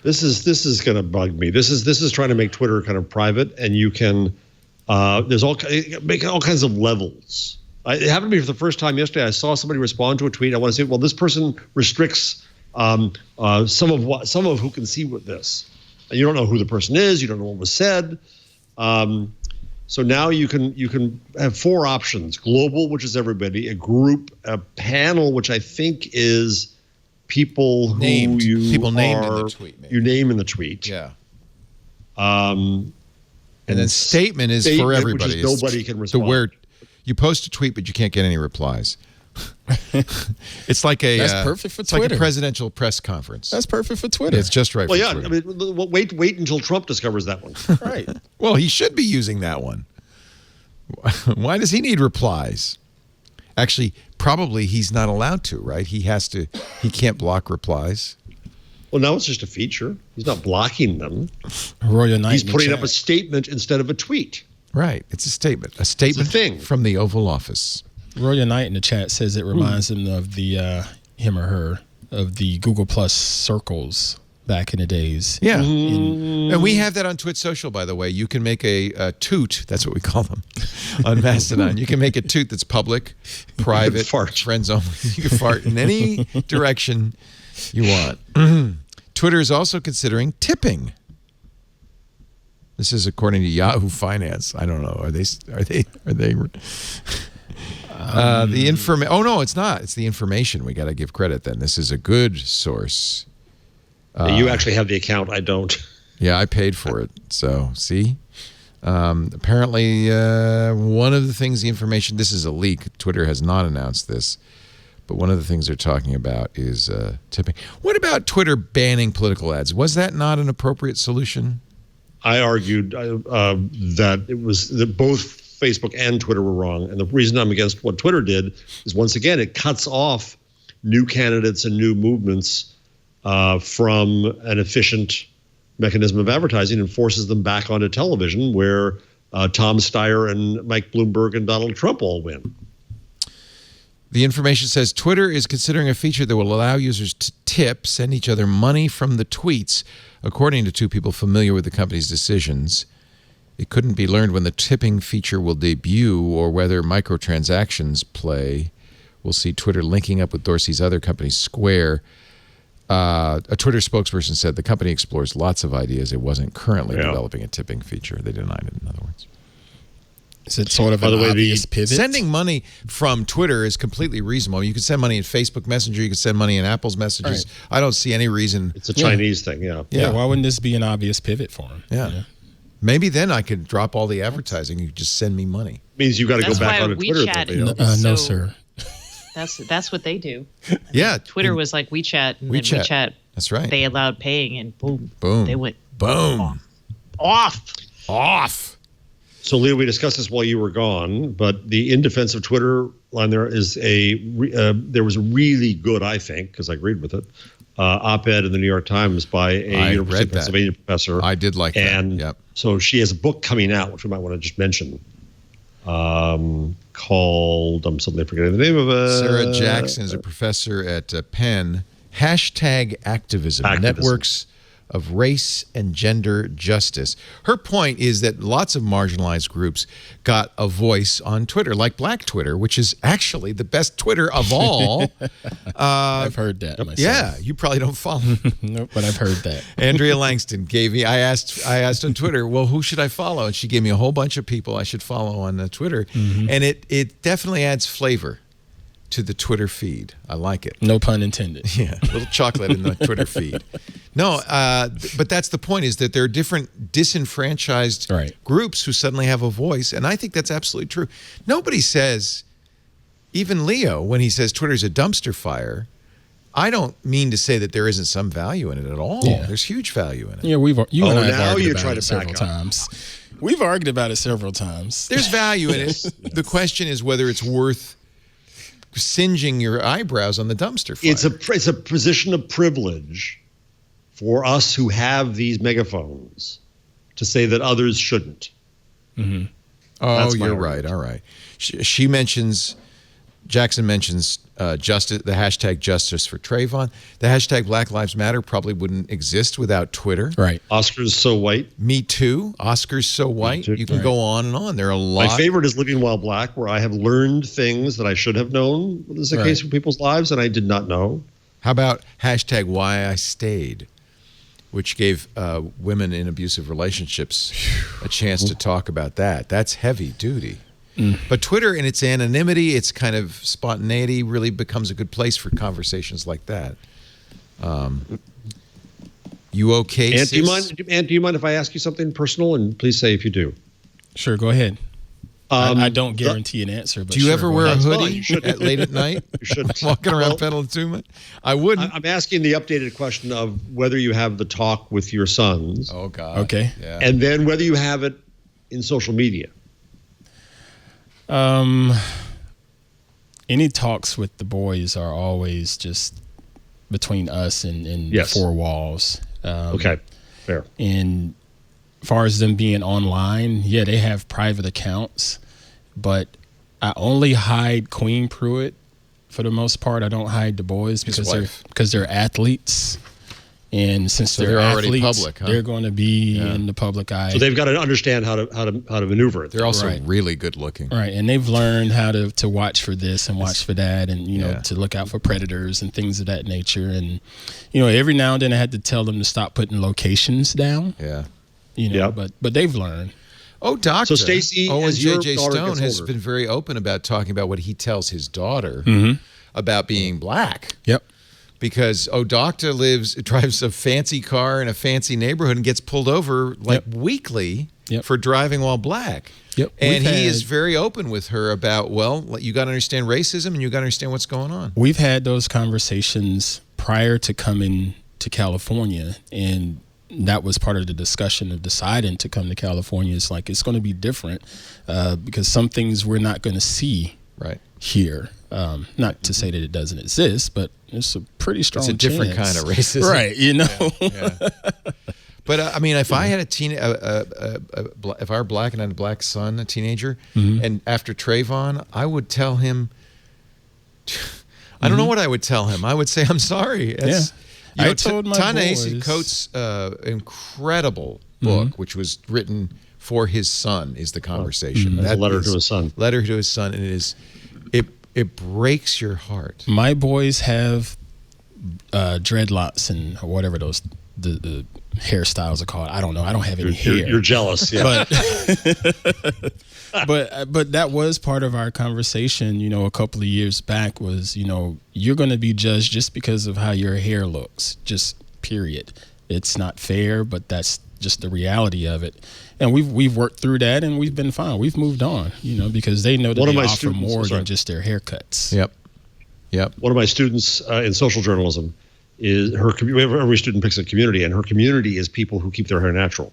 Speaker 4: This is going to bug me. This is trying to make Twitter kind of private, and you can make all kinds of levels. It happened to me for the first time yesterday. I saw somebody respond to a tweet. I want to say, well, this person restricts some of who can see with this. And you don't know who the person is. You don't know what was said. So now you can have 4 options: global, which is everybody; a group; a panel, which I think is people named in the tweet. Maybe. You name in the tweet.
Speaker 1: Yeah. And then statement is for everybody.
Speaker 4: Which is nobody can respond.
Speaker 1: Where you post a tweet, but you can't get any replies. It's like that's
Speaker 6: perfect for
Speaker 1: it's
Speaker 6: Twitter.
Speaker 1: Like a presidential press conference.
Speaker 6: That's perfect for Twitter.
Speaker 1: It's just right.
Speaker 4: Well,
Speaker 1: for
Speaker 4: yeah.
Speaker 1: Twitter.
Speaker 4: I mean, wait until Trump discovers that one.
Speaker 6: Right.
Speaker 1: Well, he should be using that one. Why does he need replies? Actually, probably he's not allowed to. Right? He can't block replies.
Speaker 4: Well, now it's just a feature. He's not blocking them.
Speaker 6: Royal Knight.
Speaker 4: He's putting up a statement instead of a tweet.
Speaker 1: Right. It's a statement. A statement from the Oval Office.
Speaker 6: Royal Knight in the chat says it reminds him of the him or her of the Google Plus circles back in the days.
Speaker 1: Yeah. And we have that on Twitch Social, by the way. You can make a toot, that's what we call them, on Mastodon. You can make a toot that's public, private, friends only. You can fart in any direction you want. Twitter is also considering tipping. This is according to Yahoo Finance. I don't know. Are they the information? Oh no, it's not. It's the information. We got to give credit. Then this is a good source.
Speaker 4: You actually have the account. I don't.
Speaker 1: Yeah, I paid for it. So see, apparently one of the things the information. This is a leak. Twitter has not announced this, but one of the things they're talking about is tipping. What about Twitter banning political ads? Was that not an appropriate solution?
Speaker 4: I argued that it was that both Facebook and Twitter were wrong. And the reason I'm against what Twitter did is, once again, it cuts off new candidates and new movements from an efficient mechanism of advertising and forces them back onto television, where Tom Steyer and Mike Bloomberg and Donald Trump all win.
Speaker 1: The information says Twitter is considering a feature that will allow users to tip, send each other money from the tweets, according to two people familiar with the company's decisions. It couldn't be learned when the tipping feature will debut or whether microtransactions play. We'll see Twitter linking up with Dorsey's other company, Square. A Twitter spokesperson said the company explores lots of ideas. It wasn't currently developing a tipping feature. They denied it, in other words.
Speaker 6: Is it sort of an obvious pivot?
Speaker 1: Sending money from Twitter is completely reasonable. You can send money in Facebook Messenger. You can send money in Apple's messages. Right. I don't see any reason.
Speaker 4: It's a Chinese thing,
Speaker 6: Yeah, why wouldn't this be an obvious pivot for them?
Speaker 1: Yeah.
Speaker 6: You know?
Speaker 1: Maybe then I could drop all the advertising. You just send me money.
Speaker 4: Means you got to go back on Twitter.
Speaker 6: No, sir.
Speaker 5: That's what they do.
Speaker 1: Yeah.
Speaker 5: Twitter was like WeChat. And
Speaker 1: WeChat.
Speaker 5: Then WeChat.
Speaker 1: That's right.
Speaker 5: They allowed paying, and boom.
Speaker 1: They
Speaker 5: went
Speaker 1: off.
Speaker 4: So, Leo, we discussed this while you were gone, but the in defense of Twitter line there is there was a really good, I think, because I agreed with it, op-ed in the New York Times by a University of Pennsylvania professor.
Speaker 1: I did like that.
Speaker 4: And so she has a book coming out, which we might want to just mention, called, I'm suddenly forgetting the name of it.
Speaker 1: Sarah Jackson is a professor at Penn. #Activism. Networks of Race and Gender Justice. Her point is that lots of marginalized groups got a voice on Twitter, like Black Twitter, which is actually the best Twitter of all.
Speaker 6: I've heard that myself.
Speaker 1: Yeah, you probably don't follow.
Speaker 6: Nope, but I've heard that.
Speaker 1: Andrea Langston gave me, I asked on Twitter, well, who should I follow? And she gave me a whole bunch of people I should follow on Twitter. Mm-hmm. And it definitely adds flavor to the Twitter feed. I like it.
Speaker 6: No pun intended.
Speaker 1: Yeah, a little chocolate in the Twitter feed. No, but that's the point, is that there are different disenfranchised groups who suddenly have a voice, and I think that's absolutely true. Nobody says, even Leo, when he says Twitter's a dumpster fire, I don't mean to say that there isn't some value in it at all. Yeah. There's huge value in it.
Speaker 6: Yeah, you and I have argued about it several times. We've argued about it several times.
Speaker 1: There's value in it. Yes. The question is whether it's worth singeing your eyebrows on the dumpster fire.
Speaker 4: It's a position of privilege for us who have these megaphones to say that others shouldn't.
Speaker 1: Mm-hmm. Oh, you're right. All right. She mentions, Jackson mentions justice, the hashtag justice for Trayvon. The hashtag Black Lives Matter probably wouldn't exist without Twitter.
Speaker 6: Right.
Speaker 4: Oscar's so white.
Speaker 1: Me too. Oscar's so white. You can go on and on. There are a lot.
Speaker 4: My favorite is Living While Black, where I have learned things that I should have known. This is the case for people's lives, and I did not know.
Speaker 1: How about hashtag Why I Stayed, which gave women in abusive relationships a chance to talk about that. That's heavy duty. Mm. But Twitter, in its anonymity, its kind of spontaneity, really becomes a good place for conversations like that. You okay,
Speaker 4: Ant, do you mind if I ask you something personal? And please say if you do.
Speaker 6: Sure, go ahead. I don't guarantee an answer. But
Speaker 1: do you ever wear a hoodie late at night?
Speaker 4: You shouldn't.
Speaker 1: Walking around Petaluma? I wouldn't.
Speaker 4: I'm asking the updated question of whether you have the talk with your sons.
Speaker 1: Oh, God.
Speaker 6: Okay.
Speaker 1: Yeah.
Speaker 4: And then whether you have it in social media.
Speaker 6: Any talks with the boys are always just between us and the four walls.
Speaker 4: Okay, fair.
Speaker 6: And as far as them being online, yeah, they have private accounts, but I only hide Queen Pruitt for the most part. I don't hide the boys because they're athletes. And since they're
Speaker 1: already
Speaker 6: athletes,
Speaker 1: public, huh?
Speaker 6: they're going to be in the public eye.
Speaker 4: So they've got to understand how to maneuver it.
Speaker 1: They're also really good looking,
Speaker 6: right? And they've learned how to watch for this and watch for that, and to look out for predators and things of that nature. And every now and then I had to tell them to stop putting locations down.
Speaker 1: Yeah,
Speaker 6: but they've learned.
Speaker 1: Oh, Doctor.
Speaker 4: So Stacy,
Speaker 1: and J.J. Stone has been very open about talking about what he tells his daughter about being black.
Speaker 6: Yep.
Speaker 1: Because Doctor drives a fancy car in a fancy neighborhood and gets pulled over weekly for driving while black.
Speaker 6: Yep.
Speaker 1: And he is very open with her about, you got to understand racism and you got to understand what's going on.
Speaker 6: We've had those conversations prior to coming to California, and that was part of the discussion of deciding to come to California. It's like, it's going to be different because some things we're not going to see here. Not to say that it doesn't exist, but it's a pretty strong chance.
Speaker 1: It's a different kind of racism.
Speaker 6: Right, you know.
Speaker 1: Yeah. But I mean, if I had if I were black and I had a black son, a teenager, and after Trayvon, I would tell him, I don't know what I would tell him. I would say, I'm sorry.
Speaker 6: I told my
Speaker 1: Ta-Nehisi
Speaker 6: boys.
Speaker 1: Coates' incredible book, which was written for his son, is The Conversation.
Speaker 4: That's a letter to his son.
Speaker 1: Letter to his son, and it breaks your heart.
Speaker 6: My boys have dreadlocks and whatever those the hairstyles are called. I don't know. I don't have any hair.
Speaker 4: You're jealous, yeah.
Speaker 6: But that was part of our conversation, you know, a couple of years back was, you know, you're going to be judged just because of how your hair looks, just period. It's not fair, but that's just the reality of it. And we've worked through that, and we've been fine. We've moved on, you know, because they know that they offer more than just their haircuts.
Speaker 1: Yep.
Speaker 4: One of my students in social journalism is every student picks a community, and her community is people who keep their hair natural.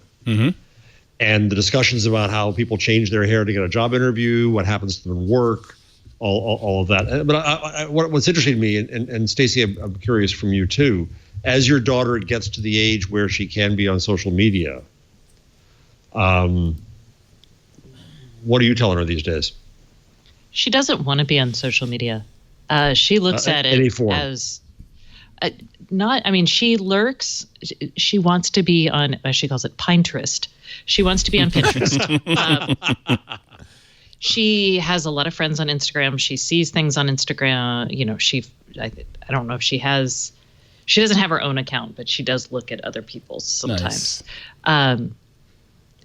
Speaker 4: And the discussions about how people change their hair to get a job interview, what happens to them in work, all of that. But what's interesting to me, and Stacey, I'm curious from you too, as your daughter gets to the age where she can be on social media, what are you telling her these days?
Speaker 5: She doesn't want to be on social media. She looks at it as she lurks. She wants to be on, as she calls it, Pinterest. She wants to be on Pinterest. She has a lot of friends on Instagram. She sees things on Instagram. You know, I don't know if she doesn't have her own account, but she does look at other people's sometimes. Nice.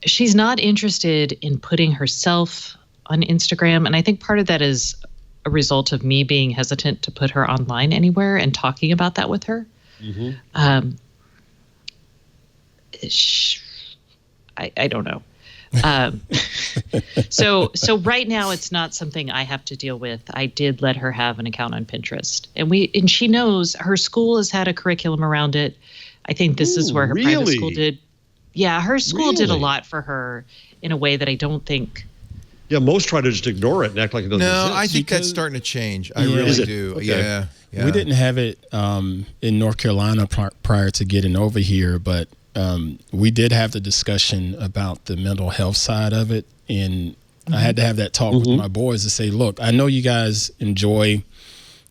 Speaker 5: She's not interested in putting herself on Instagram. And I think part of that is a result of me being hesitant to put her online anywhere and talking about that with her. I don't know. So right now it's not something I have to deal with. I did let her have an account on Pinterest, and she knows her school has had a curriculum around it. I think this is where her private school did. Yeah, her school did a lot for her in a way that I don't think.
Speaker 4: Yeah, most try to just ignore it and act like it doesn't exist.
Speaker 1: No, I think that's starting to change. I really do.
Speaker 4: Okay.
Speaker 1: Yeah.
Speaker 6: We didn't have it in North Carolina prior to getting over here, but we did have the discussion about the mental health side of it. And I had to have that talk with my boys to say, look, I know you guys enjoy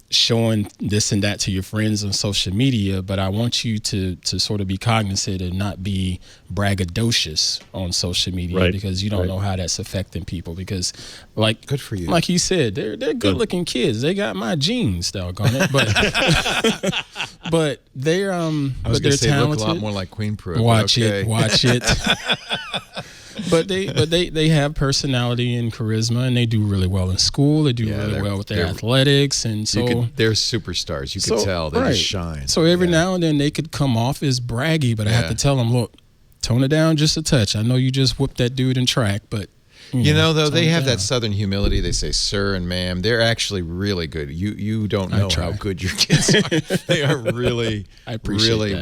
Speaker 6: showing this and that to your friends on social media, but I want you to sort of be cognizant and not be braggadocious on social media, because you don't know how that's affecting people. Because, like,
Speaker 1: good for you.
Speaker 6: Like you said, they're good looking kids. They got my genes, doggone it. But but they're
Speaker 1: I was
Speaker 6: they're
Speaker 1: say
Speaker 6: talented.
Speaker 1: Look a lot more like Queen Pruitt.
Speaker 6: Watch it. But they have personality and charisma, and they do really well in school. They do really well with their athletics, and so
Speaker 1: they're superstars. You could tell they just shine.
Speaker 6: So every now and then they could come off as braggy, but I have to tell them, look, tone it down just a touch. I know you just whooped that dude in track, but
Speaker 1: you know though they have that Southern humility. They say sir and ma'am. They're actually really good. You don't know how good your kids are. They are really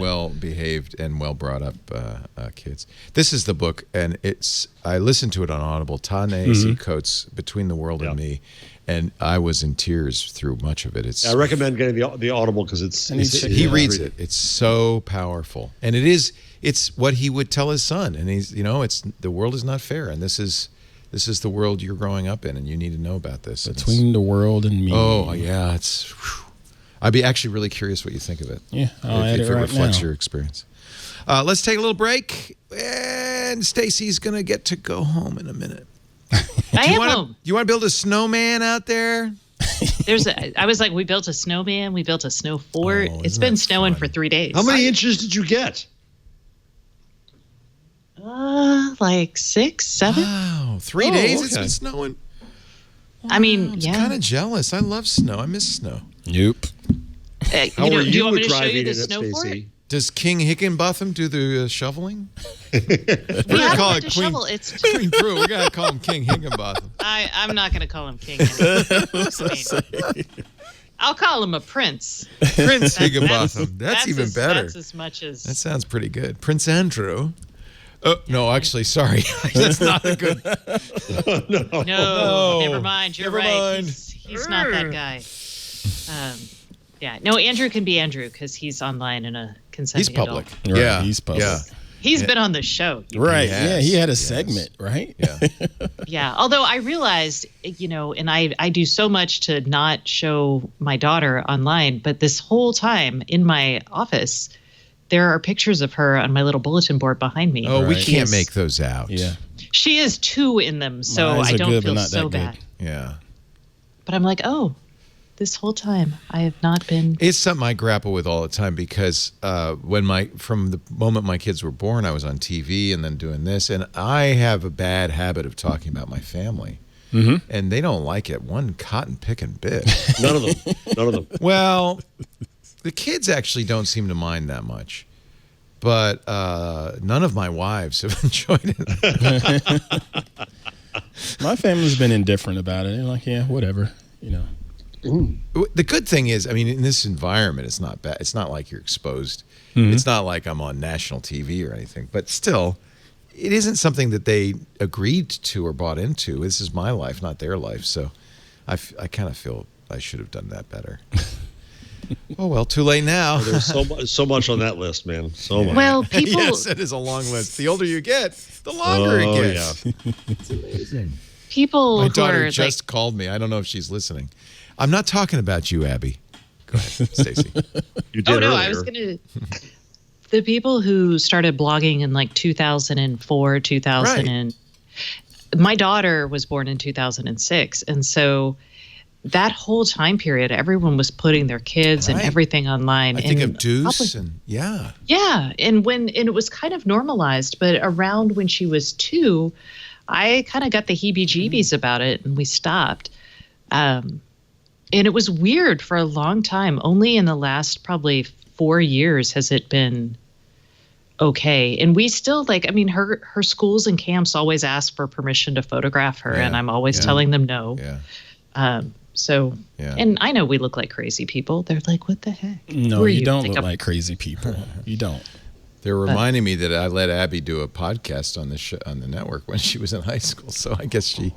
Speaker 1: well behaved and well brought up kids. This is the book, and I listened to it on Audible. Ta-Nehisi Coates, Between the World and Me, and I was in tears through much of it.
Speaker 4: I recommend getting the Audible because
Speaker 1: he reads it. It's so powerful, and it's what he would tell his son. And he's the world is not fair, and this is the world you're growing up in, and you need to know about this.
Speaker 6: Between the World and Me.
Speaker 1: Oh, yeah. I'd be actually really curious what you think of it.
Speaker 6: Yeah,
Speaker 1: if it reflects your experience. Let's take a little break, and Stacy's going to get to go home in a minute.
Speaker 5: I am home.
Speaker 1: You want to build a snowman out there?
Speaker 5: I was like, we built a snowman. We built a snow fort. It's been snowing for 3 days.
Speaker 4: How many inches did you get?
Speaker 5: Like 6, 7.
Speaker 1: Wow, 3 days it's been snowing.
Speaker 5: I mean,
Speaker 1: I'm kind of jealous. I love snow. I miss snow.
Speaker 6: Nope.
Speaker 4: How are
Speaker 5: do you want
Speaker 4: you
Speaker 5: me to show you
Speaker 4: driving
Speaker 5: the
Speaker 4: in
Speaker 5: snow
Speaker 4: it,
Speaker 5: fort?
Speaker 4: Stacey?
Speaker 1: Does King Higginbotham do the shoveling? We're
Speaker 5: We
Speaker 1: gonna call
Speaker 5: have
Speaker 1: it
Speaker 5: to
Speaker 1: Queen,
Speaker 5: shovel. It's
Speaker 1: Queen Pruitt. We gotta call him King Higginbotham.
Speaker 5: I'm not going to call him King. I'll call him a prince.
Speaker 1: Prince Higginbotham. That's even better.
Speaker 5: That's as much as.
Speaker 1: That sounds pretty good. Prince Andrew. Oh, no, actually, sorry. That's not a good.
Speaker 5: No, never mind. You're
Speaker 1: Never
Speaker 5: right.
Speaker 1: mind.
Speaker 5: He's not that guy. Yeah, no, Andrew can be Andrew because he's online in a consenting
Speaker 1: He's public.
Speaker 5: adult.
Speaker 6: Right,
Speaker 1: Yeah.
Speaker 6: he's public.
Speaker 1: Yeah.
Speaker 5: He's been on the show.
Speaker 6: Right.
Speaker 1: Yes,
Speaker 6: Yeah, he had a
Speaker 1: yes.
Speaker 6: segment, right?
Speaker 1: Yeah.
Speaker 5: Yeah. Although I realized, and I do so much to not show my daughter online, but this whole time in my office, there are pictures of her on my little bulletin board behind me.
Speaker 1: Oh, we
Speaker 6: Right.
Speaker 1: can't make those out.
Speaker 6: Yeah.
Speaker 5: She is 2 in them, so
Speaker 6: My eyes
Speaker 5: I
Speaker 6: are
Speaker 5: don't
Speaker 6: good, but
Speaker 5: feel
Speaker 6: not
Speaker 5: so
Speaker 6: that good.
Speaker 5: bad.
Speaker 1: Yeah.
Speaker 5: But I'm like, oh, this whole time I have not been.
Speaker 1: It's something I grapple with all the time because from the moment my kids were born, I was on TV and then doing this, and I have a bad habit of talking about my family, and they don't like it one cotton picking bit.
Speaker 4: None of them.
Speaker 1: Well, the kids actually don't seem to mind that much, but none of my wives have enjoyed it.
Speaker 6: My family's been indifferent about it. They're like, yeah, whatever,
Speaker 1: The good thing is, I mean, in this environment, it's not bad. It's not like you're exposed. It's not like I'm on national TV or anything. But still, it isn't something that they agreed to or bought into. This is my life, not their life. So I kind of feel I should have done that better. Oh, well, too late now.
Speaker 4: There's so much on that list, man. So much.
Speaker 5: Well, people.
Speaker 1: Yes, it is a long list. The older you get, the longer it gets.
Speaker 4: Yeah.
Speaker 1: It's amazing.
Speaker 5: People
Speaker 1: My
Speaker 5: who
Speaker 1: daughter
Speaker 5: are
Speaker 1: just called me. I don't know if she's listening. I'm not talking about you, Abby. Go ahead, Stacy.
Speaker 4: You did
Speaker 5: no,
Speaker 4: earlier.
Speaker 5: I was gonna. The people who started blogging in like 2004, 2000, and my daughter was born in 2006, and so that whole time period, everyone was putting their kids and everything online.
Speaker 1: I think
Speaker 5: and
Speaker 1: of Deuce and yeah.
Speaker 5: Yeah, and it was kind of normalized, but around when she was 2, I kind of got the heebie-jeebies about it, and we stopped. And it was weird for a long time. Only in the last probably 4 years has it been okay. And we still her schools and camps always ask for permission to photograph her, and I'm always telling them no.
Speaker 1: Yeah.
Speaker 5: And I know we look like crazy people. They're like, what the heck?
Speaker 6: No,
Speaker 5: Who are
Speaker 6: you don't
Speaker 5: Like
Speaker 6: look like crazy people. You don't.
Speaker 1: They're reminding me that I let Abby do a podcast on the on the network when she was in high school. So I guess she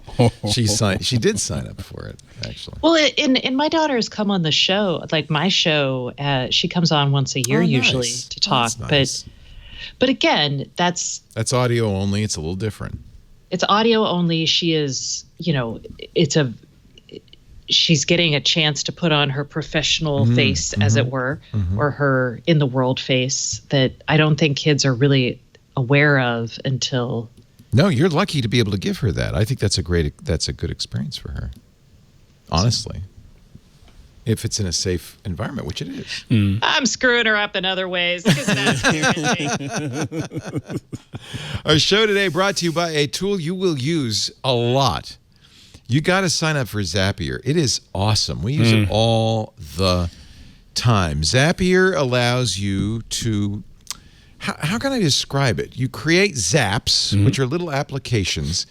Speaker 1: did sign up for it, actually.
Speaker 5: Well, and my daughter's come on the show, like my show. She comes on once a year usually to talk.
Speaker 1: Nice.
Speaker 5: But again, that's
Speaker 1: audio only. It's a little different.
Speaker 5: It's audio only. She is, she's getting a chance to put on her professional face, as it were, or her in the world face that I don't think kids are really aware of until.
Speaker 1: No, you're lucky to be able to give her that. I think that's a good experience for her. Honestly. If it's in a safe environment, which it is.
Speaker 5: I'm screwing her up in other ways.
Speaker 1: Our show today brought to you by a tool you will use a lot. You got to sign up for Zapier. It is awesome. We use it all the time. Zapier allows you to, how can I describe it? You create zaps, which are little applications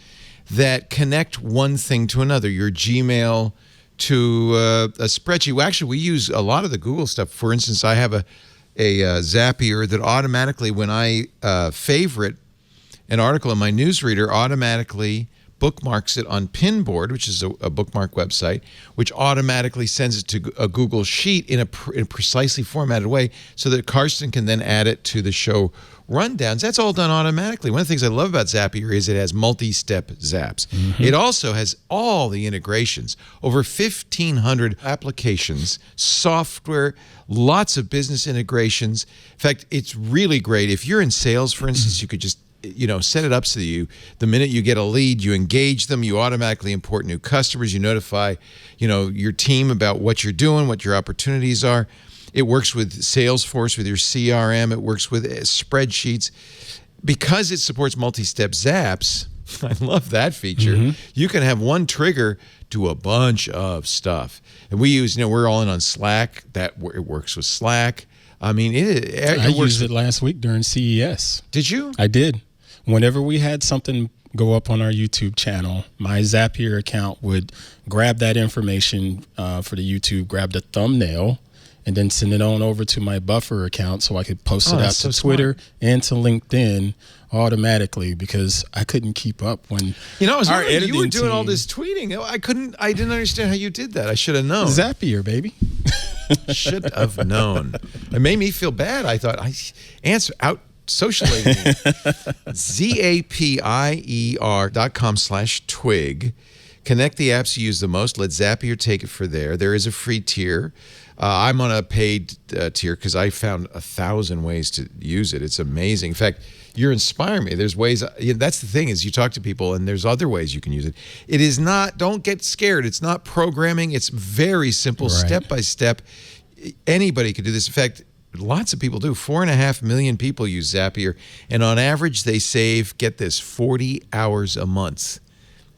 Speaker 1: that connect one thing to another. Your Gmail to a spreadsheet. Well, actually, we use a lot of the Google stuff. For instance, I have a Zapier that automatically, when I favorite an article in my newsreader, automatically bookmarks it on Pinboard, which is a bookmark website, which automatically sends it to a Google Sheet in a precisely formatted way so that Karsten can then add it to the show rundowns. That's all done automatically. One of the things I love about Zapier is it has multi-step zaps. It also has all the integrations, over 1,500 applications, software, lots of business integrations. In fact, it's really great. If you're in sales, for instance, you could just set it up so that the minute you get a lead, you engage them, you automatically import new customers, you notify, your team about what you're doing, what your opportunities are. It works with Salesforce, with your CRM. It works with spreadsheets. Because it supports multi-step zaps, I love that feature. You can have one trigger do a bunch of stuff. And we use, we're all in on Slack. It works with Slack. I mean, I
Speaker 6: used it last week during CES.
Speaker 1: Did you?
Speaker 6: I did. Whenever we had something go up on our YouTube channel. My Zapier account would grab that information for the YouTube, grab the thumbnail, and then send it on over to my Buffer account so I could post it out to Twitter and to LinkedIn automatically, because I couldn't keep up when
Speaker 1: I was
Speaker 6: our
Speaker 1: wondering,
Speaker 6: editing
Speaker 1: you were doing all
Speaker 6: team-
Speaker 1: this tweeting. I didn't understand how you did that. I should have known.
Speaker 6: Zapier, baby.
Speaker 1: Should have known. It made me feel bad. I thought I answer out socially. Zapier.com/twig. Connect the apps you use the most. Let Zapier take it for there. There is a free tier. I'm on a paid tier because I found 1,000 ways to use it. It's amazing. In fact, you're inspiring me. There's ways. That's the thing, is you talk to people and there's other ways you can use it. It is not. Don't get scared. It's not programming. It's very simple, step by step. Anybody could do this. In fact, lots of people do. 4.5 million people use Zapier, and on average, they save, get this, 40 hours a month.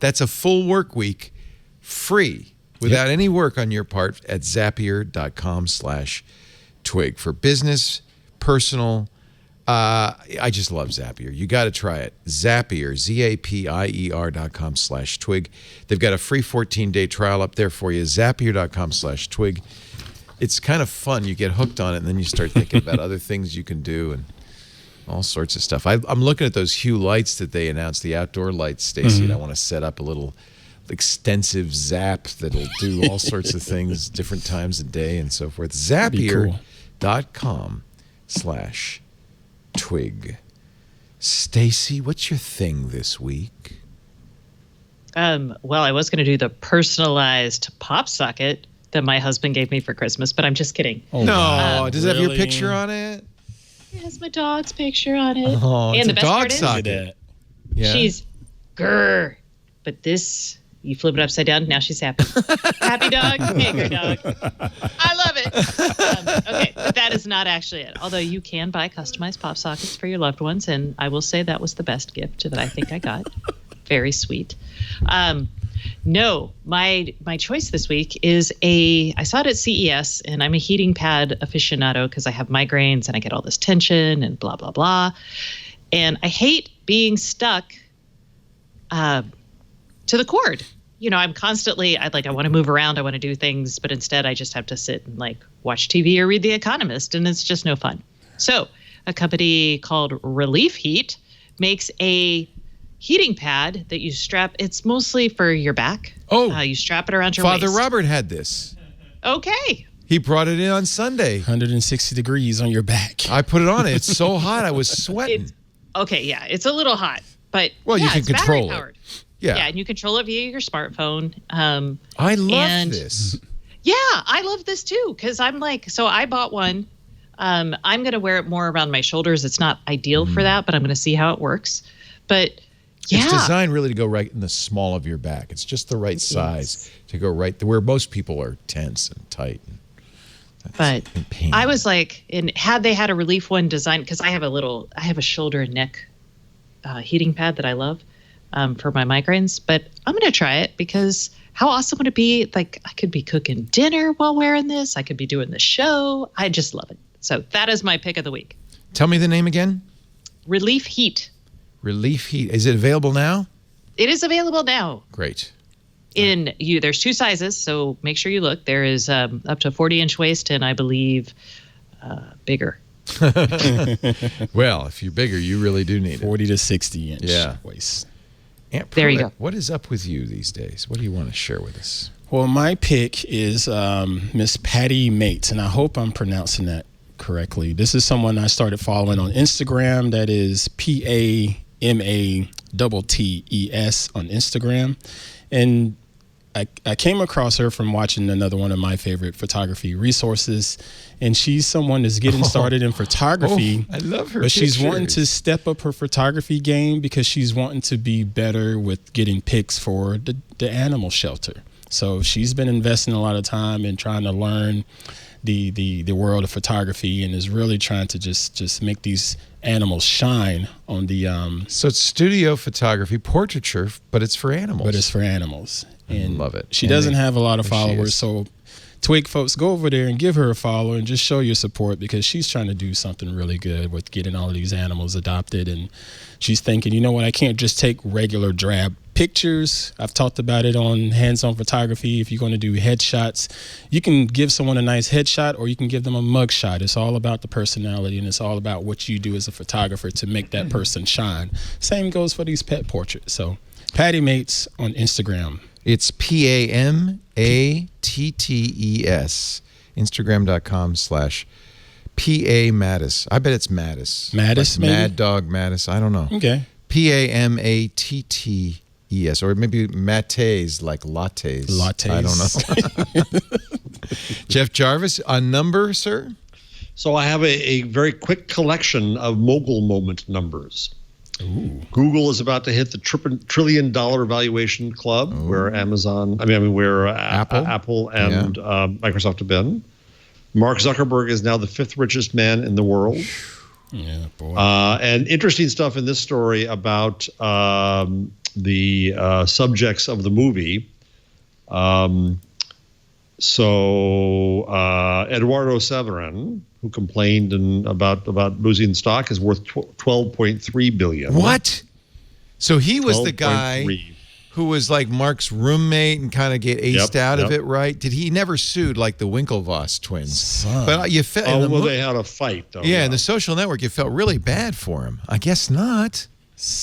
Speaker 1: That's a full work week, free, without any work on your part, at Zapier.com/twig. For business, personal, I just love Zapier. You got to try it. Zapier, Zapier.com/twig. They've got a free 14-day trial up there for you. Zapier.com/twig. It's kind of fun. You get hooked on it, and then you start thinking about other things you can do and all sorts of stuff. I'm looking at those Hue lights that they announced, the outdoor lights, Stacy, and I want to set up a little extensive zap that'll do all sorts of things, different times of day and so forth. Zapier.com/twig. Stacy, what's your thing this week?
Speaker 5: Well, I was going to do the personalized pop socket that my husband gave me for Christmas, but I'm just kidding.
Speaker 1: Oh, no, does it have your
Speaker 6: really?
Speaker 1: picture on it?
Speaker 5: It has my dog's picture on it.
Speaker 1: Oh, it's
Speaker 5: and
Speaker 1: a
Speaker 5: the best
Speaker 1: dog
Speaker 5: part is,
Speaker 1: socket. Yeah.
Speaker 5: she's grr. But this, you flip it upside down, now she's happy. Happy dog, angry dog. I love it. Okay, but that is not actually it. Although you can buy customized pop sockets for your loved ones, and I will say that was the best gift that I think I got. Very sweet. No, my choice this week is I saw it at CES, and I'm a heating pad aficionado because I have migraines and I get all this tension and blah, blah, blah. And I hate being stuck to the cord. I'm constantly, I want to move around, I want to do things, but instead I just have to sit and watch TV or read The Economist, and it's just no fun. So a company called Relief Heat makes a heating pad that you strap. It's mostly for your back.
Speaker 1: Oh,
Speaker 5: you strap it around your
Speaker 1: Father
Speaker 5: waist.
Speaker 1: Robert had this.
Speaker 5: Okay.
Speaker 1: He brought it in on Sunday.
Speaker 6: 160 degrees on your back.
Speaker 1: I put it on. It's so hot, I was sweating.
Speaker 5: It's a little hot, but
Speaker 1: you can
Speaker 5: it's
Speaker 1: control it.
Speaker 5: battery-powered.
Speaker 1: Yeah,
Speaker 5: and you control it via your smartphone.
Speaker 1: I love this.
Speaker 5: Yeah, I love this too, because I'm so I bought one. I'm going to wear it more around my shoulders. It's not ideal for that, but I'm going to see how it works. But yeah.
Speaker 1: It's designed really to go right in the small of your back. It's just the right size to go right where most people are tense and tight.
Speaker 5: But I was had they had a Relief one designed, because I have a shoulder and neck heating pad that I love for my migraines. But I'm going to try it, because how awesome would it be? I could be cooking dinner while wearing this. I could be doing the show. I just love it. So that is my pick of the week.
Speaker 1: Tell me the name again.
Speaker 5: Relief Heat.
Speaker 1: Relief Heat. Is it available now?
Speaker 5: It is available now.
Speaker 1: Great.
Speaker 5: There's two sizes, so make sure you look. There is up to 40-inch waist, and I believe bigger.
Speaker 1: Well, if you're bigger, you really do need
Speaker 6: 40 to 60 inch waist.
Speaker 1: Aunt Pruitt,
Speaker 5: there you go.
Speaker 1: What is up with you these days? What do you want to share with us?
Speaker 6: Well, my pick is Miss Patty Mates, and I hope I'm pronouncing that correctly. This is someone I started following on Instagram. That is PAMATTES on Instagram. And I came across her from watching another one of my favorite photography resources, and she's someone that's getting started in photography.
Speaker 1: I love her.
Speaker 6: But she's wanting to step up her photography game because she's wanting to be better with getting pics for the animal shelter. So she's been investing a lot of time in trying to learn the world of photography, and is really trying to just make these animals shine on the
Speaker 1: So it's studio photography, portraiture, but it's for animals.
Speaker 6: But it's for animals. And
Speaker 1: love it.
Speaker 6: She doesn't have a lot of followers, so Twig folks, go over there and give her a follow and just show your support, because she's trying to do something really good with getting all of these animals adopted. And she's thinking, you know what, I can't just take regular drab pictures. I've talked about it on hands-on photography. If you're going to do headshots, you can give someone a nice headshot or you can give them a mug shot. It's all about the personality, and it's all about what you do as a photographer to make that person shine. Same goes for these pet portraits. So Patty Mates on Instagram.
Speaker 1: It's PAMATTES. Instagram.com/PA Mattis. I bet it's Mattis.
Speaker 6: Mattis,
Speaker 1: like
Speaker 6: maybe?
Speaker 1: Mad Dog Mattis. I don't know.
Speaker 6: Okay.
Speaker 1: PAMATTES. Or maybe mates, like lattes.
Speaker 6: Lattes.
Speaker 1: I don't know. Jeff Jarvis, a number, sir?
Speaker 4: So I have a very quick collection of mogul moment numbers.
Speaker 6: Ooh.
Speaker 4: Google is about to hit the $1 trillion valuation club, where Apple and Microsoft have been. Mark Zuckerberg is now the 5th richest man in the world.
Speaker 6: Yeah, boy.
Speaker 4: And interesting stuff in this story about the subjects of the movie. Eduardo Severin, who complained about losing stock, is worth $12.3 billion.
Speaker 1: What? So he was the guy
Speaker 4: 12.3.
Speaker 1: who was like Mark's roommate and kind of get aced out of it, right? Did he never sued like the Winklevoss twins?
Speaker 6: Son.
Speaker 1: But you felt
Speaker 4: They had a fight, though.
Speaker 1: in the Social Network, you felt really bad for him. I guess not.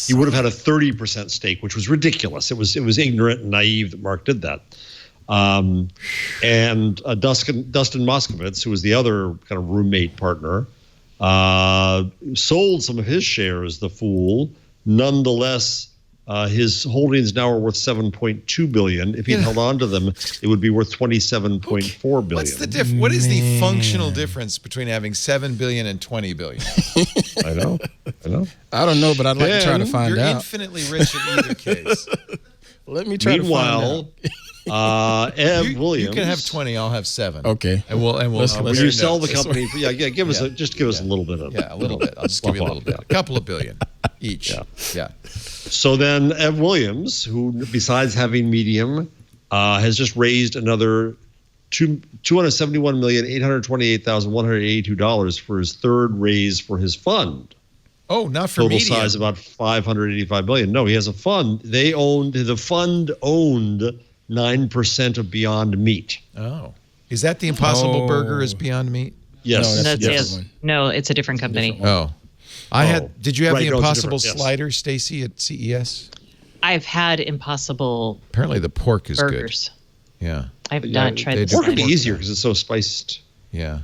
Speaker 4: He would have had a 30% stake, which was ridiculous. It was ignorant and naive that Mark did that. And Dustin Moskovitz, who was the other kind of roommate partner, sold some of his shares, the fool. Nonetheless, his holdings now are worth $7.2 billion. If he'd held on to them, it would be worth $27.4 billion.
Speaker 1: What's the what is the functional difference between having $7 billion and $20 billion?
Speaker 4: I know.
Speaker 6: I don't know, but I'd like to try to find
Speaker 1: You're
Speaker 6: out.
Speaker 1: infinitely rich in either case.
Speaker 6: Let me try to find out.
Speaker 4: Meanwhile, Ev Williams.
Speaker 1: You can have 20. I'll have 7.
Speaker 6: Okay.
Speaker 1: And we'll
Speaker 6: Let's
Speaker 4: When you sell the company, give us a little bit of
Speaker 1: a little bit. I'll just give you a little bit. A couple of billion each. Yeah.
Speaker 4: So then Ev Williams, who besides having Medium, has just raised another $271,828,182 for his third raise for his fund.
Speaker 1: Oh, not for
Speaker 4: Total
Speaker 1: Medium.
Speaker 4: size about $585 billion. No, he has a fund. The fund owned 9% of Beyond Meat.
Speaker 1: Oh. Is that the Impossible Burger is Beyond Meat?
Speaker 4: Yes.
Speaker 6: No, that's
Speaker 5: That's
Speaker 6: a
Speaker 5: it.
Speaker 6: different one.
Speaker 5: No, it's a different company.
Speaker 1: Oh. Did you have the
Speaker 4: Right, no, it's
Speaker 1: Impossible
Speaker 4: different, yes.
Speaker 1: Slider, Stacy, at CES?
Speaker 5: I've had Impossible
Speaker 1: Apparently the pork is
Speaker 5: burgers.
Speaker 1: good. Yeah.
Speaker 5: I've not tried the
Speaker 4: Pork would be
Speaker 5: slider.
Speaker 4: easier because it's so spiced.
Speaker 1: Yeah.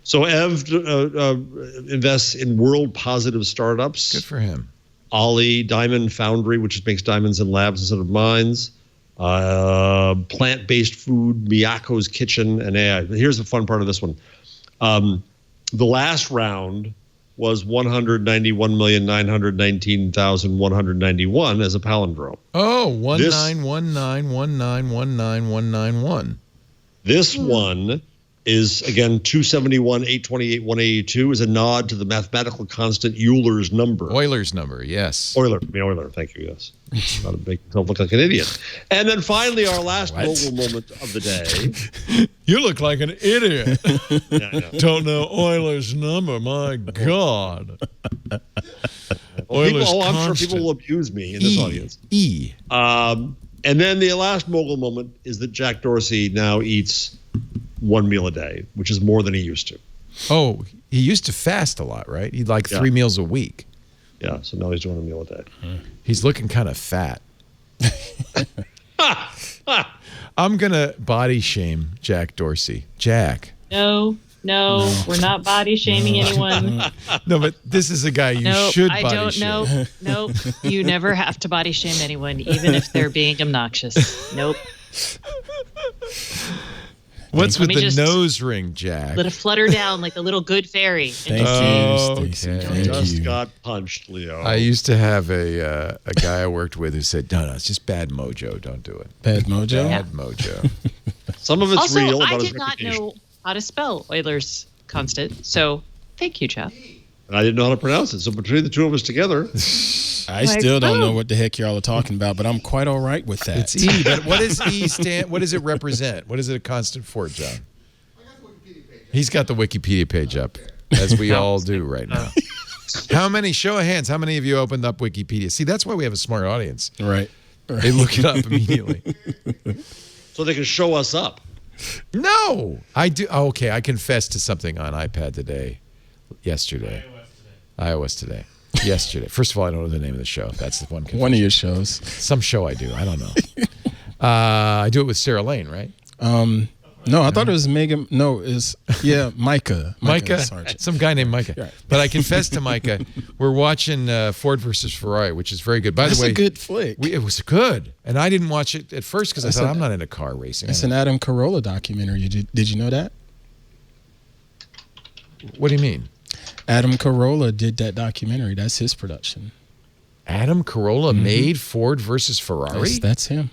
Speaker 4: So Ev invests in world positive startups.
Speaker 1: Good for him.
Speaker 4: Ollie Diamond Foundry, which makes diamonds in labs instead of mines. Plant-based food, Miyako's Kitchen, and AI. Here's the fun part of this one. The last round was 191,919,191 as a palindrome.
Speaker 1: Oh, 19191919191.
Speaker 4: This one is, again, 271,828,182 is a nod to the mathematical constant Euler's number.
Speaker 1: Euler's number, yes.
Speaker 4: Euler, thank you, yes. Not to make myself look like an idiot. And then finally, our last mogul moment of the day.
Speaker 1: You look like an idiot.
Speaker 4: Yeah, I know.
Speaker 1: Don't know Euler's number, my God. Euler's
Speaker 4: I'm sure
Speaker 1: constant.
Speaker 4: people will abuse me in this audience.
Speaker 1: E.
Speaker 4: And then the last mogul moment is that Jack Dorsey now eats one meal a day, which is more than he used to.
Speaker 1: Oh, he used to fast a lot, right? He'd like 3 meals a week.
Speaker 4: Yeah, so now he's doing a meal a day.
Speaker 1: He's looking kind of fat. I'm going to body shame Jack Dorsey. Jack.
Speaker 5: No, we're not body shaming anyone.
Speaker 1: No, but this is a guy you should body shame.
Speaker 5: Nope. You never have to body shame anyone, even if they're being obnoxious. Nope.
Speaker 1: What's
Speaker 5: Let
Speaker 1: with
Speaker 5: me
Speaker 1: the
Speaker 5: just
Speaker 1: nose ring, Jack?
Speaker 5: Let it flutter down like a little good fairy.
Speaker 6: Thank
Speaker 1: Oh,
Speaker 6: you, Stacy.
Speaker 1: okay.
Speaker 6: Thank
Speaker 4: Just
Speaker 6: you.
Speaker 4: got punched, Leo.
Speaker 1: I used to have a guy I worked with who said, no, it's just bad mojo. Don't do it.
Speaker 6: Bad mojo?
Speaker 1: Bad mojo.
Speaker 4: Some of it's
Speaker 5: Also,
Speaker 4: real.
Speaker 5: I
Speaker 4: about his
Speaker 5: did not
Speaker 4: reputation.
Speaker 5: know how to spell Euler's constant, so thank you, Jeff.
Speaker 4: And I didn't know how to pronounce it. So between the two of us together,
Speaker 6: I still don't know what the heck y'all are talking about, but I'm quite all right with that.
Speaker 1: It's E, but what does E stand? What does it represent? What is it a constant for, John? He's got the Wikipedia page up, as we all do right now. How many, show of hands, how many of you opened up Wikipedia? See, that's why we have a smart audience.
Speaker 6: Right.
Speaker 1: They look it up immediately.
Speaker 4: So they can show us up.
Speaker 1: No, I do. Oh, okay, I confessed to something on iPad today, yesterday. iOS today. Yesterday. First of all, I don't know the name of the show. That's the one.
Speaker 6: One of your shows.
Speaker 1: Some show I do. I don't know. I do it with Sarah Lane, right?
Speaker 6: No, I thought it was Megan. No, it's Micah.
Speaker 1: Micah,
Speaker 6: Sargent.
Speaker 1: some guy named Micah.
Speaker 6: Right.
Speaker 1: But I confessed to Micah, we're watching Ford versus Ferrari, which is very good. By
Speaker 6: That's
Speaker 1: the way,
Speaker 6: a good flick.
Speaker 1: it was good, and I didn't watch it at first because I thought I'm not into car racing.
Speaker 6: It's an Adam Carolla documentary. Did you know that?
Speaker 1: What do you mean?
Speaker 6: Adam Carolla did that documentary. That's his production.
Speaker 1: Adam Carolla made Ford versus Ferrari?
Speaker 6: That's him.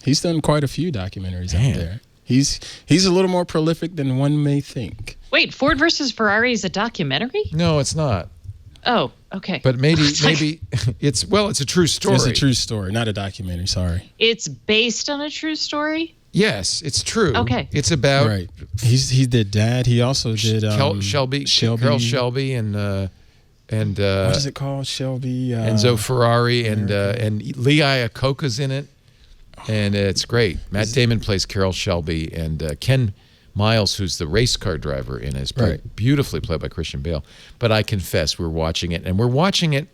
Speaker 6: He's done quite a few documentaries
Speaker 1: Man.
Speaker 6: out there. He's a little more prolific than one may think.
Speaker 5: Wait, Ford versus Ferrari is a documentary?
Speaker 1: No, it's not.
Speaker 5: Oh, okay.
Speaker 1: But maybe it's a true story.
Speaker 6: It's a true story, not a documentary. Sorry.
Speaker 5: It's based on a true story?
Speaker 1: Yes, it's true.
Speaker 5: Okay.
Speaker 1: It's about
Speaker 6: Right. He did that. He also did
Speaker 1: Carol Shelby, and
Speaker 6: what is it called? Shelby.
Speaker 1: Enzo Ferrari and Lee Iacocca's in it, and it's great. Matt Damon plays Carol Shelby, and Ken Miles, who's the race car driver in it, is beautifully played by Christian Bale. But I confess, we're watching it, and we're watching it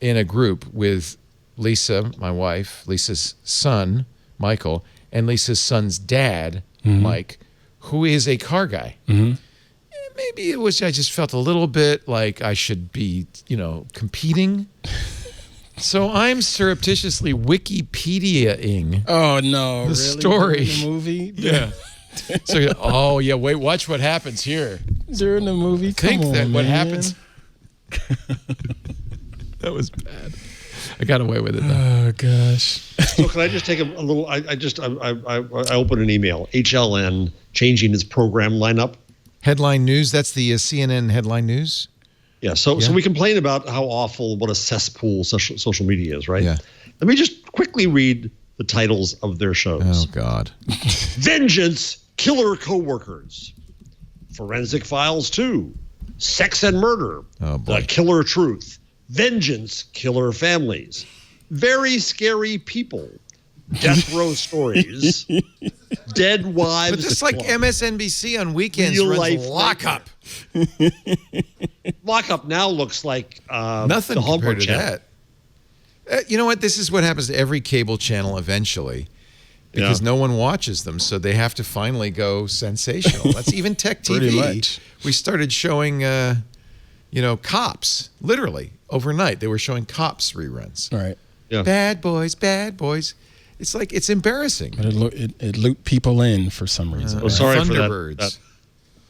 Speaker 1: in a group with Lisa, my wife, Lisa's son, Michael, and Lisa's son's dad, Mike, who is a car guy. Maybe it was, I just felt a little bit like I should be, competing. So I'm surreptitiously Wikipedia-ing
Speaker 6: Oh no!
Speaker 1: the
Speaker 6: really?
Speaker 1: story.
Speaker 6: During the movie.
Speaker 1: Yeah. So, wait, watch what happens here.
Speaker 6: During the movie.
Speaker 1: Think
Speaker 6: Come
Speaker 1: that
Speaker 6: on,
Speaker 1: what
Speaker 6: man.
Speaker 1: happens. That was bad. I got away with it, though.
Speaker 6: Oh gosh.
Speaker 4: So can I just take a little? I opened an email. HLN changing its program lineup.
Speaker 1: Headline news. That's the CNN headline news.
Speaker 4: Yeah. So we complain about how awful, what a cesspool social media is, right?
Speaker 1: Yeah.
Speaker 4: Let me just quickly read the titles of their shows.
Speaker 1: Oh, God.
Speaker 4: Vengeance, Killer Coworkers. Forensic Files 2. Sex and Murder.
Speaker 1: Oh, boy.
Speaker 4: The Killer Truth. Vengeance, Killer Families. Very Scary People. Death Row Stories. Dead Wives.
Speaker 1: But just like
Speaker 4: Club.
Speaker 1: MSNBC on weekends
Speaker 4: Real
Speaker 1: runs
Speaker 4: life
Speaker 1: Lockup.
Speaker 4: Lockup now looks like
Speaker 1: Nothing
Speaker 4: the Hallmark
Speaker 1: compared to
Speaker 4: Channel.
Speaker 1: that. You know what? This is what happens to every cable channel eventually, because no one watches them, so they have to finally go sensational. That's even Tech TV.
Speaker 6: Pretty much.
Speaker 1: We started showing, Cops. Literally overnight, they were showing Cops reruns.
Speaker 6: Right.
Speaker 4: Yeah.
Speaker 1: Bad boys, bad boys. It's like it's embarrassing.
Speaker 6: But it looped people in for some reason.
Speaker 4: Well, sorry for
Speaker 1: Thunderbirds.
Speaker 4: that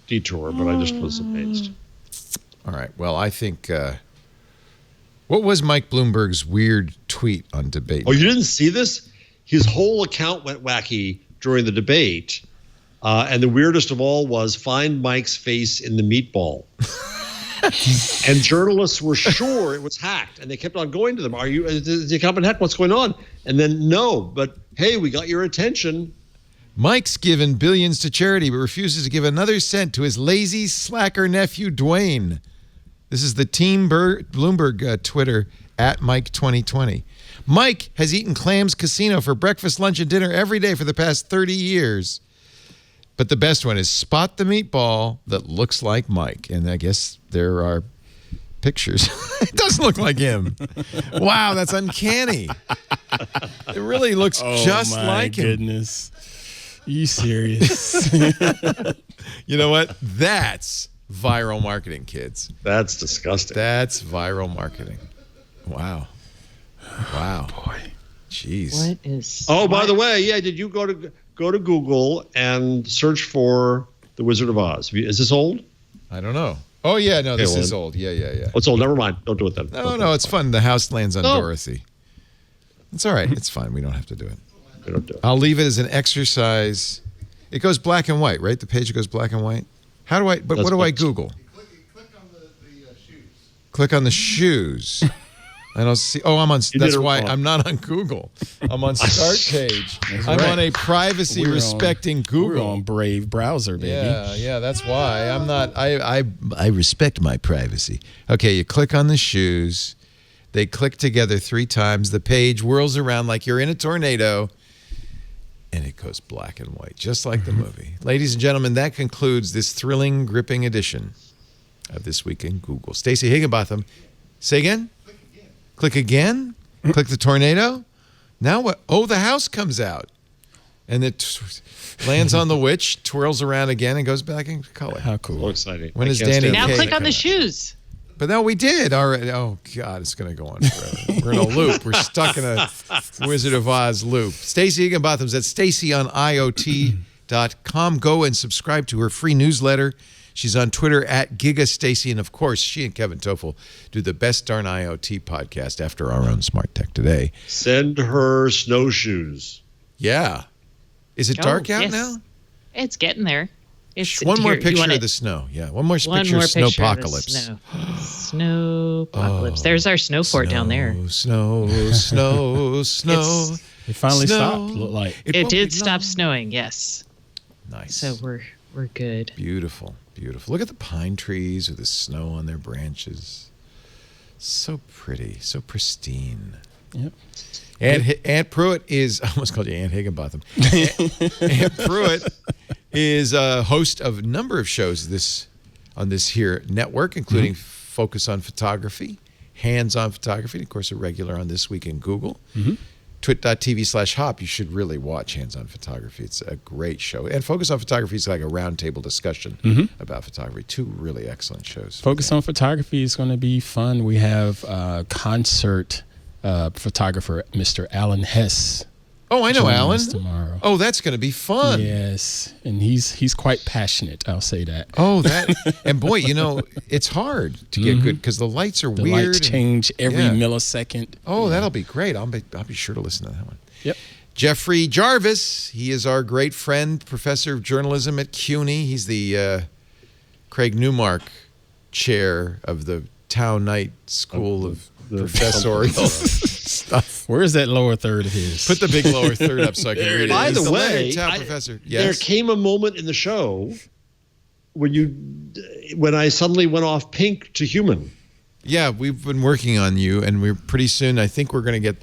Speaker 4: detour, but I just was amazed.
Speaker 1: All right. Well, I think. What was Mike Bloomberg's weird tweet on debate?
Speaker 4: Oh, you didn't see this? His whole account went wacky during the debate. And the weirdest of all was find Mike's face in the meatball. And journalists were sure it was hacked. And they kept on going to them. Is the account been hacked? What's going on? And then no, but hey, we got your attention.
Speaker 1: Mike's given billions to charity, but refuses to give another cent to his lazy slacker nephew, Dwayne. This is the Team Bloomberg Twitter at Mike 2020. Mike has eaten Clams Casino for breakfast, lunch, and dinner every day for the past 30 years. But the best one is spot the meatball that looks like Mike. And I guess there are pictures. It doesn't look like him. Wow, that's uncanny. It really looks just like him.
Speaker 6: Oh, my goodness. You serious?
Speaker 1: You know what? That's viral marketing, kids.
Speaker 4: That's disgusting.
Speaker 1: That's viral marketing. Wow. Wow.
Speaker 6: Boy.
Speaker 1: Jeez.
Speaker 5: What is?
Speaker 4: Oh, by the way, did you go to Google and search for The Wizard of Oz? Is this old?
Speaker 1: I don't know. Oh, yeah. No, this is old. Yeah.
Speaker 4: Oh, it's old. Never mind. Don't do it then.
Speaker 1: No, it's fun. The house lands on Dorothy. It's all right. It's fine. We don't have to do it.
Speaker 4: We don't do it.
Speaker 1: I'll leave it as an exercise. It goes black and white, right? The page goes black and white. How do I, what do I Google?
Speaker 8: Click on the shoes.
Speaker 1: Click on the shoes. I don't see. Oh, I'm on.
Speaker 4: You
Speaker 1: That's
Speaker 4: did it
Speaker 1: why
Speaker 4: wrong.
Speaker 1: I'm not on Google. I'm on Start Page. I'm
Speaker 6: right.
Speaker 1: on a privacy respecting Google.
Speaker 6: We're on Brave browser, baby.
Speaker 1: Yeah, that's why I'm not. I respect my privacy. Okay, you click on the shoes. They click together 3 times. The page whirls around like you're in a tornado, and it goes black and white, just like the movie. Ladies and gentlemen, that concludes this thrilling, gripping edition of This Week in Google. Stacey Higginbotham, say again? Click again? Click the tornado? Now what? Oh, the house comes out. And it lands on the witch, twirls around again, and goes back in color.
Speaker 6: How cool.
Speaker 4: So exciting.
Speaker 1: When
Speaker 4: I
Speaker 1: is
Speaker 4: can't
Speaker 1: Danny
Speaker 4: stand
Speaker 5: Now
Speaker 1: Kaye
Speaker 5: click on
Speaker 1: coming
Speaker 5: the
Speaker 1: out?
Speaker 5: shoes.
Speaker 1: But no, we did already. Oh, God, it's going to go on forever. We're in a loop. We're stuck in a Wizard of Oz loop. Stacey Higginbotham's at StaceyOnIoT.com. Go and subscribe to her free newsletter. She's on Twitter at GigaStacey. And, of course, she and Kevin Toffel do the Best Darn IoT podcast after our own Smart Tech Today.
Speaker 4: Send her snowshoes.
Speaker 1: Yeah. Is it dark out now?
Speaker 5: It's getting there. It's
Speaker 1: One more
Speaker 5: here, you
Speaker 1: picture
Speaker 5: wanna-
Speaker 1: of the snow. Yeah, one more
Speaker 5: One
Speaker 1: picture
Speaker 5: more
Speaker 1: of
Speaker 5: picture of the
Speaker 1: snowpocalypse.
Speaker 5: Snowpocalypse. There's our snowport down there.
Speaker 1: Snow.
Speaker 6: It finally
Speaker 1: Snow.
Speaker 6: stopped, looked like.
Speaker 5: It
Speaker 1: won't
Speaker 5: did
Speaker 1: be
Speaker 5: stop
Speaker 1: long.
Speaker 5: snowing, yes.
Speaker 1: Nice.
Speaker 5: So we're good.
Speaker 1: Beautiful, beautiful. Look at the pine trees with the snow on their branches. So pretty, so pristine.
Speaker 6: Yep.
Speaker 1: Aunt Pruitt is, I almost called you Aunt Higginbotham. Aunt Pruitt is a host of a number of shows on this here network, including Focus on Photography, Hands on Photography, and of course a regular on This Week in Google. Twit.tv/hop. You should really watch Hands on Photography. It's a great show. And Focus on Photography is like a roundtable discussion about photography. 2 really excellent shows.
Speaker 6: Focus on Photography is going to be fun. We have concert photographer Mr. Alan Hess.
Speaker 1: Oh, I know
Speaker 6: joining
Speaker 1: Alan.
Speaker 6: us tomorrow.
Speaker 1: Oh, that's going to be fun.
Speaker 6: Yes, and he's quite passionate. I'll say that.
Speaker 1: Oh, and boy, it's hard to get good because the lights are
Speaker 6: The
Speaker 1: weird.
Speaker 6: lights change every
Speaker 1: yeah.
Speaker 6: millisecond.
Speaker 1: Oh, that'll be great. I'll be sure to listen to that one.
Speaker 6: Yep.
Speaker 1: Jeffrey Jarvis, he is our great friend, professor of journalism at CUNY. He's the Craig Newmark chair of the Town Knight School of Professorial stuff.
Speaker 6: Where's that lower third of his?
Speaker 1: Put the big lower third up so I can read it.
Speaker 4: By
Speaker 1: He's
Speaker 4: the way,
Speaker 1: Leonard Town professor.
Speaker 4: there
Speaker 1: Yes.
Speaker 4: came a moment in the show when I suddenly went off pink to human.
Speaker 1: Yeah, we've been working on you, and we're pretty soon. I think we're going to get.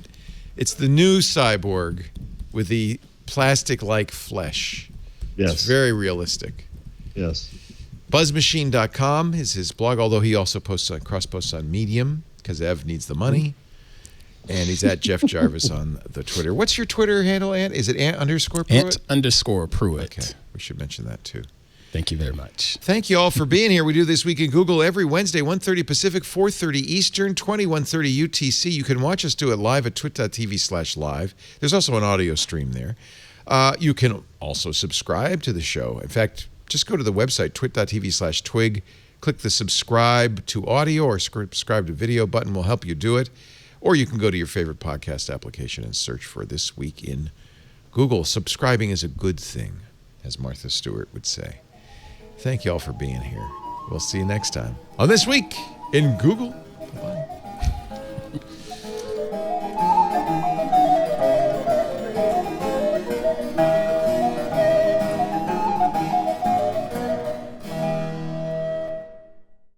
Speaker 1: It's the new cyborg with the plastic-like flesh.
Speaker 4: Yes.
Speaker 1: It's very realistic.
Speaker 4: Yes.
Speaker 1: Buzzmachine.com is his blog, although he also cross-posts on Medium because Ev needs the money. And he's at Jeff Jarvis on the Twitter. What's your Twitter handle, Ant? Is it Ant_Pruitt?
Speaker 6: Ant_Pruitt.
Speaker 1: Okay, we should mention that too.
Speaker 6: Thank you very much.
Speaker 1: Thank you all for being here. We do This Week in Google every Wednesday, 1:30 Pacific, 4:30 Eastern, 21:30 UTC. You can watch us do it live at twit.tv/live. There's also an audio stream there. You can also subscribe to the show. In fact, just go to the website, twit.tv/twig. Click the subscribe to audio or subscribe to video button. Will help you do it. Or you can go to your favorite podcast application and search for This Week in Google. Subscribing is a good thing, as Martha Stewart would say. Thank you all for being here. We'll see you next time on This Week in Google.